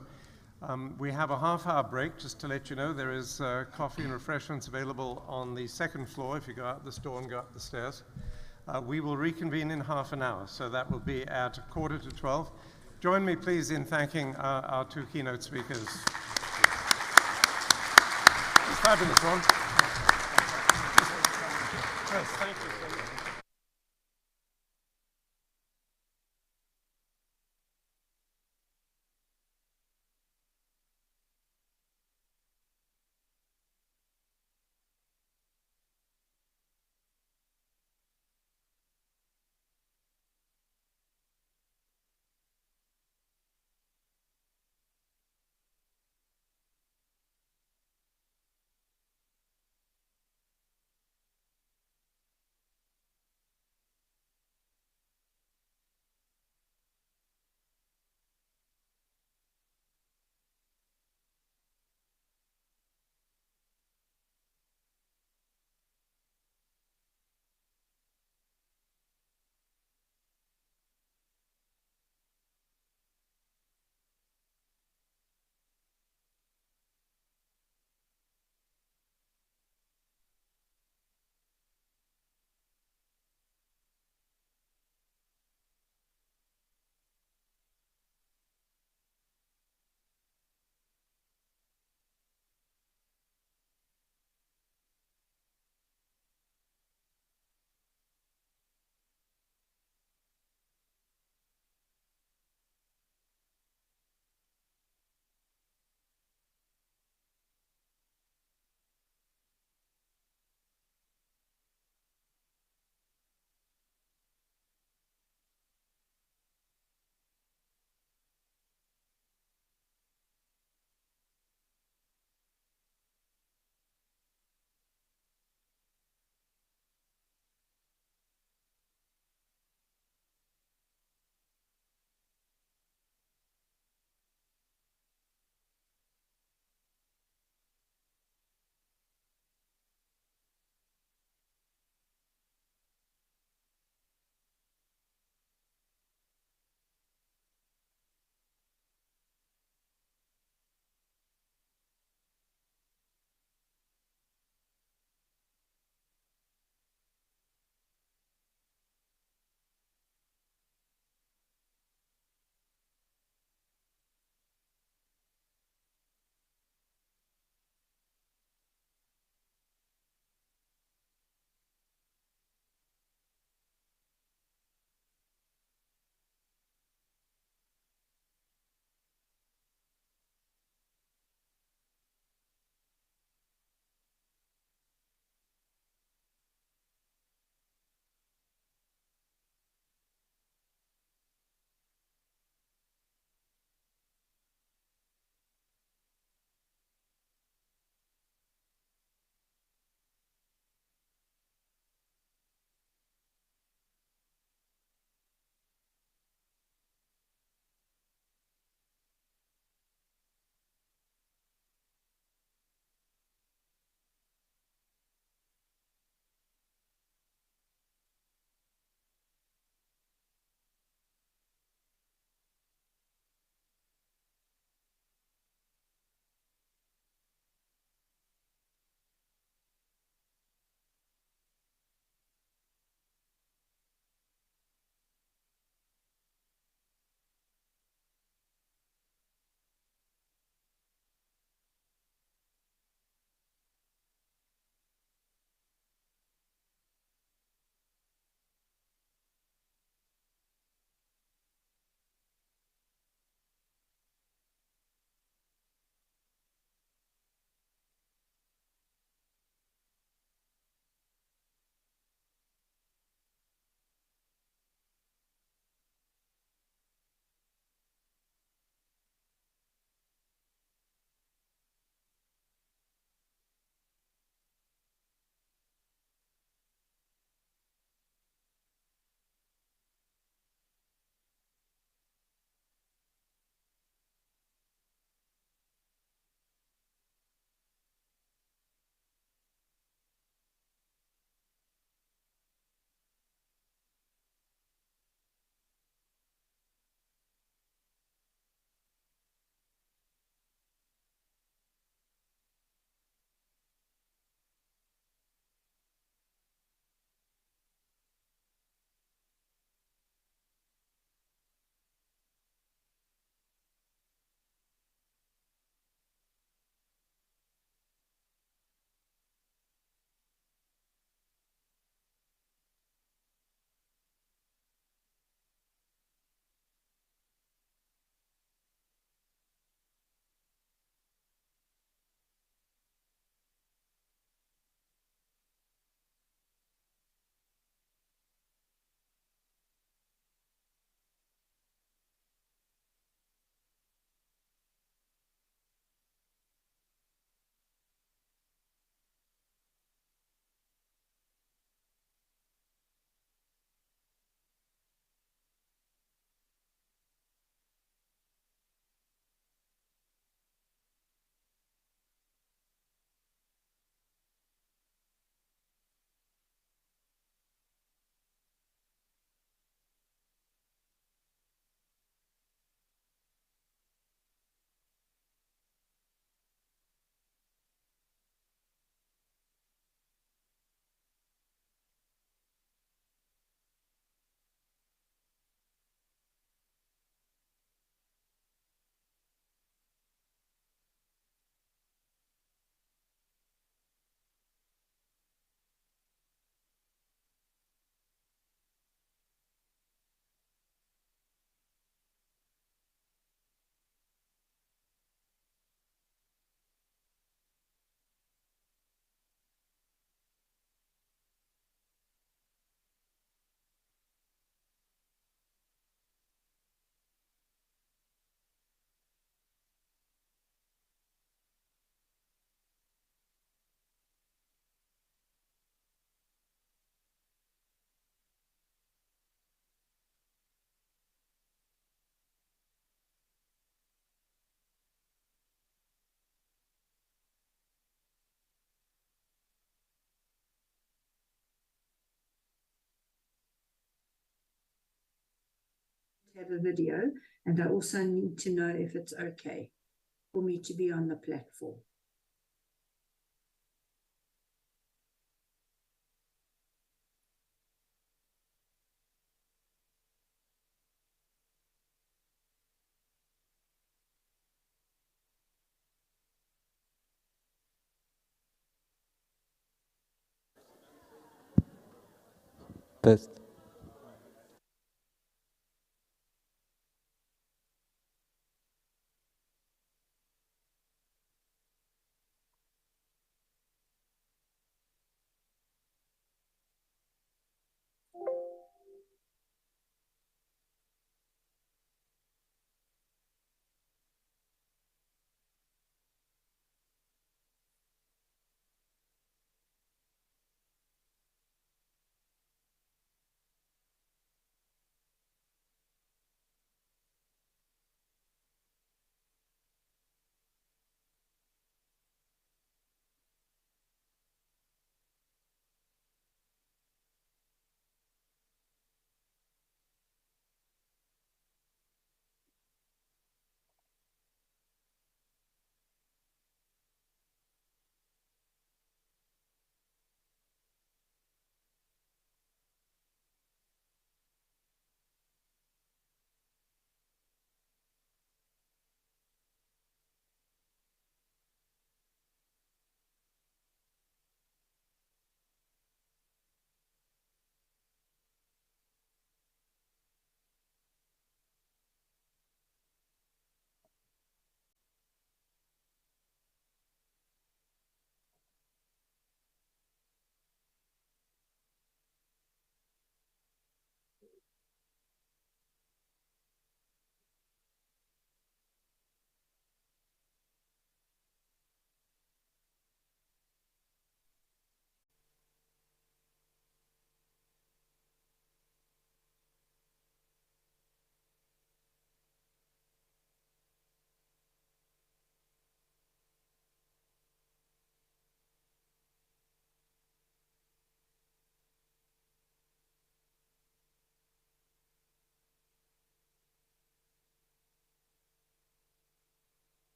we have a half-hour break. Just to let you know, there is coffee and refreshments available on the second floor if you go out this door and go up the stairs. We will reconvene in half an hour, so that will be at 11:45. Join me, please, in thanking our two keynote speakers. It's fabulous, Ron. Yes, thank you. have a video, and I also need to know if it's okay for me to be on the platform. Test.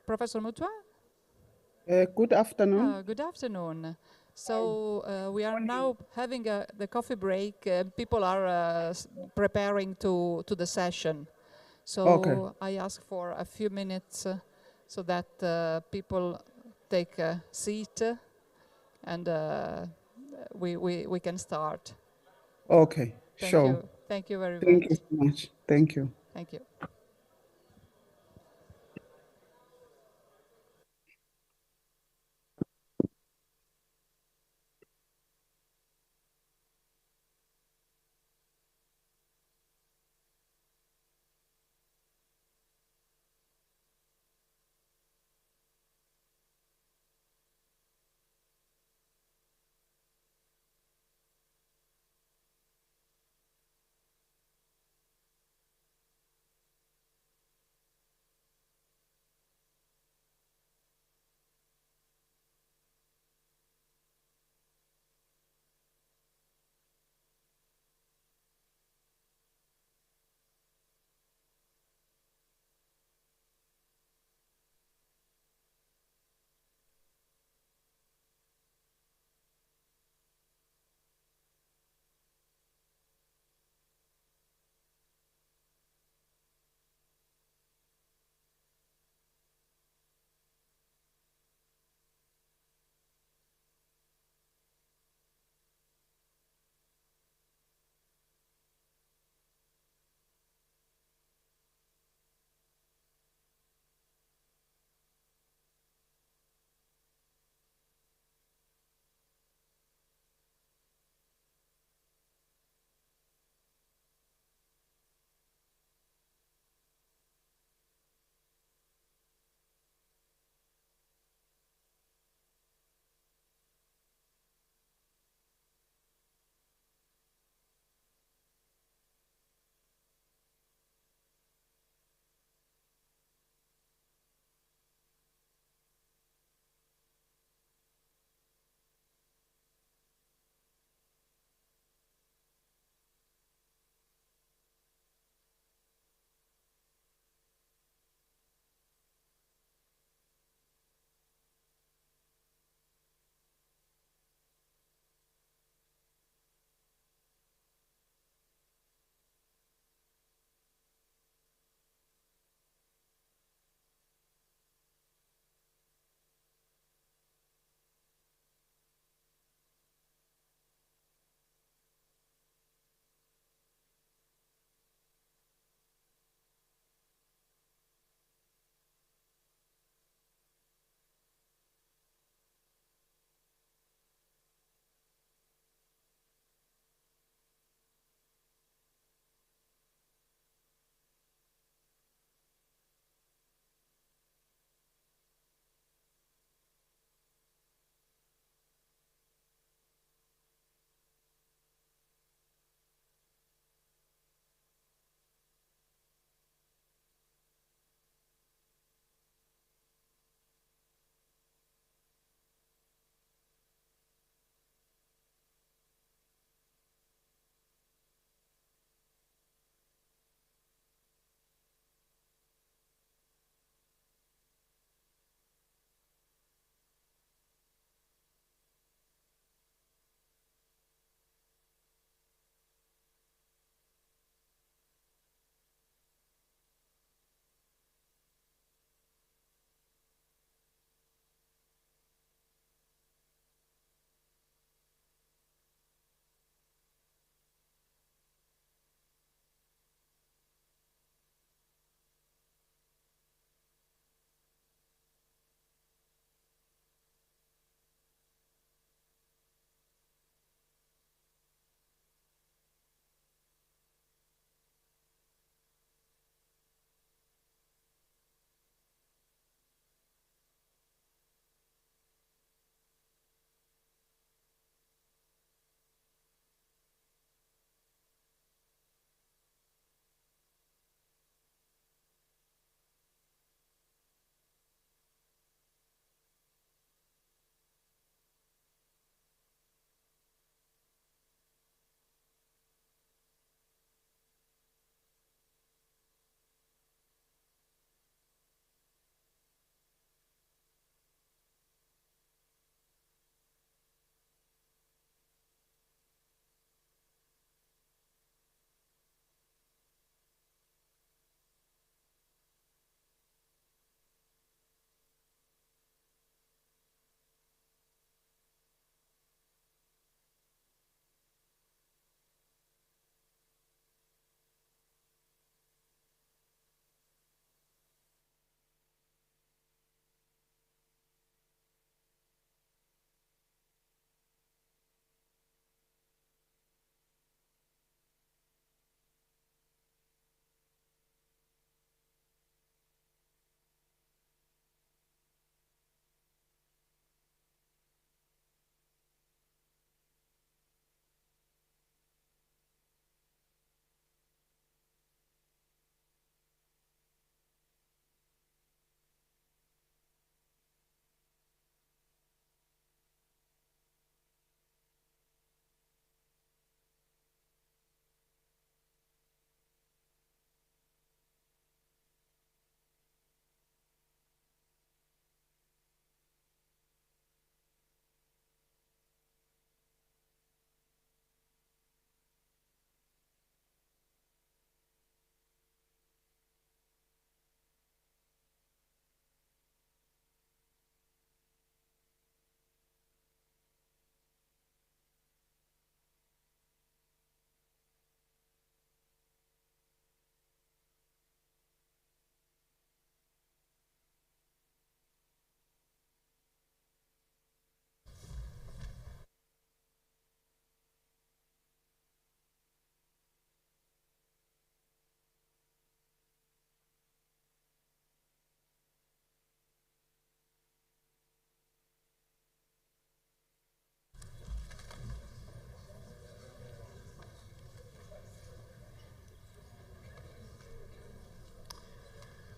Professor Mutua? Good afternoon. Good afternoon. So we are now having the coffee break. People are preparing to the session. So Okay. I ask for a few minutes so that people take a seat and we can start. Okay, Thank sure. you. Thank you very Thank much. you so much. Thank you. Thank you.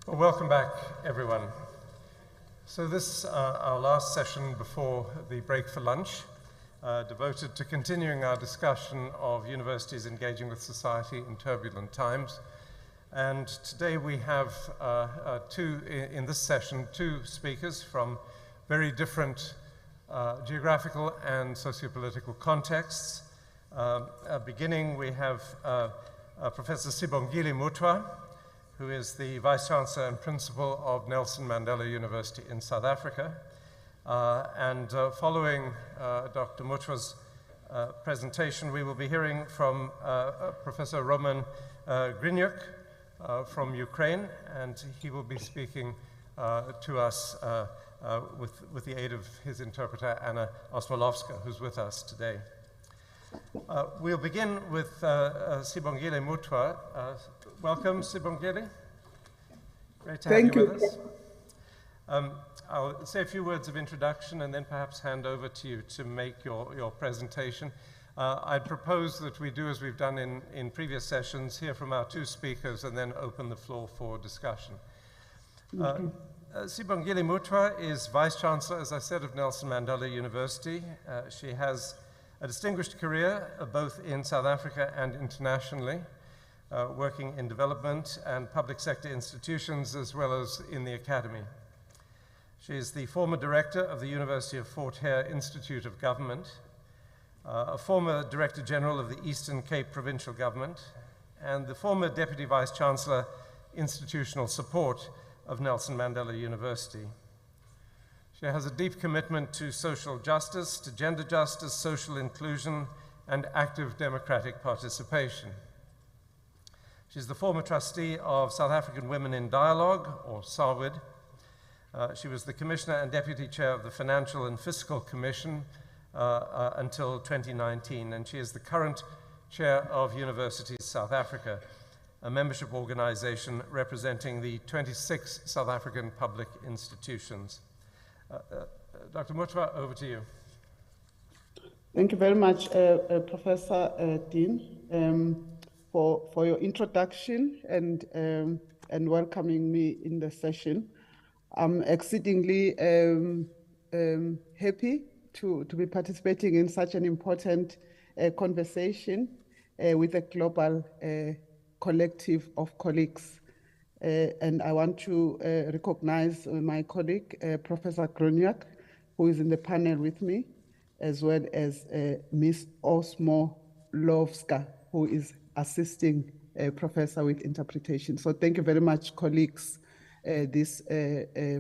Well, welcome back, everyone. So this is our last session before the break for lunch, devoted to continuing our discussion of universities engaging with society in turbulent times. And today we have in this session, two speakers from very different geographical and socio-political contexts. Beginning, we have Professor Sibongile Mutwa, who is the Vice-Chancellor and Principal of Nelson Mandela University in South Africa. Following Dr. Mutwa's presentation, we will be hearing from Professor Roman Griniuk from Ukraine, and he will be speaking to us with the aid of his interpreter, Anna Osmolovska, who's with us today. We'll begin with Sibongile Mutwa. Welcome, Sibongile. Great to have you with us. I'll say a few words of introduction and then perhaps hand over to you to make your presentation. I'd propose that we do as we've done in previous sessions, hear from our two speakers and then open the floor for discussion. Sibongile Mutwa is Vice-Chancellor, as I said, of Nelson Mandela University. She has a distinguished career both in South Africa and internationally, working in development and public sector institutions as well as in the academy. She is the former director of the University of Fort Hare Institute of Government, a former Director General of the Eastern Cape Provincial Government, and the former Deputy Vice-Chancellor, Institutional Support of Nelson Mandela University. She has a deep commitment to social justice, to gender justice, social inclusion, and active democratic participation. She's the former trustee of South African Women in Dialogue, or SAWID. She was the Commissioner and Deputy Chair of the Financial and Fiscal Commission until 2019, and she is the current Chair of Universities South Africa, a membership organization representing the 26 South African public institutions. Dr. Mutwa, over to you. Thank you very much, Professor Dean, for your introduction and welcoming me in the session. I'm exceedingly happy to be participating in such an important conversation with a global collective of colleagues. And I want to recognize my colleague, Professor Gruniak, who is in the panel with me, as well as Ms. Osmolovska, who is assisting Professor with interpretation. So thank you very much, colleagues, this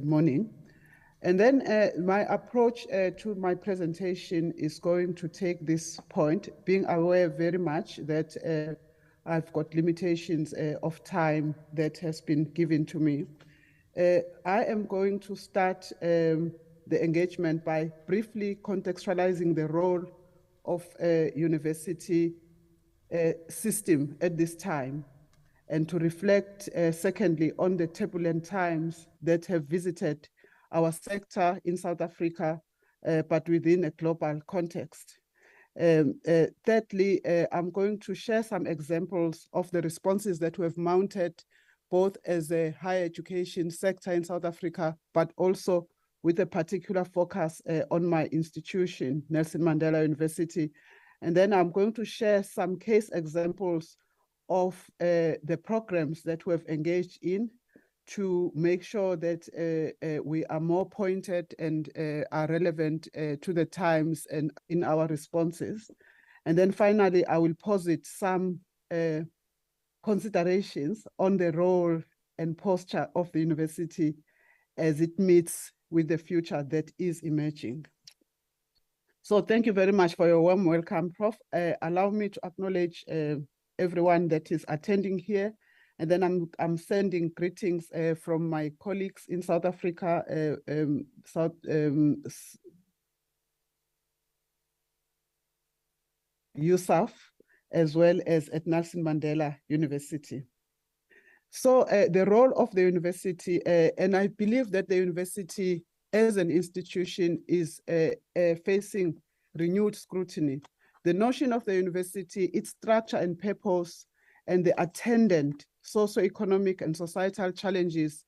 morning. And then my approach to my presentation is going to take this point, being aware very much that I've got limitations of time that has been given to me. I am going to start the engagement by briefly contextualizing the role of a university system at this time, and to reflect, secondly, on the turbulent times that have visited our sector in South Africa, but within a global context. Thirdly, I'm going to share some examples of the responses that we have mounted, both as a higher education sector in South Africa, but also with a particular focus on my institution, Nelson Mandela University. And then I'm going to share some case examples of the programs that we have engaged in to make sure that we are more pointed and are relevant to the times and in our responses. And then finally, I will posit some considerations on the role and posture of the university as it meets with the future that is emerging. So thank you very much for your warm welcome, Prof. Allow me to acknowledge everyone that is attending here. And then I'm sending greetings from my colleagues in South Africa, USAF, as well as at Nelson Mandela University. So the role of the university, and I believe that the university as an institution is facing renewed scrutiny. The notion of the university, its structure and purpose, and the attendant socioeconomic and societal challenges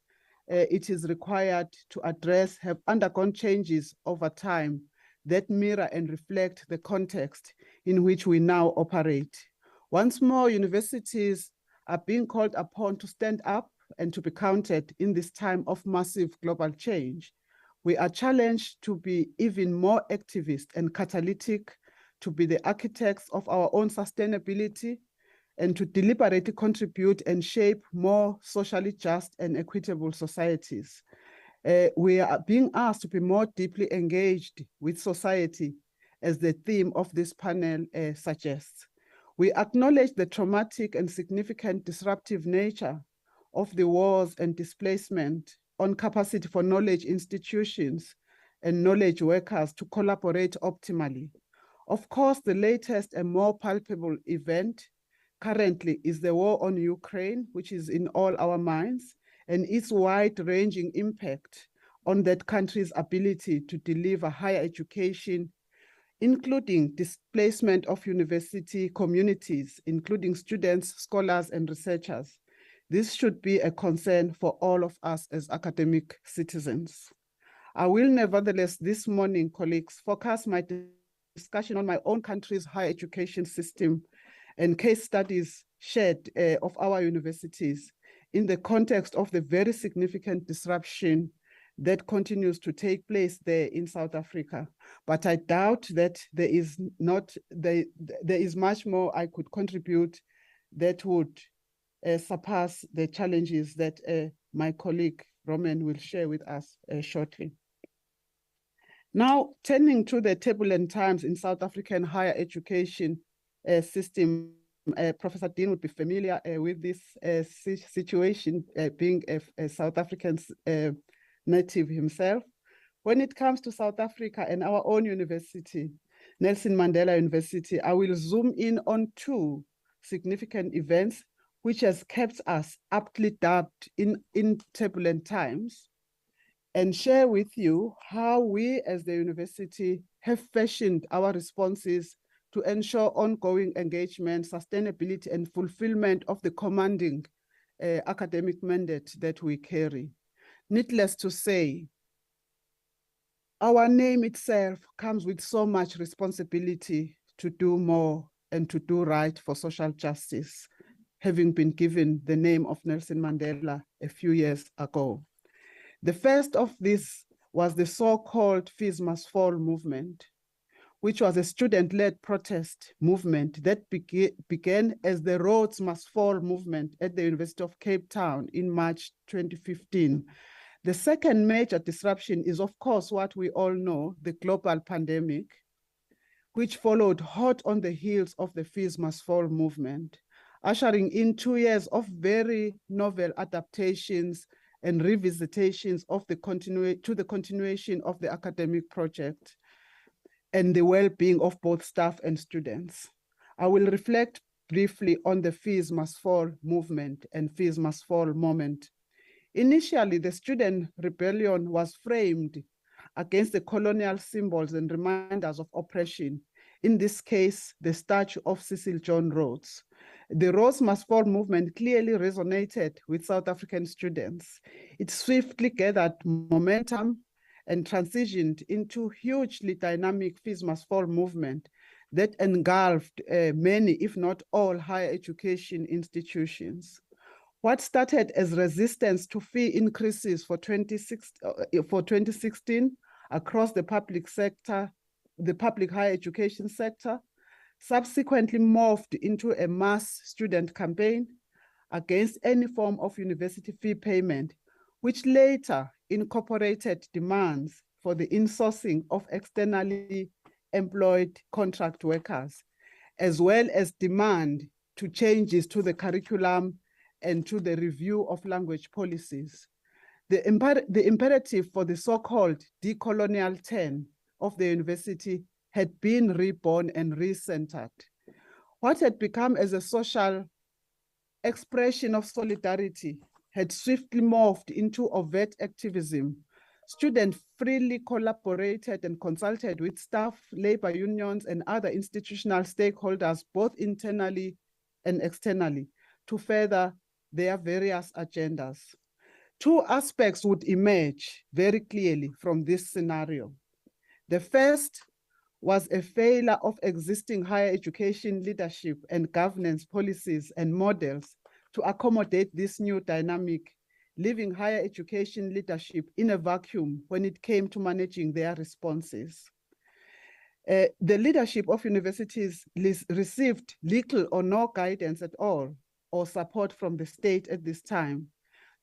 it is required to address have undergone changes over time that mirror and reflect the context in which we now operate. Once more, universities are being called upon to stand up and to be counted in this time of massive global change. We are challenged to be even more activist and catalytic, to be the architects of our own sustainability, and to deliberately contribute and shape more socially just and equitable societies. We are being asked to be more deeply engaged with society, as the theme of this panel suggests. We acknowledge the traumatic and significant disruptive nature of the wars and displacement on capacity for knowledge institutions and knowledge workers to collaborate optimally. Of course, the latest and more palpable event currently is the war on Ukraine, which is in all our minds, and its wide-ranging impact on that country's ability to deliver higher education, including displacement of university communities, including students, scholars, and researchers. This should be a concern for all of us as academic citizens. I will nevertheless this morning, colleagues, focus my discussion on my own country's higher education system and case studies shared of our universities in the context of the very significant disruption that continues to take place there in South Africa. But I doubt that there is much more I could contribute that would surpass the challenges that my colleague Roman will share with us shortly. Now, turning to the turbulent times in South African higher education system, Professor Dean would be familiar with this situation, being a South African native himself. When it comes to South Africa and our own university, Nelson Mandela University, I will zoom in on two significant events which has kept us aptly dubbed in turbulent times, and share with you how we as the university have fashioned our responses to ensure ongoing engagement, sustainability, and fulfillment of the commanding academic mandate that we carry. Needless to say, our name itself comes with so much responsibility to do more and to do right for social justice, having been given the name of Nelson Mandela a few years ago. The first of this was the so-called Fees Must Fall movement, which was a student-led protest movement that began as the Roads Must Fall movement at the University of Cape Town in March 2015. The second major disruption is, of course, what we all know, the global pandemic, which followed hot on the heels of the Fees Must Fall movement, ushering in 2 years of very novel adaptations and revisitations of the continuation of the academic project and the well-being of both staff and students. I will reflect briefly on the Fees Must Fall movement and Fees Must Fall moment. Initially, the student rebellion was framed against the colonial symbols and reminders of oppression, in this case, the statue of Cecil John Rhodes. The Roads Must Fall movement clearly resonated with South African students. It swiftly gathered momentum and transitioned into hugely dynamic Fees Must Fall movement that engulfed many, if not all, higher education institutions. What started as resistance to fee increases for 2016 across the public sector, the public higher education sector, subsequently morphed into a mass student campaign against any form of university fee payment, which later incorporated demands for the insourcing of externally employed contract workers, as well as demand to changes to the curriculum and to the review of language policies. The imperative for the so-called decolonial turn of the university had been reborn and recentered. What had become as a social expression of solidarity had swiftly morphed into overt activism. Students freely collaborated and consulted with staff, labor unions, and other institutional stakeholders, both internally and externally, to further their various agendas. Two aspects would emerge very clearly from this scenario. The first was a failure of existing higher education leadership and governance policies and models to accommodate this new dynamic, leaving higher education leadership in a vacuum when it came to managing their responses. The leadership of universities received little or no guidance at all or support from the state at this time.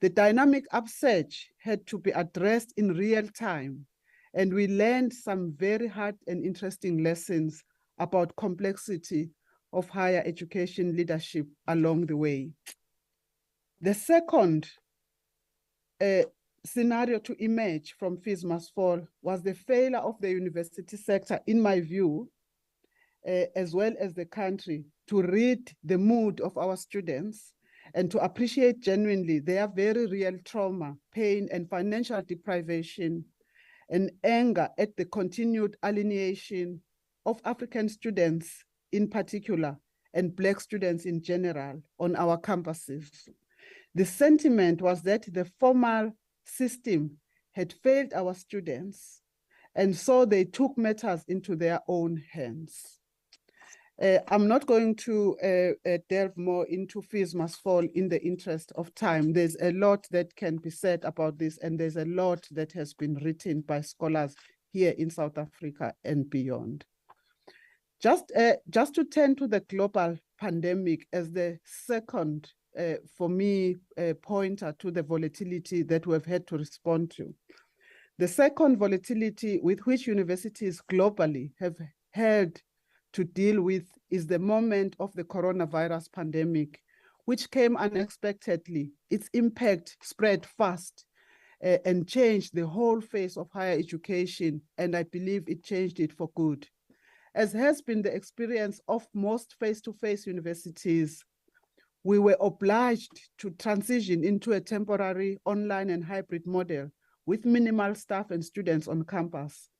The dynamic upsurge had to be addressed in real time, and we learned some very hard and interesting lessons about complexity of higher education leadership along the way. The second scenario to emerge from Fees Must Fall was the failure of the university sector, in my view, as well as the country, to read the mood of our students and to appreciate genuinely their very real trauma, pain, and financial deprivation, and anger at the continued alienation of African students in particular, and Black students in general on our campuses. The sentiment was that the formal system had failed our students, and so they took matters into their own hands. I'm not going to delve more into Fees Must Fall in the interest of time. There's a lot that can be said about this, and there's a lot that has been written by scholars here in South Africa and beyond. Just to turn to the global pandemic as the second, for me, pointer to the volatility that we've had to respond to. The second volatility with which universities globally have had to deal with is the moment of the coronavirus pandemic, which came unexpectedly. Its impact spread fast and changed the whole face of higher education, and I believe it changed it for good. As has been the experience of most face-to-face universities, we were obliged to transition into a temporary online and hybrid model with minimal staff and students on campus.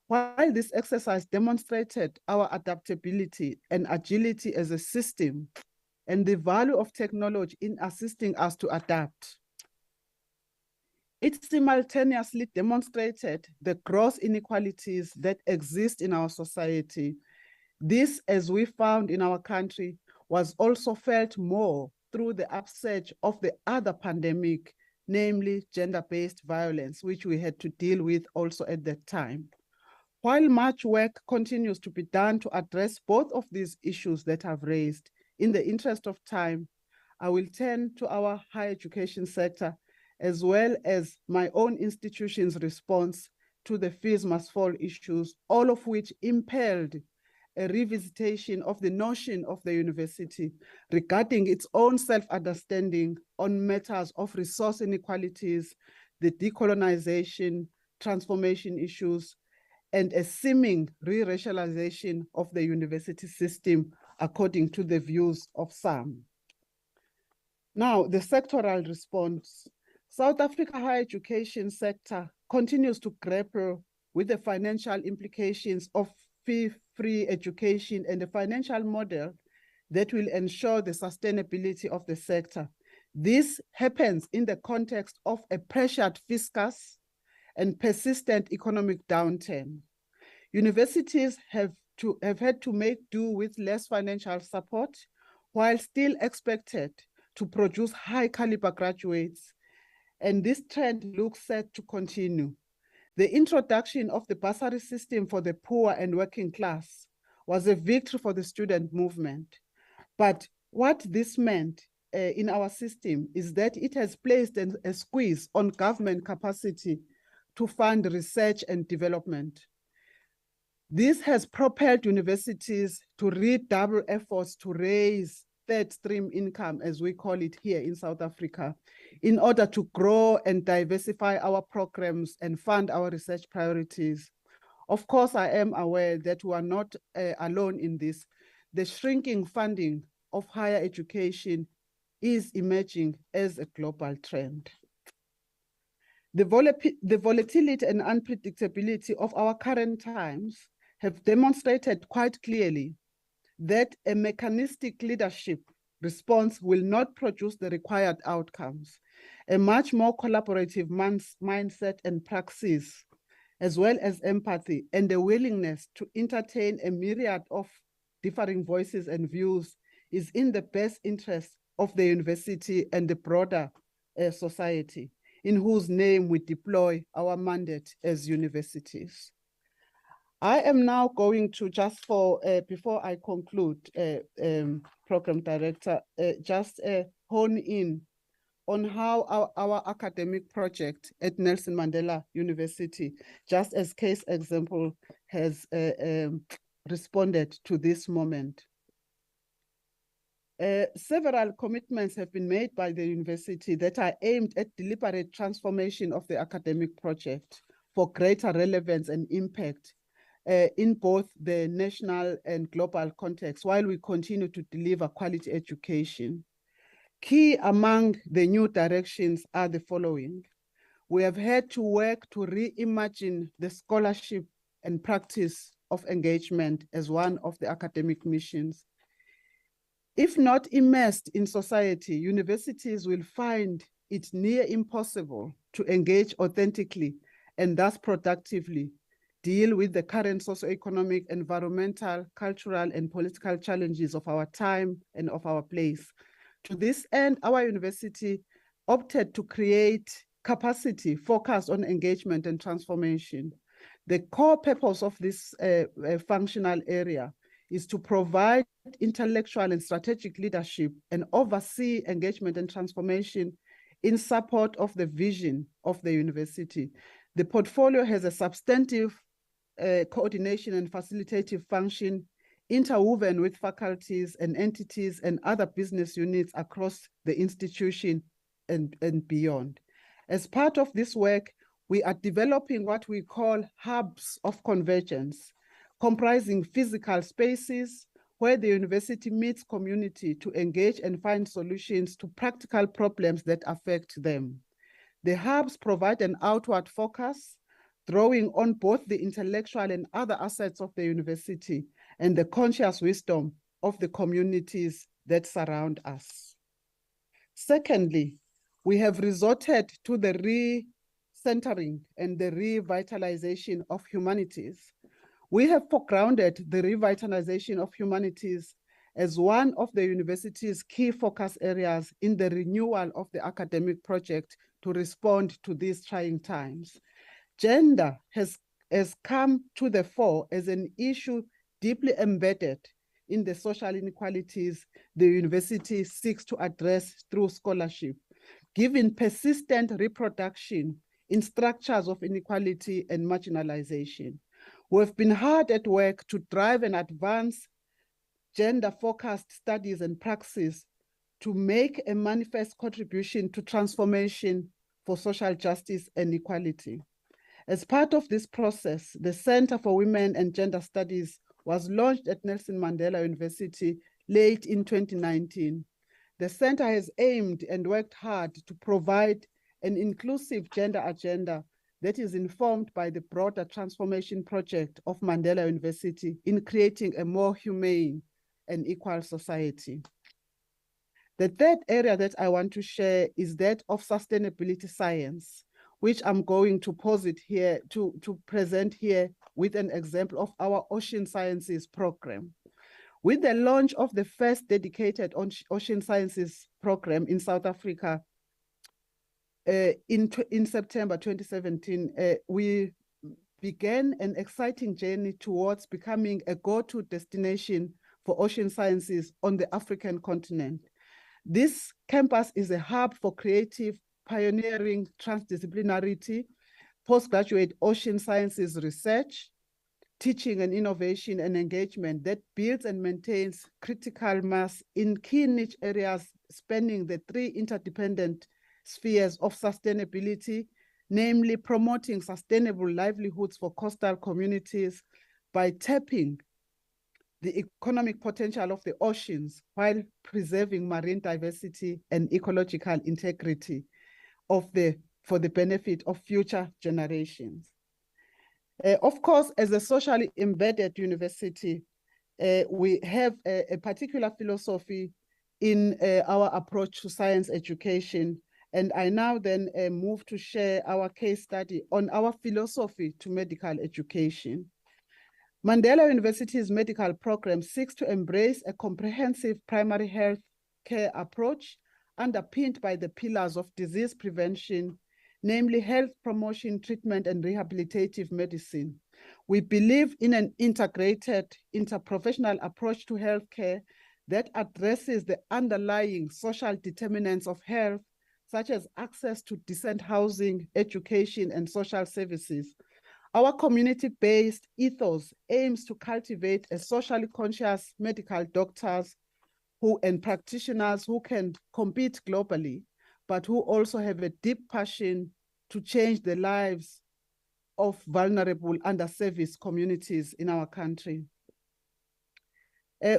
While this exercise demonstrated our adaptability and agility as a system and the value of technology in assisting us to adapt, it simultaneously demonstrated the gross inequalities that exist in our society. This, as we found in our country, was also felt more through the upsurge of the other pandemic, namely gender-based violence, which we had to deal with also at that time. While much work continues to be done to address both of these issues that I've raised, in the interest of time, I will turn to our higher education sector, as well as my own institution's response to the Fees Must Fall issues, all of which impelled a revisitation of the notion of the university regarding its own self-understanding on matters of resource inequalities, the decolonization, transformation issues, and a seeming re-racialization of the university system according to the views of some. Now, the sectoral response. South Africa higher education sector continues to grapple with the financial implications of fee-free education and a financial model that will ensure the sustainability of the sector. This happens in the context of a pressured fiscus and persistent economic downturn. Universities have had to make do with less financial support while still expected to produce high caliber graduates, and this trend looks set to continue. The introduction of the bursary system for the poor and working class was a victory for the student movement. But what this meant in our system is that it has placed a squeeze on government capacity to fund research and development. This has propelled universities to redouble efforts to raise third stream income, as we call it here in South Africa, in order to grow and diversify our programs and fund our research priorities. Of course, I am aware that we are not alone in this. The shrinking funding of higher education is emerging as a global trend. The volatility and unpredictability of our current times have demonstrated quite clearly that a mechanistic leadership response will not produce the required outcomes. A much more collaborative mindset and praxis, as well as empathy and a willingness to entertain a myriad of differing voices and views is in the best interest of the university and the broader society, in whose name we deploy our mandate as universities. I am now going to, just for, before I conclude, Program Director, just hone in on how our academic project at Nelson Mandela University, just as case example, has responded to this moment. Several commitments have been made by the university that are aimed at deliberate transformation of the academic project for greater relevance and impact in both the national and global context, while we continue to deliver quality education. Key among the new directions are the following. We have had to work to reimagine the scholarship and practice of engagement as one of the academic missions. If not immersed in society, universities will find it near impossible to engage authentically and thus productively deal with the current socioeconomic, environmental, cultural, and political challenges of our time and of our place. To this end, our university opted to create capacity focused on engagement and transformation. The core purpose of this functional area is to provide intellectual and strategic leadership and oversee engagement and transformation in support of the vision of the university. The portfolio has a substantive coordination and facilitative function interwoven with faculties and entities and other business units across the institution and beyond. As part of this work, we are developing what we call hubs of convergence, comprising physical spaces where the university meets community to engage and find solutions to practical problems that affect them. The hubs provide an outward focus, drawing on both the intellectual and other assets of the university and the conscious wisdom of the communities that surround us. Secondly, we have resorted to the recentering and the revitalization of humanities. We have foregrounded the revitalization of humanities as one of the university's key focus areas in the renewal of the academic project to respond to these trying times. Gender has come to the fore as an issue deeply embedded in the social inequalities the university seeks to address through scholarship, given persistent reproduction in structures of inequality and marginalization. We have been hard at work to drive and advance gender-focused studies and praxis to make a manifest contribution to transformation for social justice and equality. As part of this process, the Center for Women and Gender Studies was launched at Nelson Mandela University late in 2019. The center has aimed and worked hard to provide an inclusive gender agenda that is informed by the broader transformation project of Mandela University in creating a more humane and equal society. The third area that I want to share is that of sustainability science, which I'm going to posit here, to present here with an example of our Ocean Sciences program. With the launch of the first dedicated Ocean Sciences program in South Africa in September 2017, we began an exciting journey towards becoming a go-to destination for ocean sciences on the African continent. This campus is a hub for creative, pioneering transdisciplinarity, postgraduate ocean sciences research, teaching and innovation and engagement that builds and maintains critical mass in key niche areas spanning the three interdependent spheres of sustainability, namely promoting sustainable livelihoods for coastal communities by tapping the economic potential of the oceans while preserving marine diversity and ecological integrity for the benefit of future generations. Of course, as a socially embedded university, we have a particular philosophy in our approach to science education. And I now then move to share our case study on our philosophy to medical education. Mandela University's medical program seeks to embrace a comprehensive primary health care approach underpinned by the pillars of disease prevention, namely health promotion, treatment, and rehabilitative medicine. We believe in an integrated, interprofessional approach to healthcare that addresses the underlying social determinants of health, such as access to decent housing, education, and social services. Our community-based ethos aims to cultivate a socially conscious medical doctors and practitioners who can compete globally, but who also have a deep passion to change the lives of vulnerable, underserviced communities in our country.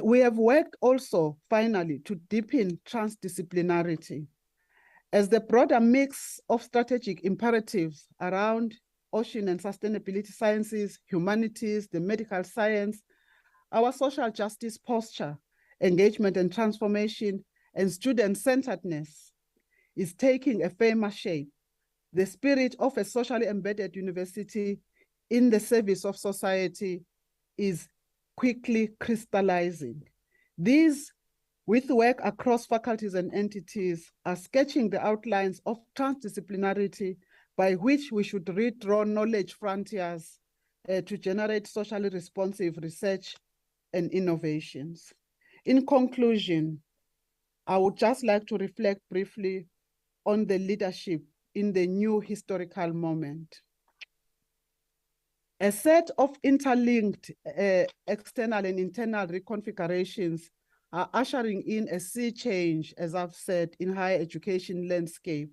We have worked also, finally, to deepen transdisciplinarity. As the broader mix of strategic imperatives around ocean and sustainability sciences, humanities, the medical science, our social justice posture, engagement and transformation, and student-centeredness is taking a firmer shape. The spirit of a socially embedded university in the service of society is quickly crystallizing. These, with work across faculties and entities, are sketching the outlines of transdisciplinarity by which we should redraw knowledge frontiers to generate socially responsive research and innovations. In conclusion, I would just like to reflect briefly on the leadership in the new historical moment. A set of interlinked external and internal reconfigurations are ushering in a sea change, as I've said, in higher education landscape,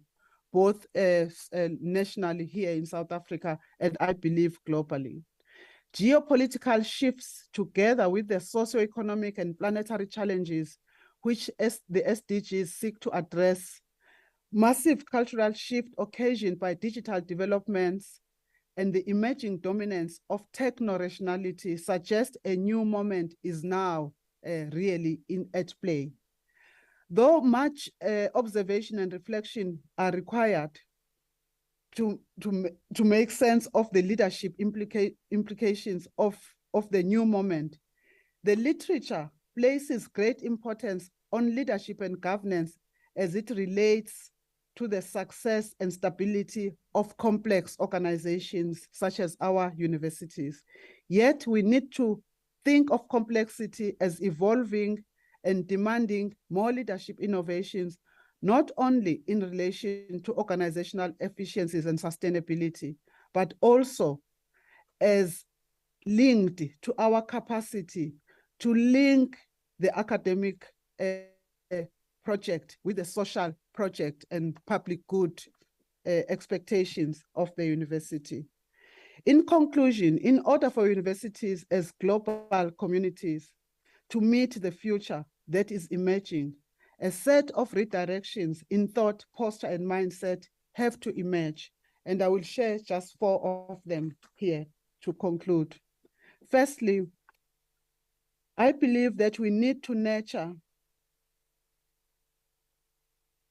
both nationally here in South Africa and I believe globally. Geopolitical shifts together with the socioeconomic and planetary challenges which the SDGs seek to address, massive cultural shift occasioned by digital developments, and the emerging dominance of techno-rationality suggest a new moment is now really at play. Though much observation and reflection are required to make sense of the leadership implications of the new moment, the literature places great importance on leadership and governance as it relates to the success and stability of complex organizations such as our universities. Yet we need to think of complexity as evolving and demanding more leadership innovations, not only in relation to organizational efficiencies and sustainability, but also as linked to our capacity to link the academic project with the social project and public good expectations of the university. In conclusion, in order for universities as global communities to meet the future that is emerging, a set of redirections in thought, posture, and mindset have to emerge. And I will share just 4 of them here to conclude. Firstly, I believe that we need to nurture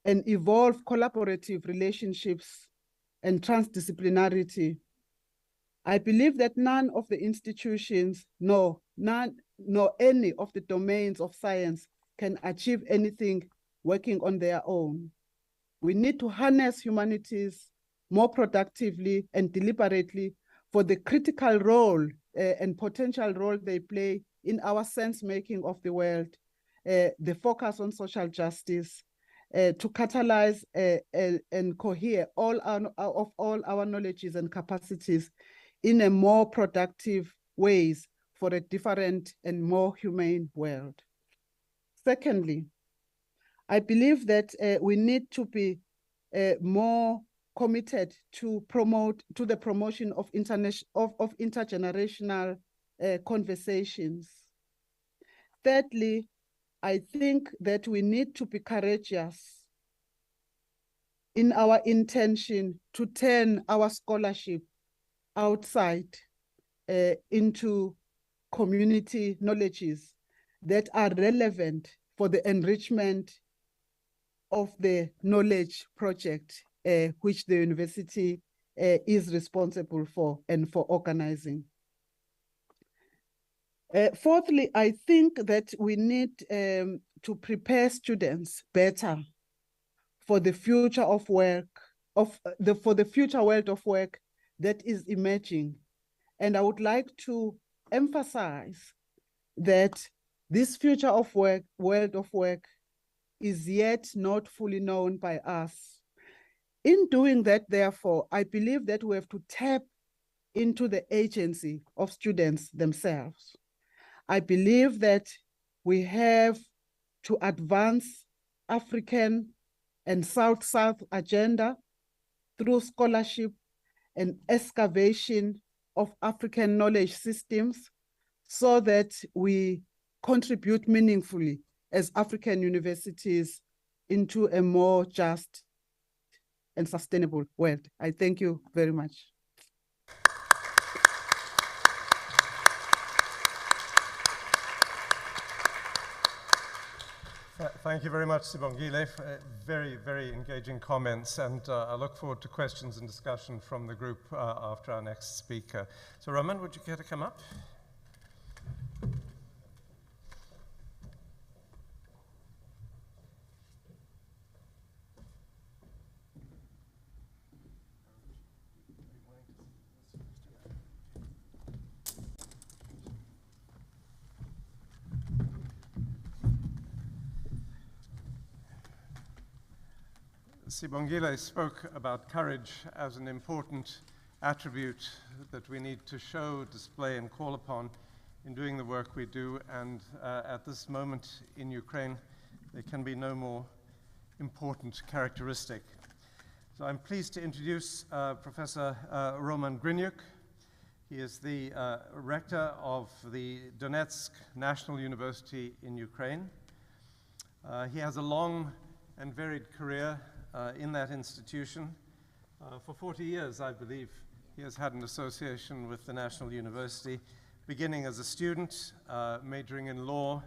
and evolve collaborative relationships and transdisciplinarity. I believe that none of the institutions, nor any of the domains of science can achieve anything working on their own. We need to harness humanities more productively and deliberately for the critical role and potential role they play in our sense-making of the world, the focus on social justice, to catalyze and cohere all our knowledges and capacities in a more productive ways for a different and more humane world. Secondly, I believe that we need to be more committed to the promotion of intergenerational conversations. Thirdly, I think that we need to be courageous in our intention to turn our scholarship outside into community knowledges that are relevant for the enrichment of the knowledge project, which the university is responsible for and for organizing. Fourthly, I think that we need to prepare students better for the future of work, for the future world of work that is emerging. And I would like to emphasize that this future of work, world of work, is yet not fully known by us. In doing that, therefore, I believe that we have to tap into the agency of students themselves. I believe that we have to advance African and South-South agenda through scholarship and excavation of African knowledge systems so that we contribute meaningfully as African universities into a more just and sustainable world. I thank you very much. Thank you very much, Sibongile, for very, very engaging comments, and I look forward to questions and discussion from the group after our next speaker. So Roman, would you care to come up? Sibongile spoke about courage as an important attribute that we need to show, display, and call upon in doing the work we do. And at this moment in Ukraine, there can be no more important characteristic. So I'm pleased to introduce Professor Roman Griniuk. He is the rector of the Donetsk National University in Ukraine. He has a long and varied career in that institution. For 40 years, I believe, he has had an association with the National University, beginning as a student, majoring in law,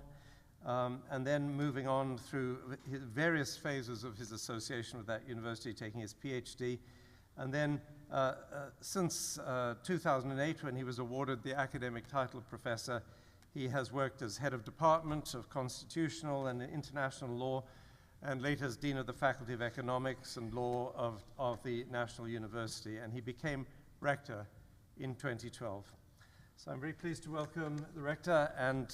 and then moving on through his various phases of his association with that university, taking his PhD. And then since 2008, when he was awarded the academic title of professor, he has worked as head of department of constitutional and international law, and later as Dean of the Faculty of Economics and Law of the National University, and he became rector in 2012. So I'm very pleased to welcome the rector and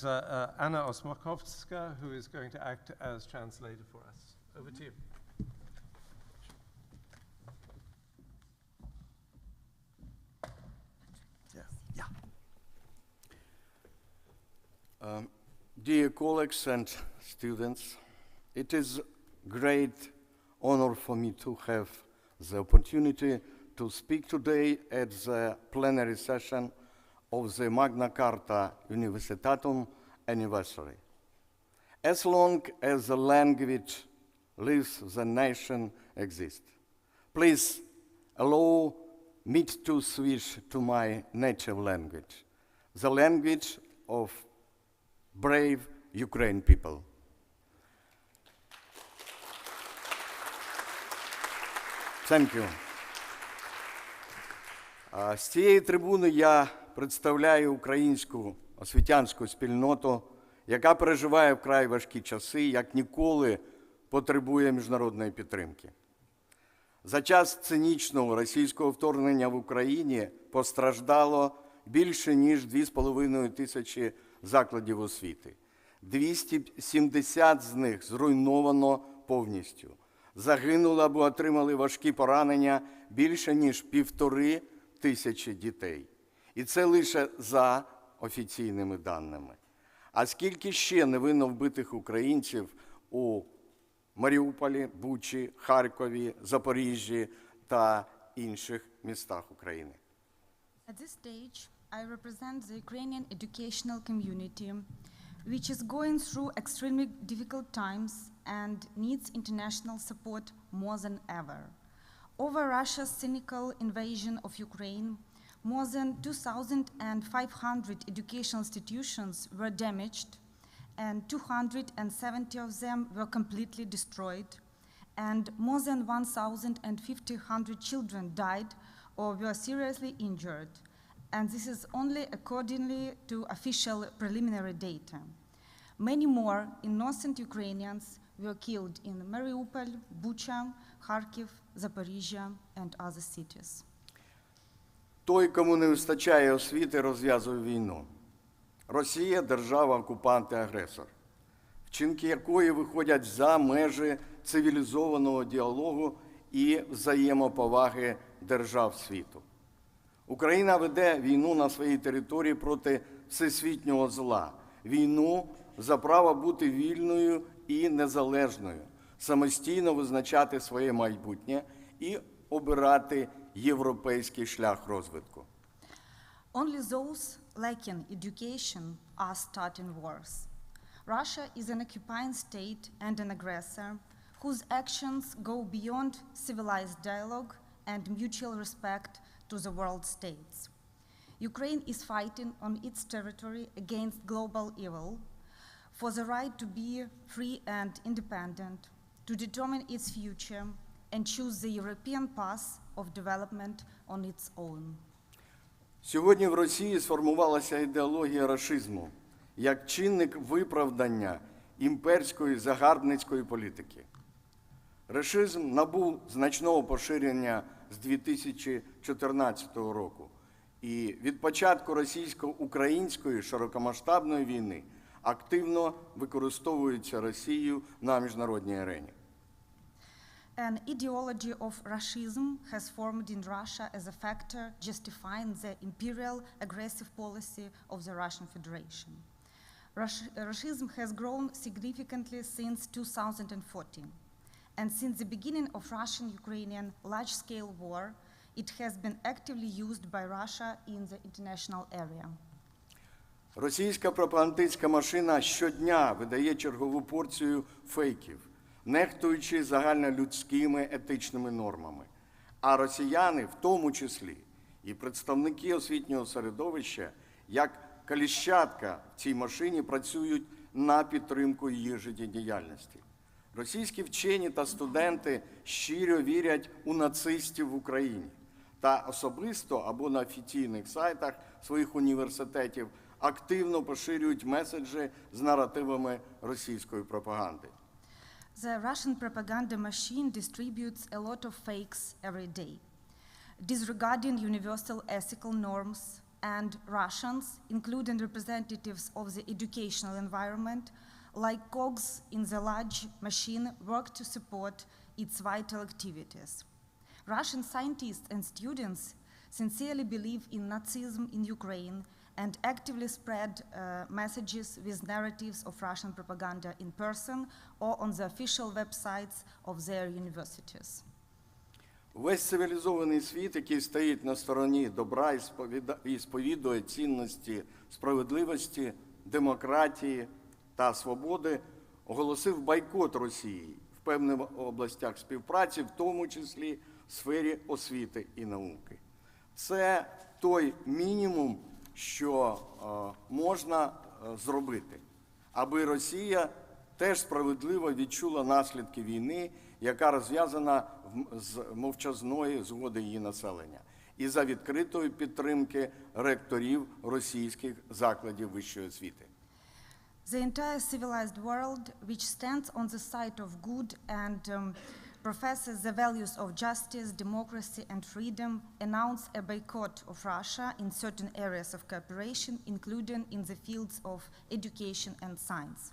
Anna Osmakovska, who is going to act as translator for us. Over to you. Dear colleagues and students, it is great honor for me to have the opportunity to speak today at the plenary session of the Magna Charta Universitatum anniversary. As long as the language lives, the nation exists. Please allow me to switch to my native language, the language of brave Ukrainian people. Thank you. З цієї трибуни я представляю українську освітянську спільноту, яка переживає вкрай важкі часи, як ніколи потребує міжнародної підтримки. За час цинічного російського вторгнення в Україні постраждало більше, ніж 2,5 тисячі закладів освіти. 270 з них зруйновано повністю. Загинули або отримали важкі поранення більше, ніж 1,5 тисячі дітей. І це лише за офіційними даними. А скільки ще невинно вбитих українців у Маріуполі, Бучі, Харкові, Запоріжжі та інших містах України? At this stage, I represent the Ukrainian educational community, which is going through extremely difficult times and needs international support more than ever. Over Russia's cynical invasion of Ukraine, more than 2,500 educational institutions were damaged, and 270 of them were completely destroyed, and more than 1,500 children died or were seriously injured, and this is only accordingly to official preliminary data. Many more innocent Ukrainians were killed in Mariupol, Bucha, Kharkiv, Zaporizhia, and other cities. Той, кому не вистачає освіти, розв'язує війну. Росія – держава-окупант і агресор, вчинки якої виходять за межі цивілізованого діалогу і взаємоповаги держав світу. Україна веде війну на своїй території проти всесвітнього зла, війну за право бути вільною і незалежною, самостійно визначати своє майбутнє і обирати європейський шлях розвитку. Only those lacking education are starting wars. Russia is an occupying state and an aggressor whose actions go beyond civilized dialogue and mutual respect to the world states. Ukraine is fighting on its territory against global evil for the right to be free and independent, to determine its future and choose the European path of development on its own. Сьогодні в Росії сформувалася ідеологія рашизму як чинник виправдання імперської загарбницької політики. Рашизм набув значного поширення з 2014 року і від початку російсько-української широкомасштабної війни активно використовується Росією на міжнародній арені. An ideology of Russism has formed in Russia as a factor justifying the imperial aggressive policy of the Russian Federation. Russism has grown significantly since 2014, and since the beginning of Russian-Ukrainian large-scale war, it has been actively used by Russia in the international area. Російська пропагандистська машина щодня видає чергову порцію фейків, нехтуючи загальнолюдськими етичними нормами. А росіяни, в тому числі, і представники освітнього середовища, як коліщатка в цій машині, працюють на підтримку її життєдіяльності. Російські вчені та студенти щиро вірять у нацистів в Україні та особисто або на офіційних сайтах своїх університетів активно поширюють меседжі з наративами російської пропаганди. The Russian propaganda machine distributes a lot of fakes every day, disregarding universal ethical norms, and Russians, including representatives of the educational environment, like cogs in the large machine, work to support its vital activities. Russian scientists and students sincerely believe in Nazism in Ukraine and actively spread messages with narratives of Russian propaganda in person or on the official websites of their universities. Весь цивілізований світ, який стоїть на стороні добра і сповідує цінності справедливості, демократії та свободи, оголосив бойкот Росії в певних областях співпраці, в тому числі в сфері освіти і науки. Це той мінімум, що можна зробити, аби Росія теж справедливо відчула наслідки війни, яка розв'язана з мовчазної згоди її населення, і за відкритої підтримки ректорів російських закладів вищої освіти. The entire civilized world, which stands on the side of good and professes the values of justice, democracy, and freedom, announced a boycott of Russia in certain areas of cooperation, including in the fields of education and science.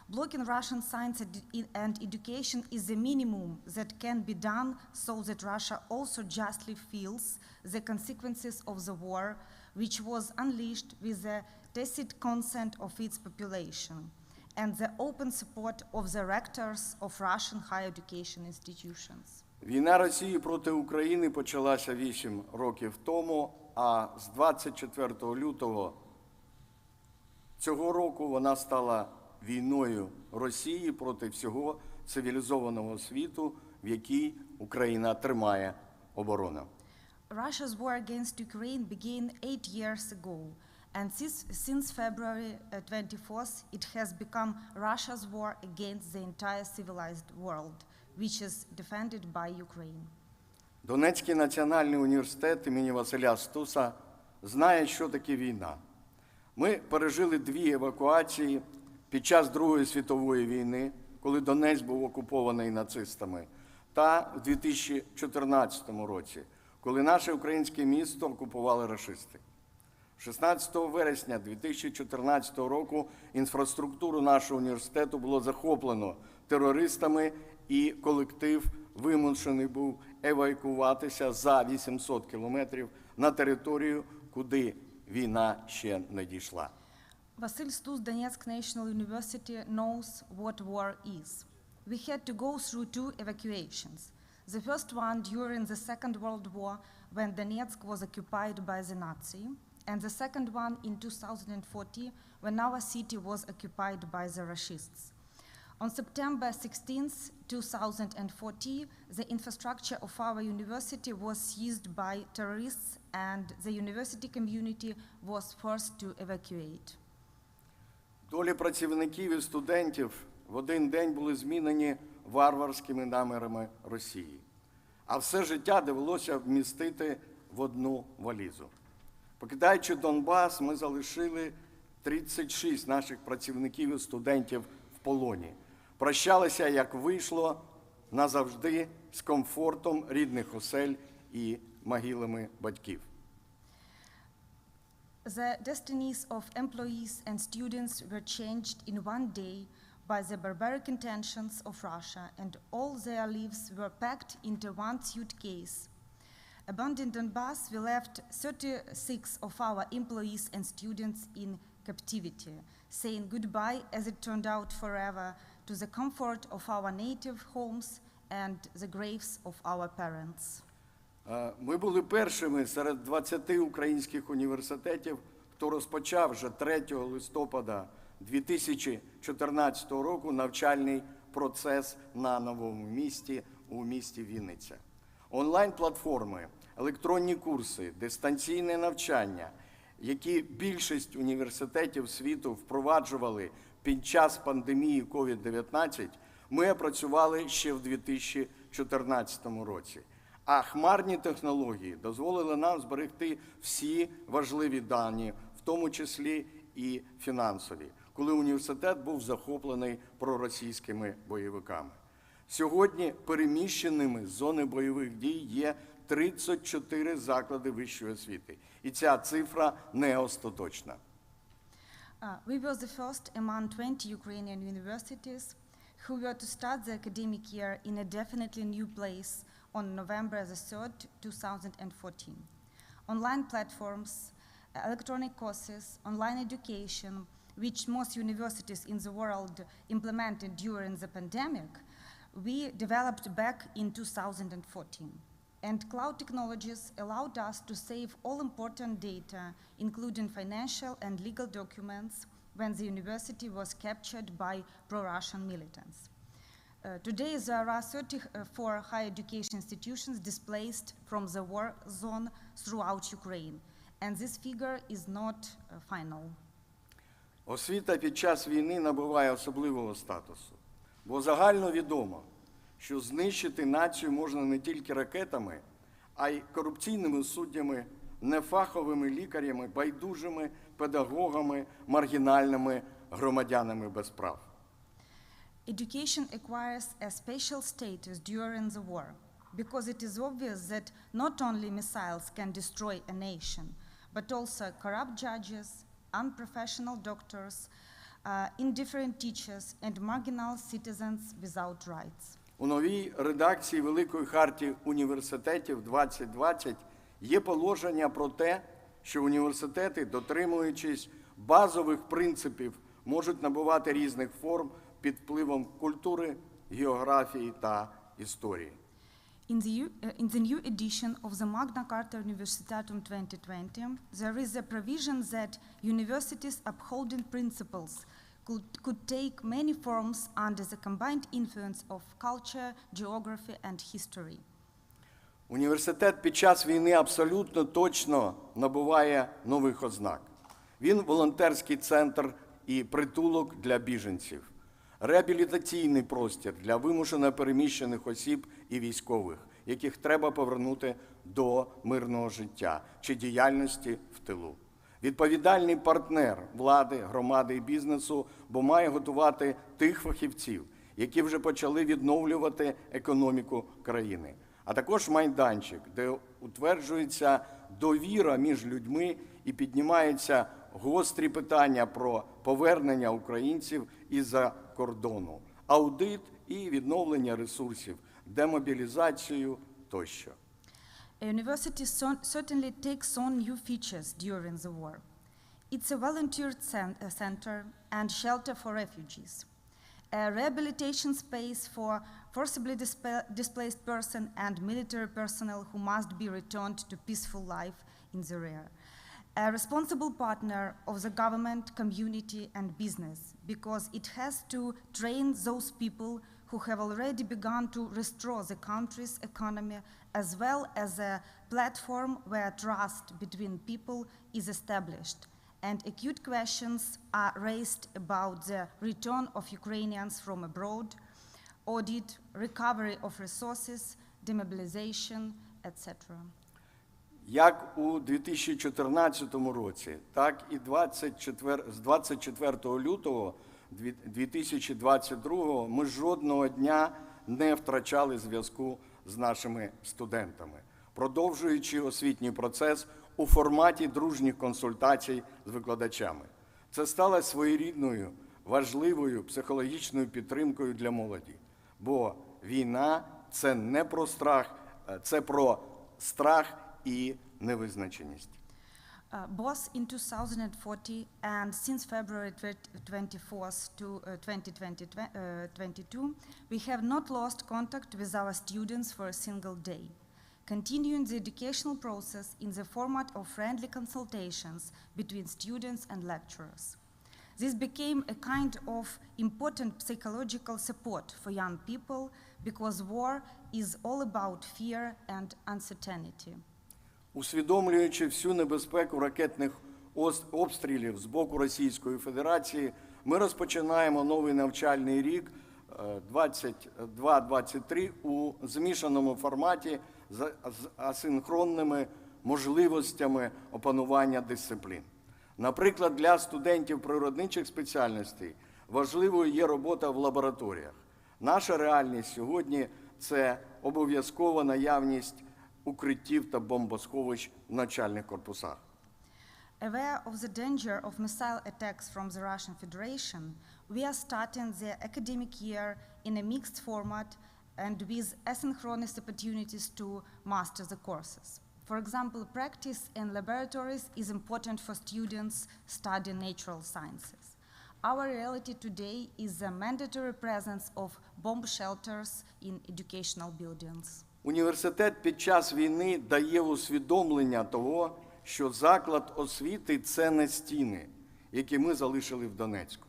Blocking Russian science and education is the minimum that can be done so that Russia also justly feels the consequences of the war, which was unleashed with the tacit consent of its population and the open support of the rectors of Russian higher education institutions. Війна Росії проти України почалася 8 років тому, а з 24 лютого цього року вона стала війною Росії проти всього цивілізованого світу, в якій Україна тримає оборону. Russia's war against Ukraine began 8 years ago, And since February 24th, it has become Russia's war against the entire civilized world, which is defended by Ukraine. Донецький національний університет імені Василя Стуса знає, що таке війна. Ми пережили 2 евакуації під час Другої світової війни, коли Донець був окупований нацистами, та в 2014 році, коли наше українське місто окупували рашисти. 16 вересня 2014 року інфраструктуру нашого університету було захоплено терористами, і колектив вимушений був евакуюватися за 800 кілометрів на територію, куди війна ще не дійшла. Vasil Stus Donetsk National University knows what war is. We had to go through 2 evacuations. The first one during the Second World War, when Donetsk was occupied by the Nazi, and the second one in 2014, when our city was occupied by the Rashists. On September 16, 2014, the infrastructure of our university was seized by terrorists, and the university community was forced to evacuate. Долі працівників і студентів в один день були змінені варварськими намірами Росії, а все життя довелося вмістити в одну валізу. Покидаючи Донбас, ми залишили 36 наших працівників і студентів в полоні. Прощалися, як вийшло, назавжди з комфортом рідних осель і могилами батьків. The destinies of employees and students were changed in one day by the barbaric intentions of Russia, and all their lives were packed into one suitcase. Abandoning Donbass, we left 36 of our employees and students in captivity, saying goodbye, as it turned out forever, to the comfort of our native homes and the graves of our parents. Ми були першими серед 20 українських університетів, хто розпочав вже 3 листопада 2014 року навчальний процес на новому місті у місті Вінниця. Онлайн-платформи, електронні курси, дистанційне навчання, які більшість університетів світу впроваджували під час пандемії COVID-19, ми опрацювали ще в 2014 році. А хмарні технології дозволили нам зберегти всі важливі дані, в тому числі і фінансові, коли університет був захоплений проросійськими бойовиками. Сьогодні переміщеними з зони бойових дій є 34 заклади вищої освіти. І ця цифра не остаточна. We were the first among 20 Ukrainian universities who were to start the academic year in a definitely new place on November the 3rd, 2014. Online platforms, electronic courses, online education, which most universities in the world implemented during the pandemic, we developed back in 2014. And cloud technologies allowed us to save all important data, including financial and legal documents, when the university was captured by pro-Russian militants. Today, there are 34 higher education institutions displaced from the war zone throughout Ukraine, and this figure is not final. Освіта під час війни набуває особливого статусу, бо загально відомо, що знищити націю можна не тільки ракетами, а й корупційними суддями, нефаховими лікарями, байдужими педагогами, маргінальними громадянами без прав. Education acquires a special status during the war, because it is obvious that not only missiles can destroy a nation, but also corrupt judges, unprofessional doctors, indifferent teachers, and marginal citizens without rights. У новій редакції Великої хартії університетів 2020 є положення про те, що університети, дотримуючись базових принципів, можуть набувати різних форм під впливом культури, географії та історії. In the new edition of the Magna Charta Universitatum 2020, there is a provision that universities upholding principles could take many forms under the combined influence of culture, geography, and history. Університет під час війни абсолютно точно набуває нових ознак. Він волонтерський центр і притулок для біженців, реабілітаційний простір для вимушено переміщених осіб і військових, яких треба повернути до мирного життя чи діяльності в тилу. Відповідальний партнер влади, громади і бізнесу, бо має готувати тих фахівців, які вже почали відновлювати економіку країни. А також майданчик, де утверджується довіра між людьми і піднімаються гострі питання про повернення українців із-за кордону, аудит і відновлення ресурсів, демобілізацію тощо. A university certainly takes on new features during the war. It's a volunteer center and shelter for refugees, a rehabilitation space for forcibly displaced person and military personnel who must be returned to peaceful life in the rear. A responsible partner of the government, community and business, because it has to train those people who have already begun to restore the country's economy, as well as a platform where trust between people is established, and acute questions are raised about the return of Ukrainians from abroad, audit, recovery of resources, demobilization, etc. Як у 2014 році, так і з 24 лютого 2022 ми жодного дня не втрачали зв'язку з нашими студентами, продовжуючи освітній процес у форматі дружніх консультацій з викладачами. Це стало своєрідною, важливою психологічною підтримкою для молоді, бо війна – це не про страх, це про страх і невизначеність. Both in 2040 and since February 24th to 2022, we have not lost contact with our students for a single day, continuing the educational process in the format of friendly consultations between students and lecturers. This became a kind of important psychological support for young people because war is all about fear and uncertainty. Усвідомлюючи всю небезпеку ракетних обстрілів з боку Російської Федерації, ми розпочинаємо новий навчальний рік 22-23 у змішаному форматі з асинхронними можливостями опанування дисциплін. Наприклад, для студентів природничих спеціальностей важливою є робота в лабораторіях. Наша реальність сьогодні – це обов'язкова наявність укриттів та бомбосховищ в навчальних корпусах. Aware of the danger of missile attacks from the Russian Federation, we are starting the academic year in a mixed format and with asynchronous opportunities to master the courses. For example, practice in laboratories is important for students studying natural sciences. Our reality today is the mandatory presence of bomb shelters in educational buildings. Університет під час війни дає усвідомлення того, що заклад освіти – це не стіни, які ми залишили в Донецьку.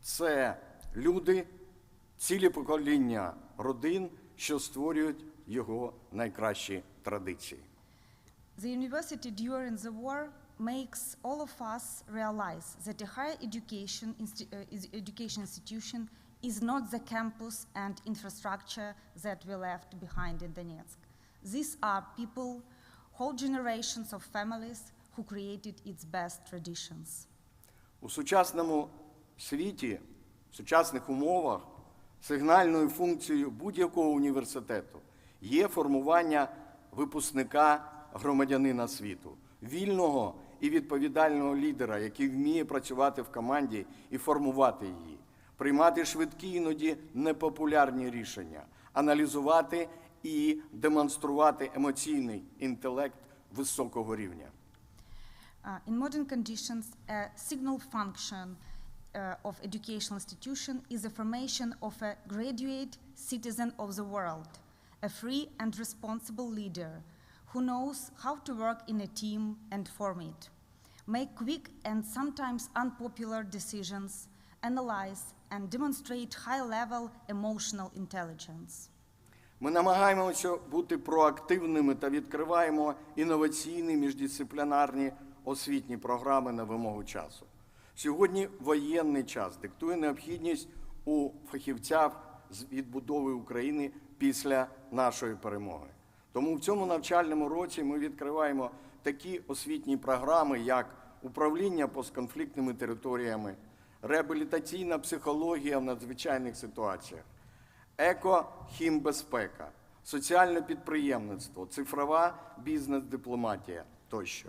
Це люди, цілі покоління родин, що створюють його найкращі традиції. The university during the war makes all of us realize that a higher education institution is not the campus and infrastructure that we left behind in Donetsk. These are people, whole generations of families who created its best traditions. У сучасному світі, в сучасних умовах, сигнальною функцією будь-якого університету є формування випускника громадянина світу, вільного і відповідального лідера, який вміє працювати в команді і формувати її, приймати швидкі, іноді непопулярні рішення, аналізувати і демонструвати емоційний інтелект високого рівня. In modern conditions, a signal function of educational institution is the formation of a graduate citizen of the world, a free and responsible leader who knows how to work in a team and form it, make quick and sometimes unpopular decisions, analyze and demonstrate high-level emotional intelligence. Ми намагаємося бути проактивними та відкриваємо інноваційні міждисциплінарні освітні програми на вимогу часу. Сьогодні воєнний час диктує необхідність у фахівцях з відбудови України після нашої перемоги. Тому в цьому навчальному році ми відкриваємо такі освітні програми, як управління постконфліктними територіями, реабілітаційна психологія в надзвичайних ситуаціях, еко-хімбезпека, соціальне підприємництво, цифрова бізнес-дипломатія тощо.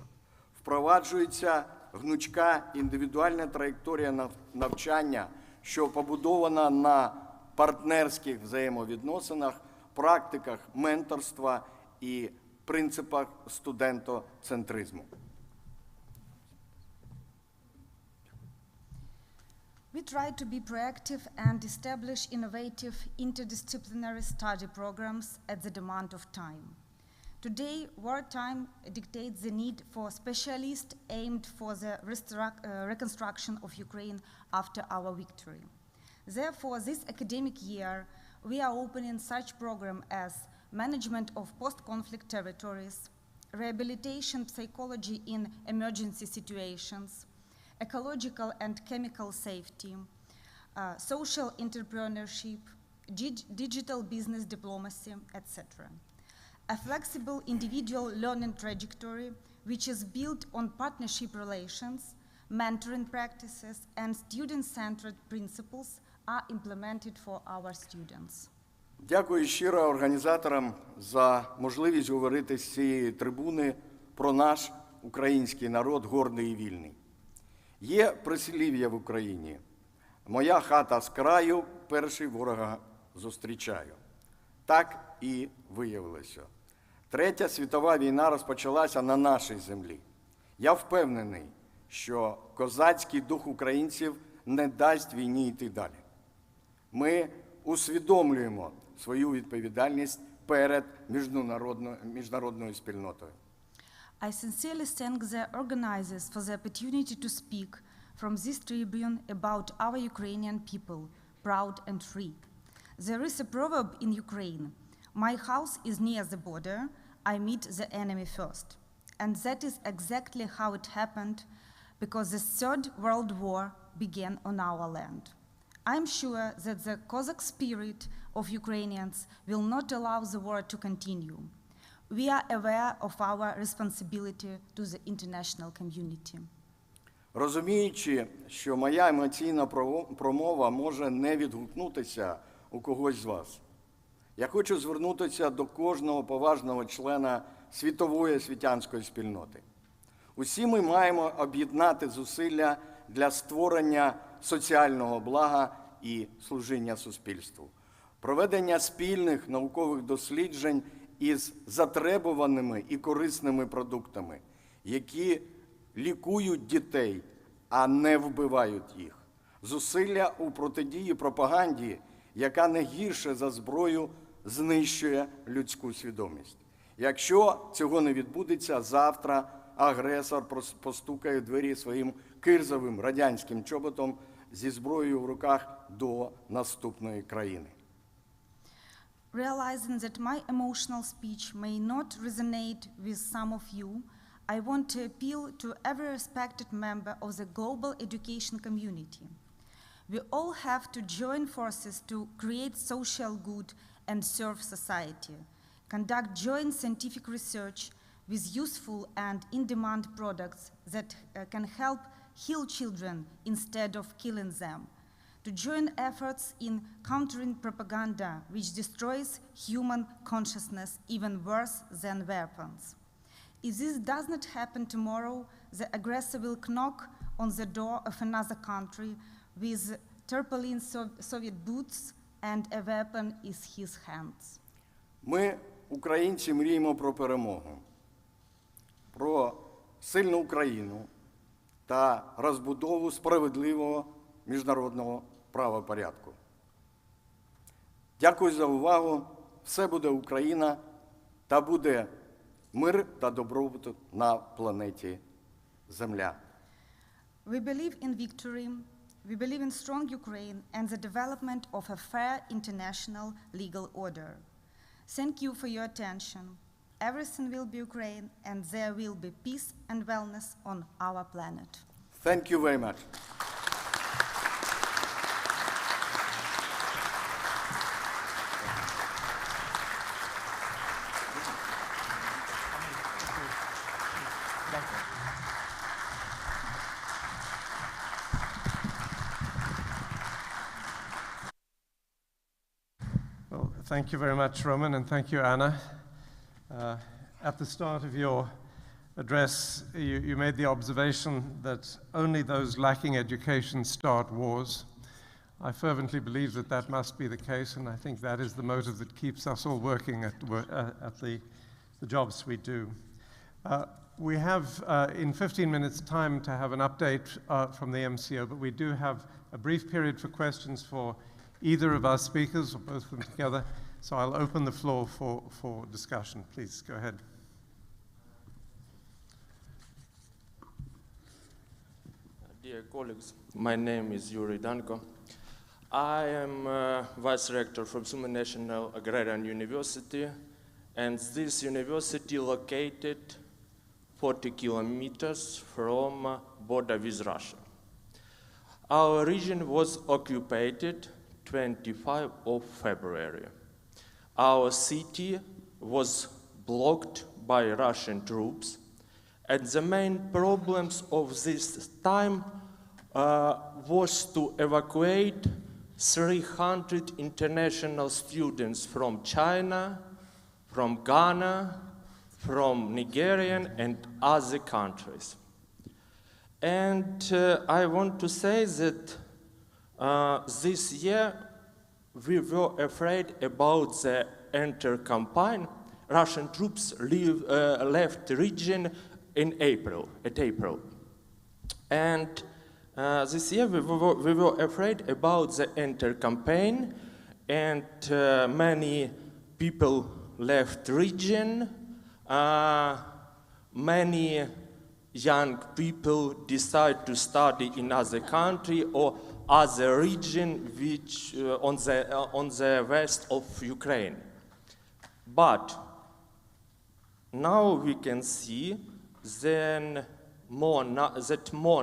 Впроваджується гнучка індивідуальна траєкторія навчання, що побудована на партнерських взаємовідносинах, практиках менторства і принципах студентоцентризму. We try to be proactive and establish innovative interdisciplinary study programs at the demand of time. Today, wartime dictates the need for specialists aimed for the reconstruction of Ukraine after our victory. Therefore, this academic year, we are opening such programs as management of post-conflict territories, rehabilitation psychology in emergency situations, ecological and chemical safety, social entrepreneurship, digital business diplomacy, etc. A flexible individual learning trajectory which is built on partnership relations, mentoring practices, and student-centered principles are implemented for our students. Дякую щиро організаторам за можливість говорити з цієї трибуни про наш український народ гордий і вільний. Є прислів'я в Україні: «Моя хата з краю, перший ворога зустрічаю». Так і виявилося. Третя світова війна розпочалася на нашій землі. Я впевнений, що козацький дух українців не дасть війні йти далі. Ми усвідомлюємо свою відповідальність перед міжнародною спільнотою. I sincerely thank the organizers for the opportunity to speak from this tribune about our Ukrainian people, proud and free. There is a proverb in Ukraine: "My house is near the border, I meet the enemy first." And that is exactly how it happened, because the Third World War began on our land. I'm sure that the Cossack spirit of Ukrainians will not allow the war to continue. We are aware of our responsibility to the international community. Розуміючи, що моя емоційна промова може не відгукнутися у когось з вас, я хочу звернутися до кожного поважного члена світової освітянської спільноти. Усі ми маємо об'єднати зусилля для створення соціального блага і служіння суспільству, проведення спільних наукових досліджень із затребуваними і корисними продуктами, які лікують дітей, а не вбивають їх. Зусилля у протидії пропаганді, яка не гірше за зброю знищує людську свідомість. Якщо цього не відбудеться, завтра агресор постукає в двері своїм кирзовим радянським чоботом зі зброєю в руках до наступної країни. Realizing that my emotional speech may not resonate with some of you, I want to appeal to every respected member of the global education community. We all have to join forces to create social good and serve society, conduct joint scientific research with useful and in-demand products that can help heal children instead of killing them, to join efforts in countering propaganda which destroys human consciousness even worse than weapons. If this does not happen tomorrow, the aggressor will knock on the door of another country with tarpaulin Soviet boots and a weapon in his hands. Ми, українці, мріємо про перемогу, про сильну Україну та розбудову справедливого міжнародного правопорядку. Дякую за увагу. Все буде Україна, та буде мир та добробут на планеті Земля. We believe in victory, we believe in strong Ukraine and the development of a fair international legal order. Thank you for your attention. everything will be Ukraine, and there will be peace and wellness on our planet. Thank you very much. Well, thank you very much, Roman, and thank you, Anna. At the start of your address, you made the observation that only those lacking education start wars. I fervently believe that that must be the case, and I think that is the motive that keeps us all working at the jobs we do. We have, in 15 minutes' time, to have an update from the MCO, but we do have a brief period for questions for either of our speakers, or both of them together. So I'll open the floor for discussion. Please, go ahead. Dear colleagues, my name is Yuri Danko. I am Vice Rector from Sumy National Agrarian University, and this university located 40 kilometers from border with Russia. Our region was occupied 25 of February. Our city was blocked by Russian troops, and the main problems of this time was to evacuate 300 international students from China, from Ghana, from Nigeria, and other countries. And I want to say that this year we were afraid about the enter-campaign. Russian troops left the region in April. And this year we were afraid about the enter-campaign, and many people left the region. Many young people decide to study in other country or other region which on the west of Ukraine. But now we can see that more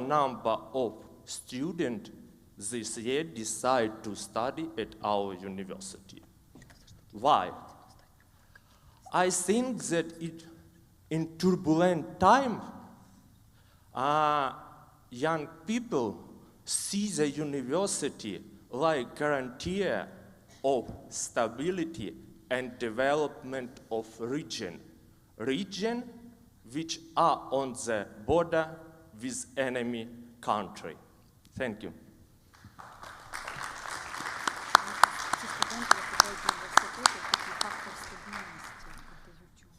number of students this year decide to study at our university. Why? I think that in turbulent time, young people see the university like guarantee of stability and development of region which are on the border with enemy country. Thank you.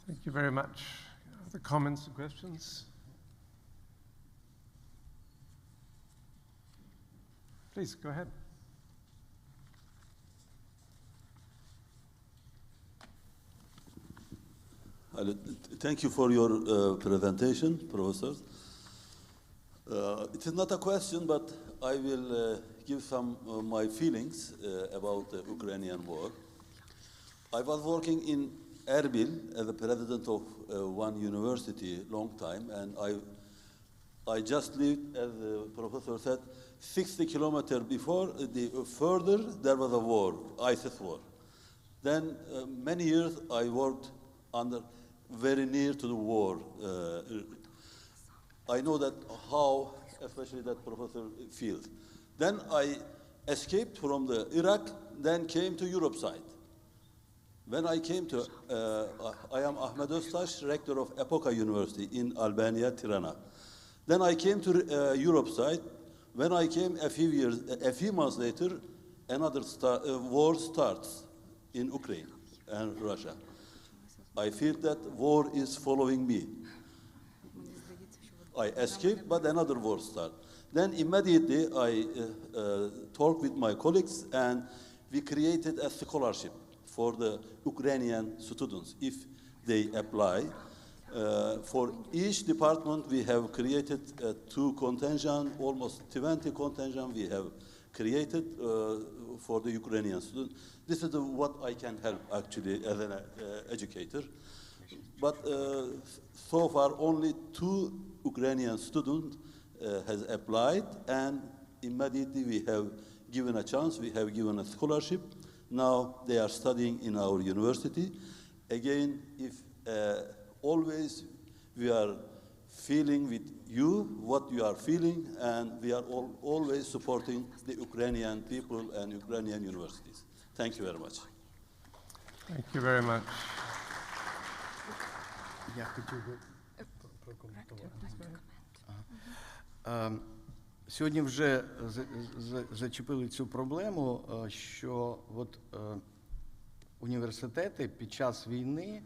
Thank you very much. Other comments and questions? Please, go ahead. Thank you for your presentation, professors. It is not a question, but I will give some of my feelings about the Ukrainian war. I was working in Erbil as the president of one university long time, and I just lived, as the professor said, 60 kilometers before, further there was a war, ISIS war. Then many years I worked very near to the war. I know that how, especially that professor feels. Then I escaped from the Iraq, then came to Europe side. When I came to, I am Ahmed Öztaş, rector of Epoka University in Albania, Tirana. Then I came to Europe side. When I came a few months later, another war starts in Ukraine and Russia. I feel that war is following me. I escaped, but another war starts. Then immediately I talked with my colleagues, and we created a scholarship for the Ukrainian students if they apply. For each department, we have created 2 contingent, almost 20 contingent we have created for the Ukrainian students. This is what I can help actually as an educator. But so far, only 2 Ukrainian students has applied, and immediately we have given a chance, we have given a scholarship. Now they are studying in our university. Again, if always we are feeling with you what you are feeling, and we are always supporting the Ukrainian people and Ukrainian universities. Thank you very much. Thank you very much. Я хотів би прокоментувати. Сьогодні вже зачепили цю проблему, що от університети під час війни,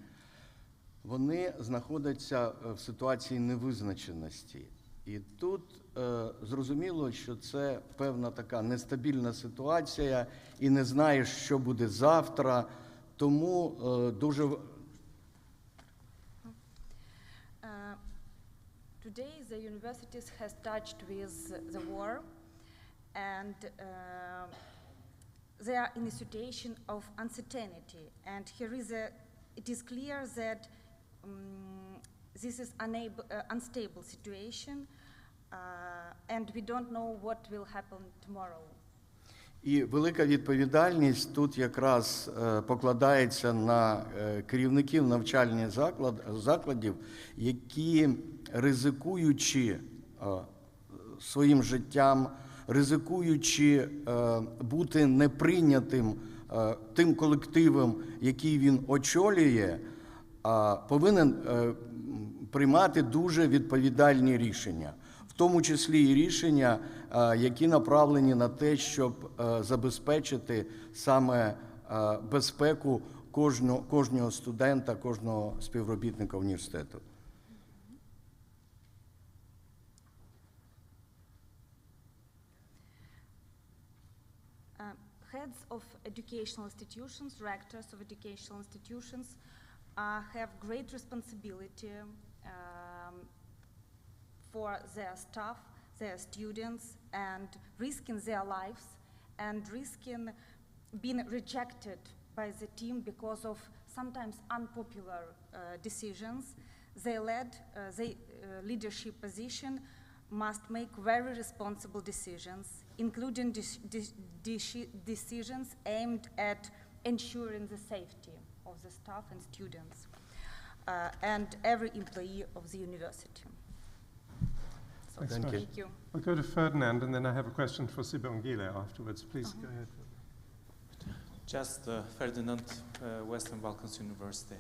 вони знаходяться в ситуації невизначеності. І тут зрозуміло, що це певна така нестабільна ситуація, і не знаєш, що буде завтра, тому дуже... Today, the universities has touched with the war, and they are in a situation of uncertainty. And here is it is clear that this is unstable situation, and we don't know what will happen tomorrow. І велика відповідальність тут якраз покладається на керівників навчальних закладів, які, ризикуючи своїм життям, ризикуючи бути неприйнятим тим колективом, який він очолює, повинен приймати дуже відповідальні рішення. В тому числі і рішення, які направлені на те, щоб забезпечити саме безпеку кожного студента, кожного співробітника університету. Heads of educational institutions, rectors of educational institutions have great responsibility for their staff, their students, and risking their lives and risking being rejected by the team because of sometimes unpopular decisions. Their leadership position must make very responsible decisions, including decisions aimed at ensuring the safety of the staff and students and every employee of the university. Thank you. We'll go to Ferdinand, and then I have a question for Sibongile afterwards. Please go ahead. Just Ferdinand, Western Balkans University.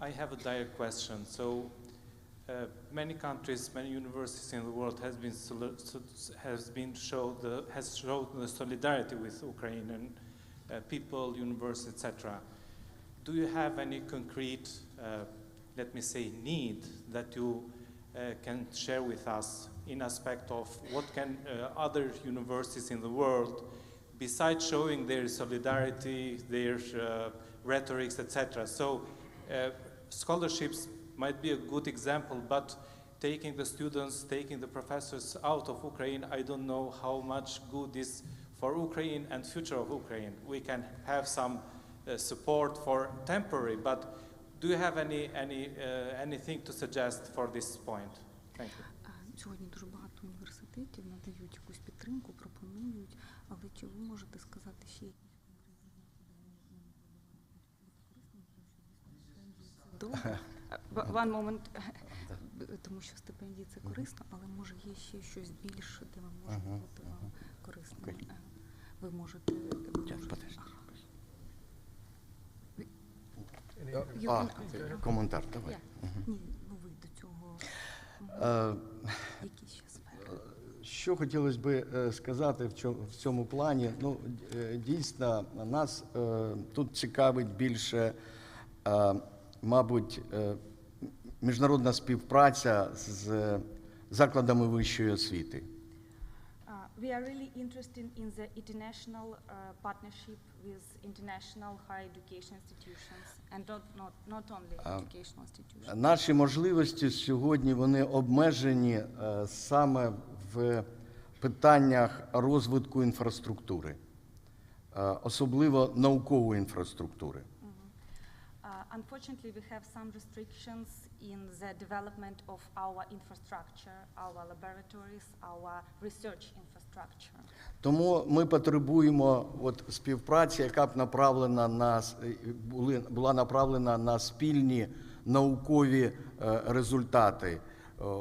I have a direct question. So many countries, many universities in the world has showed the solidarity with Ukrainian people, universities, etc. Do you have any concrete, let me say, need that you can share with us in aspect of what can other universities in the world, besides showing their solidarity, their rhetorics, etc. So scholarships might be a good example, but taking the students, taking the professors out of Ukraine, I don't know how much good is for Ukraine and future of Ukraine. We can have some support for temporary, but do you have anything to suggest for this point? Thank you. Сьогодні дуже багато університетів надають якусь підтримку, пропонують, але чи ви можете сказати ще One moment. Тому що стипендії це корисно, але може є ще щось більше, де ми можемо бути вам корисними. Ви можете... Коментар, давай. Ні, ви до цього... Які ще сфери? Що хотілося б сказати в цьому плані? Ну, дійсно, нас тут цікавить більше, мабуть, міжнародна співпраця з закладами вищої освіти. We are really interested in the international partnership with international higher education institutions and not only educational institutions. Наші можливості сьогодні, вони обмежені саме в питаннях розвитку інфраструктури, особливо наукової інфраструктури. Unfortunately, we have some restrictions in the development of our infrastructure, our laboratories, our research infrastructure. Тому ми потребуємо співпраці, яка б була направлена на спільні наукові результати.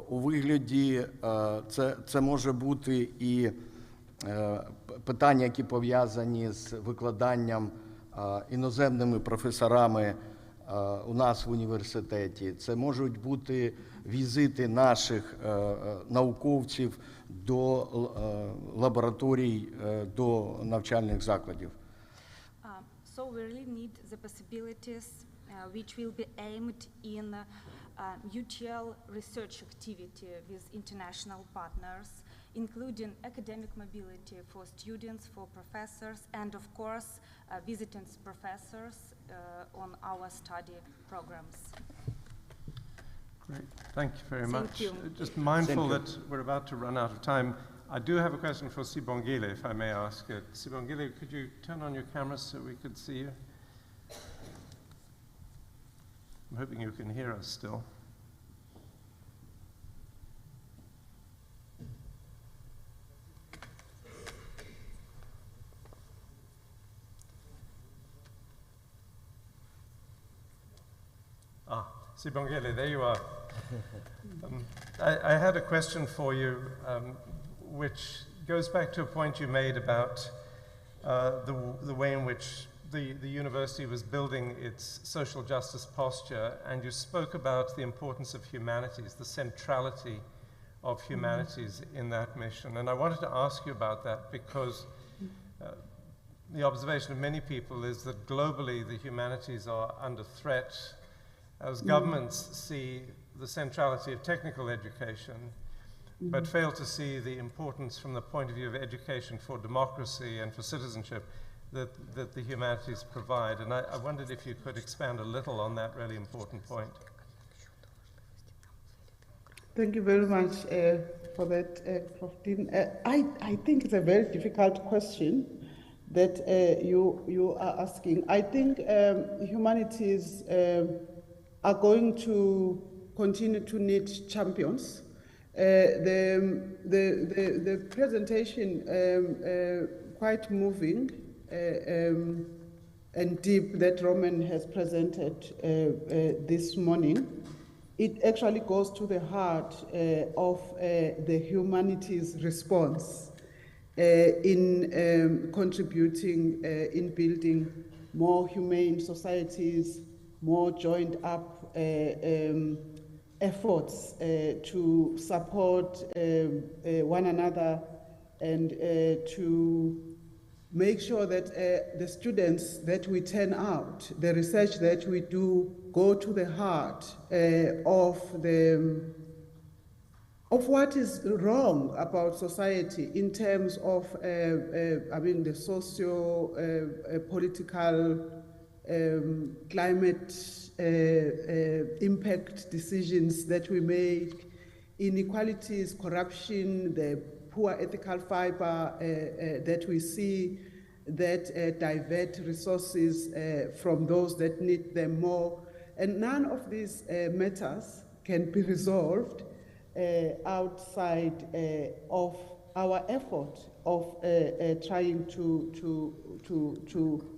У вигляді це може бути і питання, які пов'язані з викладанням іноземними професорами у нас в університеті. Це можуть бути візити наших науковців до лабораторій, до навчальних закладів. So we really need the possibilities which will be aimed in mutual research activity with international partners, including academic mobility for students, for professors, and of course visiting professors on our study programs. Great, thank you very much. Thank you. Just mindful that we're about to run out of time. I do have a question for Sibongile, if I may ask it. Sibongile, could you turn on your camera so we could see you? I'm hoping you can hear us still. Sibongile, there you are. I had a question for you, which goes back to a point you made about the way in which the university was building its social justice posture, and you spoke about the importance of humanities, the centrality of humanities in that mission. And I wanted to ask you about that because the observation of many people is that globally the humanities are under threat as governments see the centrality of technical education, but fail to see the importance from the point of view of education for democracy and for citizenship that the humanities provide. And I wondered if you could expand a little on that really important point. Thank you very much for that, Prof. Dean. I think it's a very difficult question that you are asking. I think humanities are going to continue to need champions. The presentation quite moving and deep that Roman has presented this morning. It actually goes to the heart of the humanities response in contributing in building more humane societies, more joined up efforts to support one another and to make sure that the students that we turn out, the research that we do, go to the heart of what is wrong about society in terms of, the socio-political climate impact decisions that we make, inequalities, corruption, the poor ethical fiber that we see that divert resources from those that need them more. And none of these matters can be resolved outside of our effort of trying to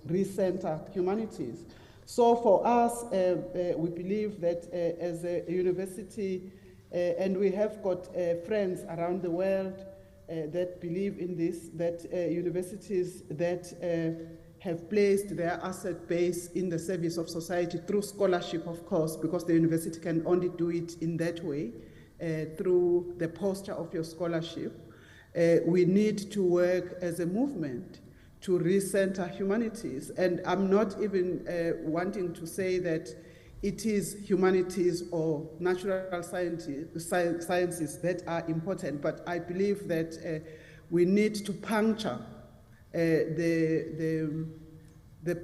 recenter humanities. So for us, we believe that as a university, and we have got friends around the world that believe in this, that universities that have placed their asset base in the service of society through scholarship, of course, because the university can only do it in that way, through the posture of your scholarship. We need to work as a movement to recenter humanities. And I'm not even wanting to say that it is humanities or natural sciences that are important, but I believe that we need to puncture the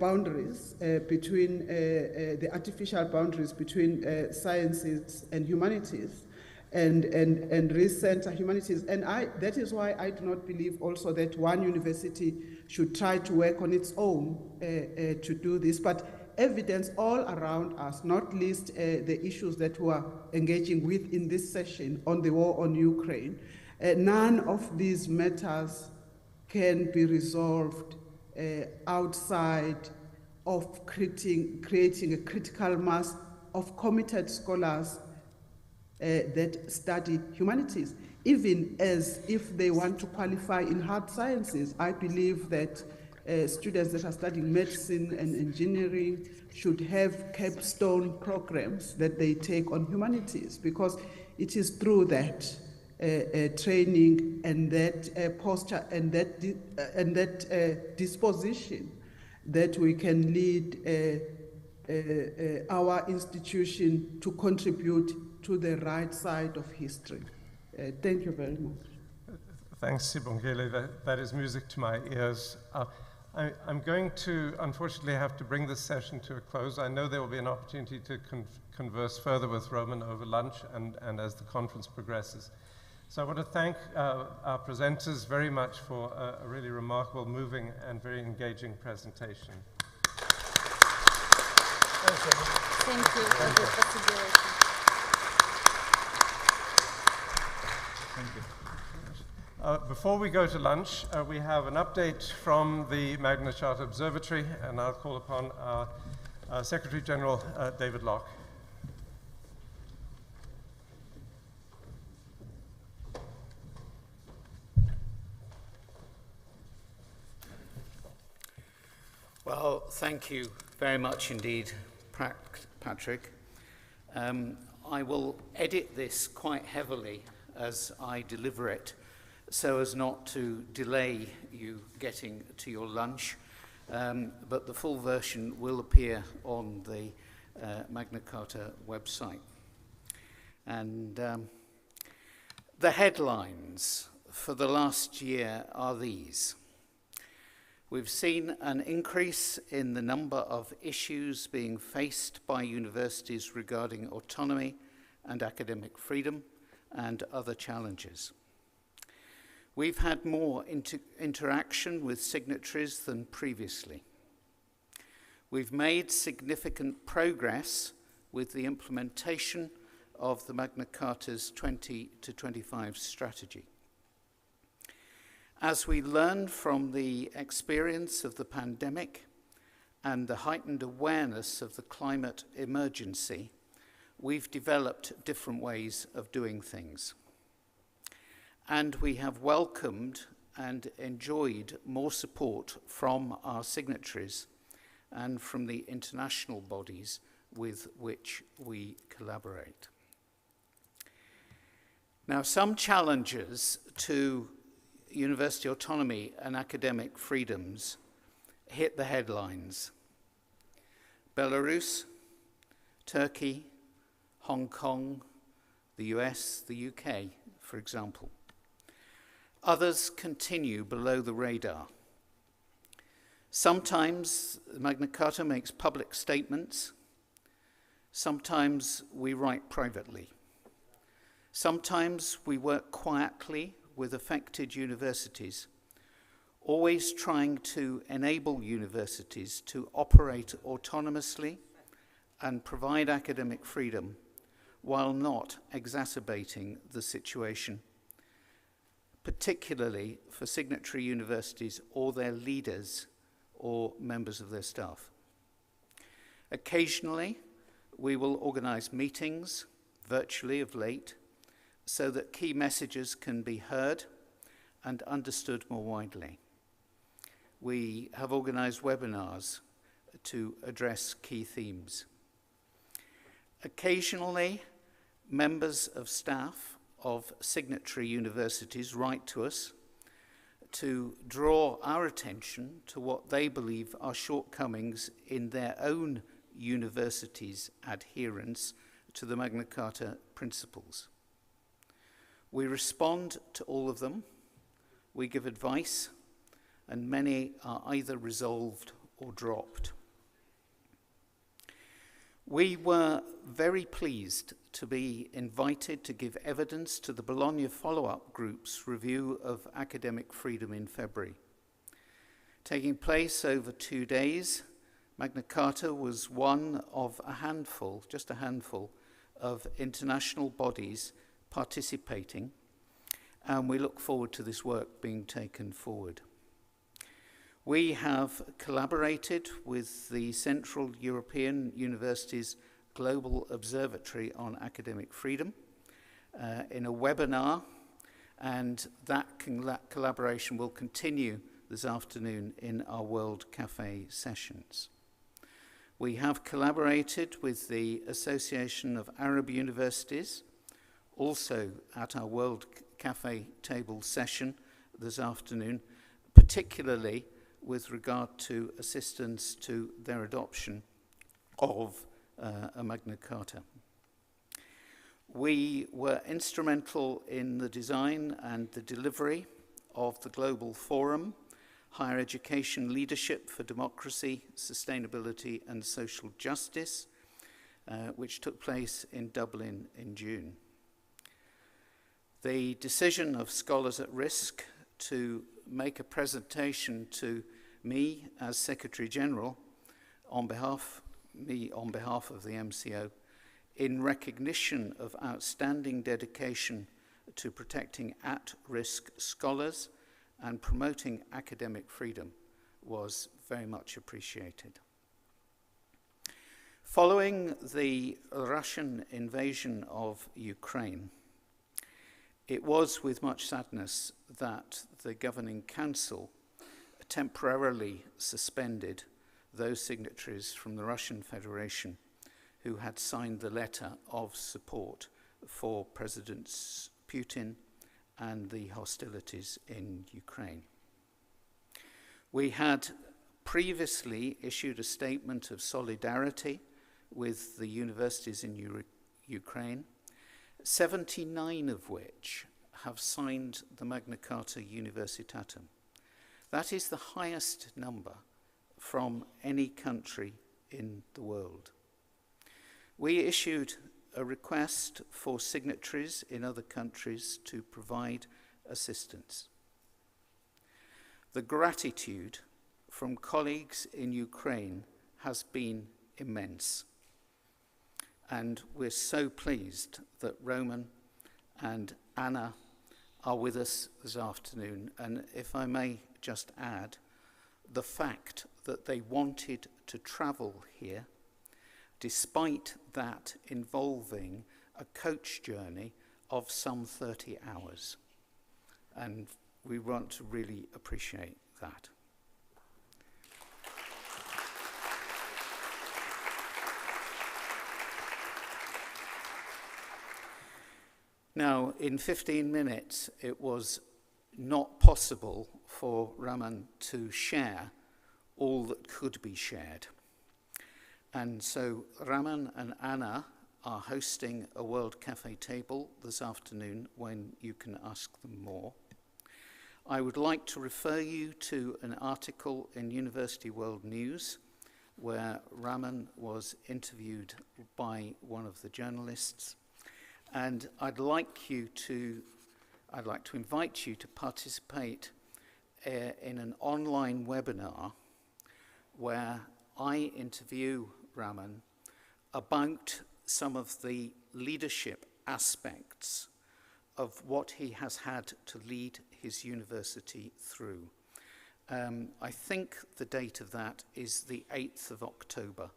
boundaries between the artificial boundaries between sciences and humanities, and recenter humanities. And that is why I do not believe also that one university should try to work on its own to do this, but evidence all around us, not least the issues that we are engaging with in this session on the war on Ukraine. None of these matters can be resolved outside of creating a critical mass of committed scholars that study humanities. Even as if they want to qualify in hard sciences, I believe that students that are studying medicine and engineering should have capstone programs that they take on humanities, because it is through that training and that posture and that disposition that we can lead our institution to contribute to the right side of history. Thank you very much. Thanks, Sibongile. That is music to my ears. I'm going to, unfortunately, have to bring this session to a close. I know there will be an opportunity to converse further with Roman over lunch and as the conference progresses. So I want to thank our presenters very much for a really remarkable, moving, and very engaging presentation. Thank you for the possibility. Thank you. Before we go to lunch, we have an update from the Magna Charta Observatory, and I'll call upon our Secretary General, David Locke. Well, thank you very much indeed, Patrick. I will edit this quite heavily as I deliver it, so as not to delay you getting to your lunch, but the full version will appear on the Magna Charta website. And the headlines for the last year are these. We've seen an increase in the number of issues being faced by universities regarding autonomy and academic freedom and other challenges. We've had more interaction with signatories than previously. We've made significant progress with the implementation of the Magna Charta's 20 to 25 strategy. As we learn from the experience of the pandemic and the heightened awareness of the climate emergency, we've developed different ways of doing things. And we have welcomed and enjoyed more support from our signatories and from the international bodies with which we collaborate. Now, some challenges to university autonomy and academic freedoms hit the headlines. Belarus, Turkey, Hong Kong, the US, the UK, for example. Others continue below the radar. Sometimes Magna Charta makes public statements. Sometimes we write privately. Sometimes we work quietly with affected universities, always trying to enable universities to operate autonomously and provide academic freedom while not exacerbating the situation, particularly for signatory universities or their leaders or members of their staff. Occasionally, we will organize meetings, virtually of late, so that key messages can be heard and understood more widely. We have organized webinars to address key themes. Occasionally, members of staff of signatory universities write to us to draw our attention to what they believe are shortcomings in their own university's adherence to the Magna Charta principles. We respond to all of them, we give advice, and many are either resolved or dropped. We were very pleased to be invited to give evidence to the Bologna follow-up group's review of academic freedom in February. Taking place over 2 days, Magna Charta was one of a handful, just a handful, of international bodies participating, and we look forward to this work being taken forward. We have collaborated with the Central European University's Global Observatory on Academic Freedom in a webinar, and that collaboration will continue this afternoon in our World Cafe sessions. We have collaborated with the Association of Arab Universities, also at our World Cafe table session this afternoon, particularly with regard to assistance to their adoption of a Magna Charta. We were instrumental in the design and the delivery of the Global Forum, Higher Education Leadership for Democracy, Sustainability and Social Justice, which took place in Dublin in June. The decision of Scholars at Risk to make a presentation to me as Secretary General on behalf of the MCO in recognition of outstanding dedication to protecting at-risk scholars and promoting academic freedom was very much appreciated. Following the Russian invasion of Ukraine, it was with much sadness that the Governing Council temporarily suspended those signatories from the Russian Federation who had signed the letter of support for Presidents Putin and the hostilities in Ukraine. We had previously issued a statement of solidarity with the universities in Ukraine, 79 of which have signed the Magna Charta Universitatum. That is the highest number from any country in the world. We issued a request for signatories in other countries to provide assistance. The gratitude from colleagues in Ukraine has been immense. And we're so pleased that Roman and Anna are with us this afternoon. And if I may just add, the fact that they wanted to travel here, despite that involving a coach journey of some 30 hours. And we want to really appreciate that. Now, in 15 minutes, it was not possible for Raman to share all that could be shared. And so Raman and Anna are hosting a World Cafe table this afternoon when you can ask them more. I would like to refer you to an article in University World News where Raman was interviewed by one of the journalists. And I'd like to invite you to participate in an online webinar where I interview Raman about some of the leadership aspects of what he has had to lead his university through. I think the date of that is the 8th of October,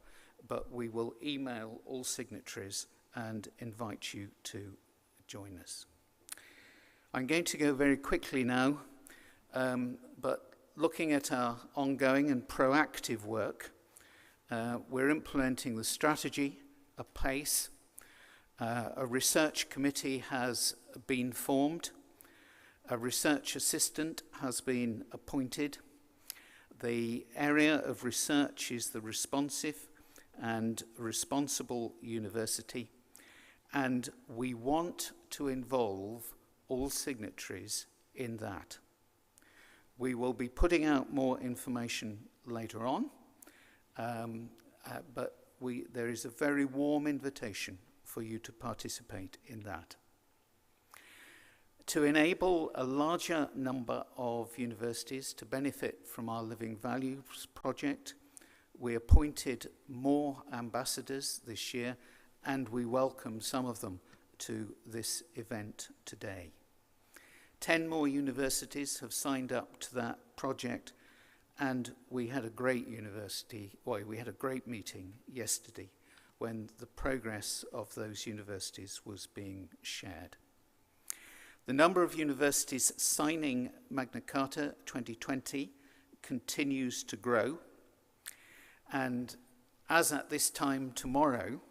but we will email all signatories and invite you to join us. I'm going to go very quickly now, but looking at our ongoing and proactive work, we're implementing the strategy apace. A research committee has been formed. A research assistant has been appointed. The area of research is the responsive and responsible university. And we want to involve all signatories in that. We will be putting out more information later on, but there is a very warm invitation for you to participate in that. To enable a larger number of universities to benefit from our Living Values project, We appointed more ambassadors this year, and we welcome some of them to this event today. 10 more universities have signed up to that project, and we had a great meeting yesterday when the progress of those universities was being shared. The number of universities signing Magna Charta 2020 continues to grow, and as at this time tomorrow,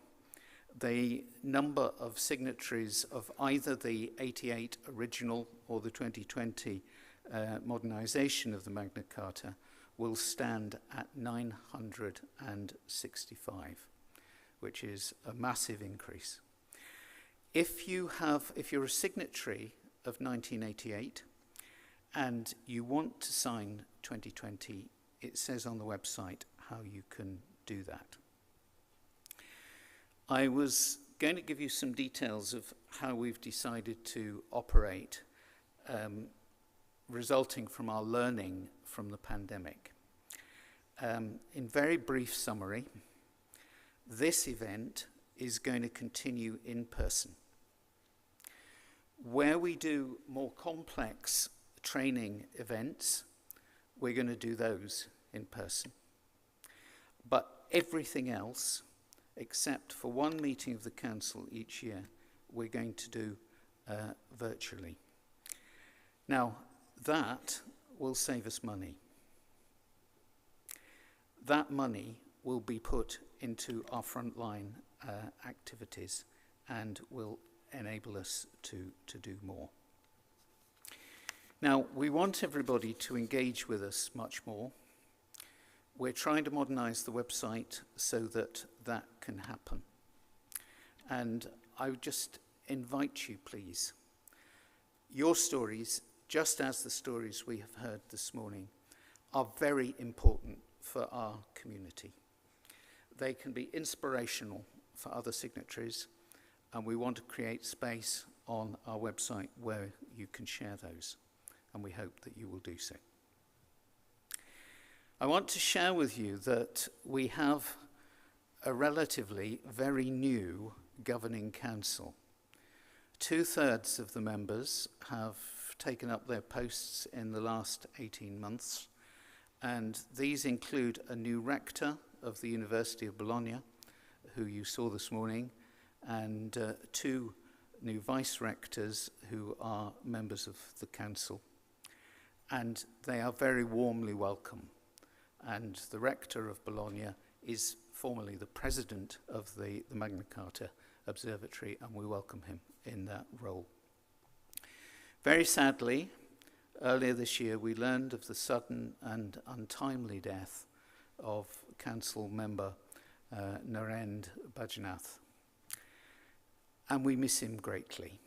the number of signatories of either the 88 original or the 2020 modernization of the Magna Charta will stand at 965, which is a massive increase. If you're a signatory of 1988 and you want to sign 2020, it says on the website how you can do that. I was going to give you some details of how we've decided to operate, resulting from our learning from the pandemic. In very brief summary, this event is going to continue in person. Where we do more complex training events, we're going to do those in person. But everything else, except for one meeting of the council each year, we're going to do virtually. Now, that will save us money. That money will be put into our frontline activities and will enable us to do more. Now, we want everybody to engage with us much more. We're trying to modernize the website so that that can happen. And I would just invite you, please, your stories, just as the stories we have heard this morning, are very important for our community. They can be inspirational for other signatories, and we want to create space on our website where you can share those, and we hope that you will do so. I want to share with you that we have a relatively very new governing council. 2/3 of the members have taken up their posts in the last 18 months, and these include a new rector of the University of Bologna, who you saw this morning, and 2 new vice-rectors who are members of the council. And they are very warmly welcome. And the rector of Bologna is formally the president of the Magna Charta Observatory, and we welcome him in that role. Very sadly, earlier this year, we learned of the sudden and untimely death of council member Narendra Bajnath. And we miss him greatly.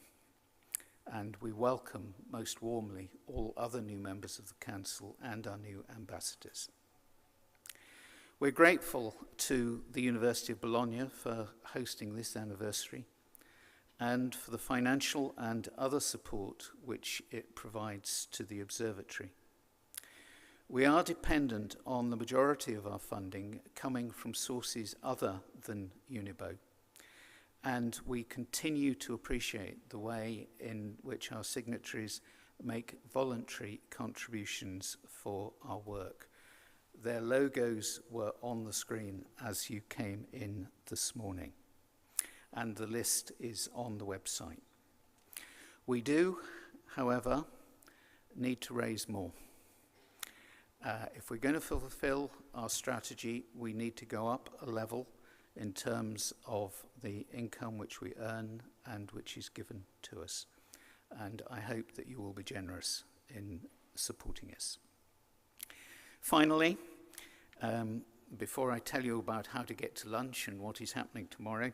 And we welcome most warmly all other new members of the council and our new ambassadors. We're grateful to the University of Bologna for hosting this anniversary and for the financial and other support which it provides to the observatory. We are dependent on the majority of our funding coming from sources other than Unibo, and we continue to appreciate the way in which our signatories make voluntary contributions for our work. Their logos were on the screen as you came in this morning, and the list is on the website. We do, however, need to raise more. If we're going to fulfill our strategy, we need to go up a level in terms of the income which we earn and which is given to us. And I hope that you will be generous in supporting us. Finally, before I tell you about how to get to lunch and what is happening tomorrow,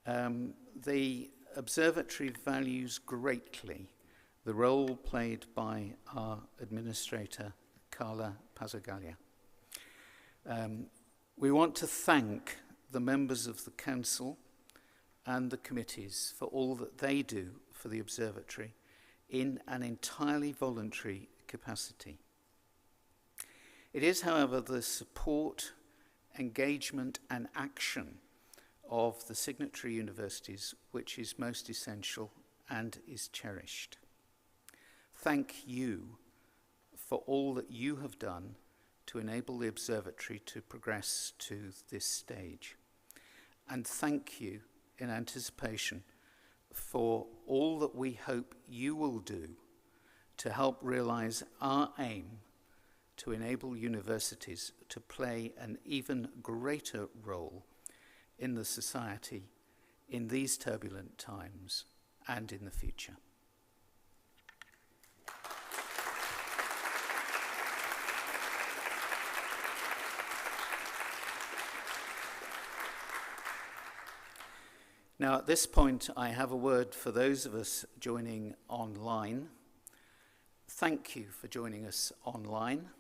the observatory values greatly the role played by our administrator, Carla Pazzagaglia. We want to thank the members of the council and the committees for all that they do for the observatory in an entirely voluntary capacity. It is, however, the support engagement and action of the signatory universities which is most essential and is cherished. Thank you for all that you have done to enable the observatory to progress to this stage. And thank you in anticipation for all that we hope you will do to help realize our aim to enable universities to play an even greater role in the society in these turbulent times and in the future. Now, at this point, I have a word for those of us joining online. Thank you for joining us online.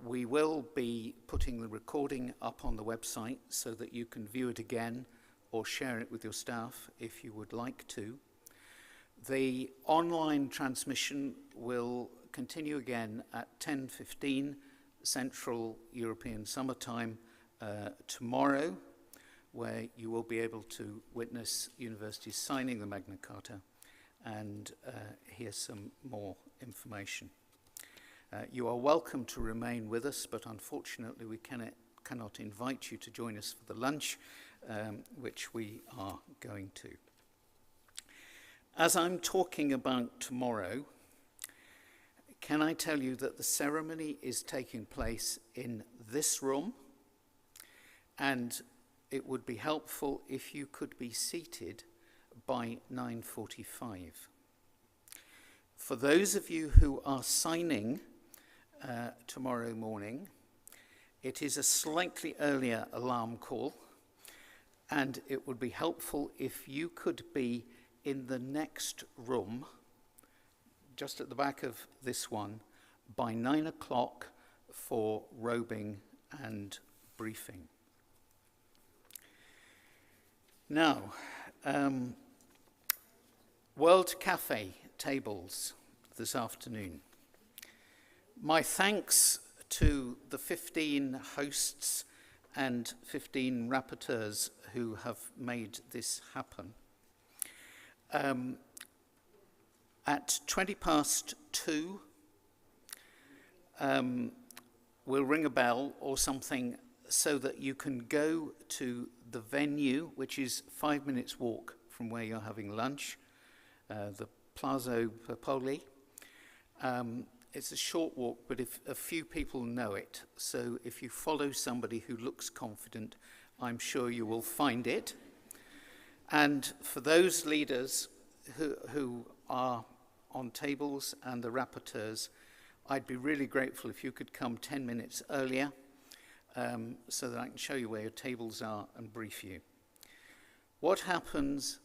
We will be putting the recording up on the website so that you can view it again or share it with your staff if you would like to. The online transmission will continue again at 10:15 Central European Summer Time tomorrow, where you will be able to witness universities signing the Magna Charta and hear some more information. You are welcome to remain with us, but unfortunately we cannot invite you to join us for the lunch, which we are going to. As I'm talking about tomorrow, can I tell you that the ceremony is taking place in this room, and it would be helpful if you could be seated by 9:45. For those of you who are signing tomorrow morning, it is a slightly earlier alarm call, and it would be helpful if you could be in the next room, just at the back of this one, by 9 o'clock for robing and briefing. Now, World Cafe tables this afternoon. My thanks to the 15 hosts and 15 rapporteurs who have made this happen. At 2:20, we'll ring a bell or something so that you can go to the venue, which is 5 minutes walk from where you're having lunch, the Plaza Popoli. It's a short walk, but if a few people know it, so if you follow somebody who looks confident, I'm sure you will find it. And for those leaders who are on tables and the rapporteurs, I'd be really grateful if you could come 10 minutes earlier so that I can show you where your tables are and brief you. What happens,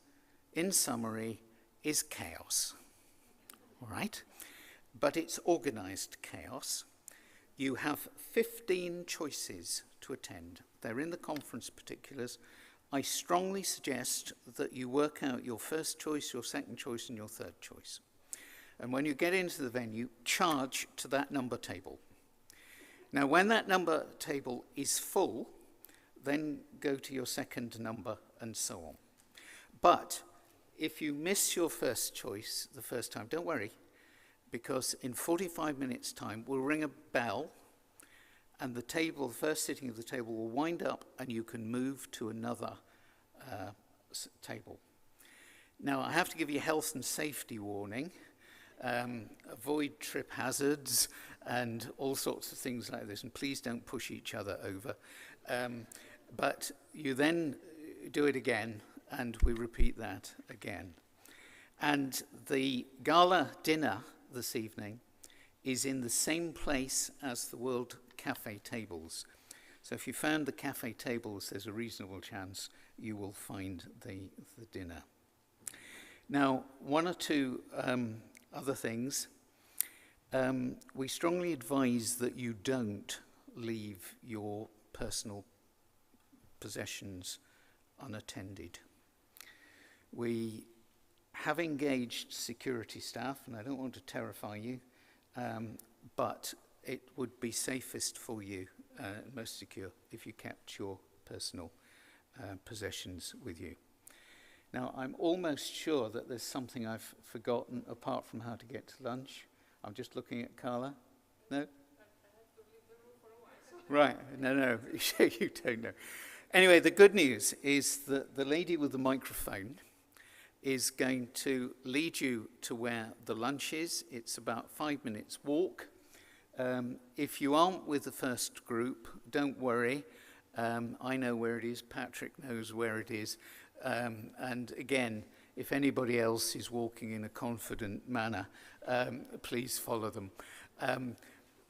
in summary, is chaos, all right? But it's organized chaos. You have 15 choices to attend. They're in the conference particulars. I strongly suggest that you work out your first choice, your second choice, and your third choice. And when you get into the venue, charge to that number table. Now, when that number table is full, then go to your second number and so on. But if you miss your first choice the first time, don't worry, because in 45 minutes' time, we'll ring a bell, and the table, the first sitting of the table will wind up, and you can move to another table. Now, I have to give you a health and safety warning. Avoid trip hazards and all sorts of things like this, and please don't push each other over. But you then do it again, and we repeat that again. And the gala dinner this evening is in the same place as the World Cafe tables. So if you found the cafe tables, there's a reasonable chance you will find the dinner. Now, one or two other things. We strongly advise that you don't leave your personal possessions unattended. We have engaged security staff, and I don't want to terrify you, but it would be safest for you most secure if you kept your personal possessions with you. Now, I'm almost sure that there's something I've forgotten apart from how to get to lunch. I'm just looking at Carla. No? Right, no, you don't know. Anyway, the good news is that the lady with the microphone is going to lead you to where the lunch is. It's about 5 minutes walk. If you aren't with the first group, don't worry. I know where it is, Patrick knows where it is. And again, if anybody else is walking in a confident manner, please follow them.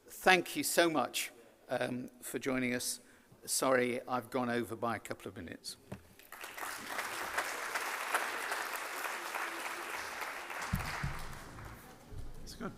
Thank you so much for joining us. Sorry, I've gone over by a couple of minutes. That's good.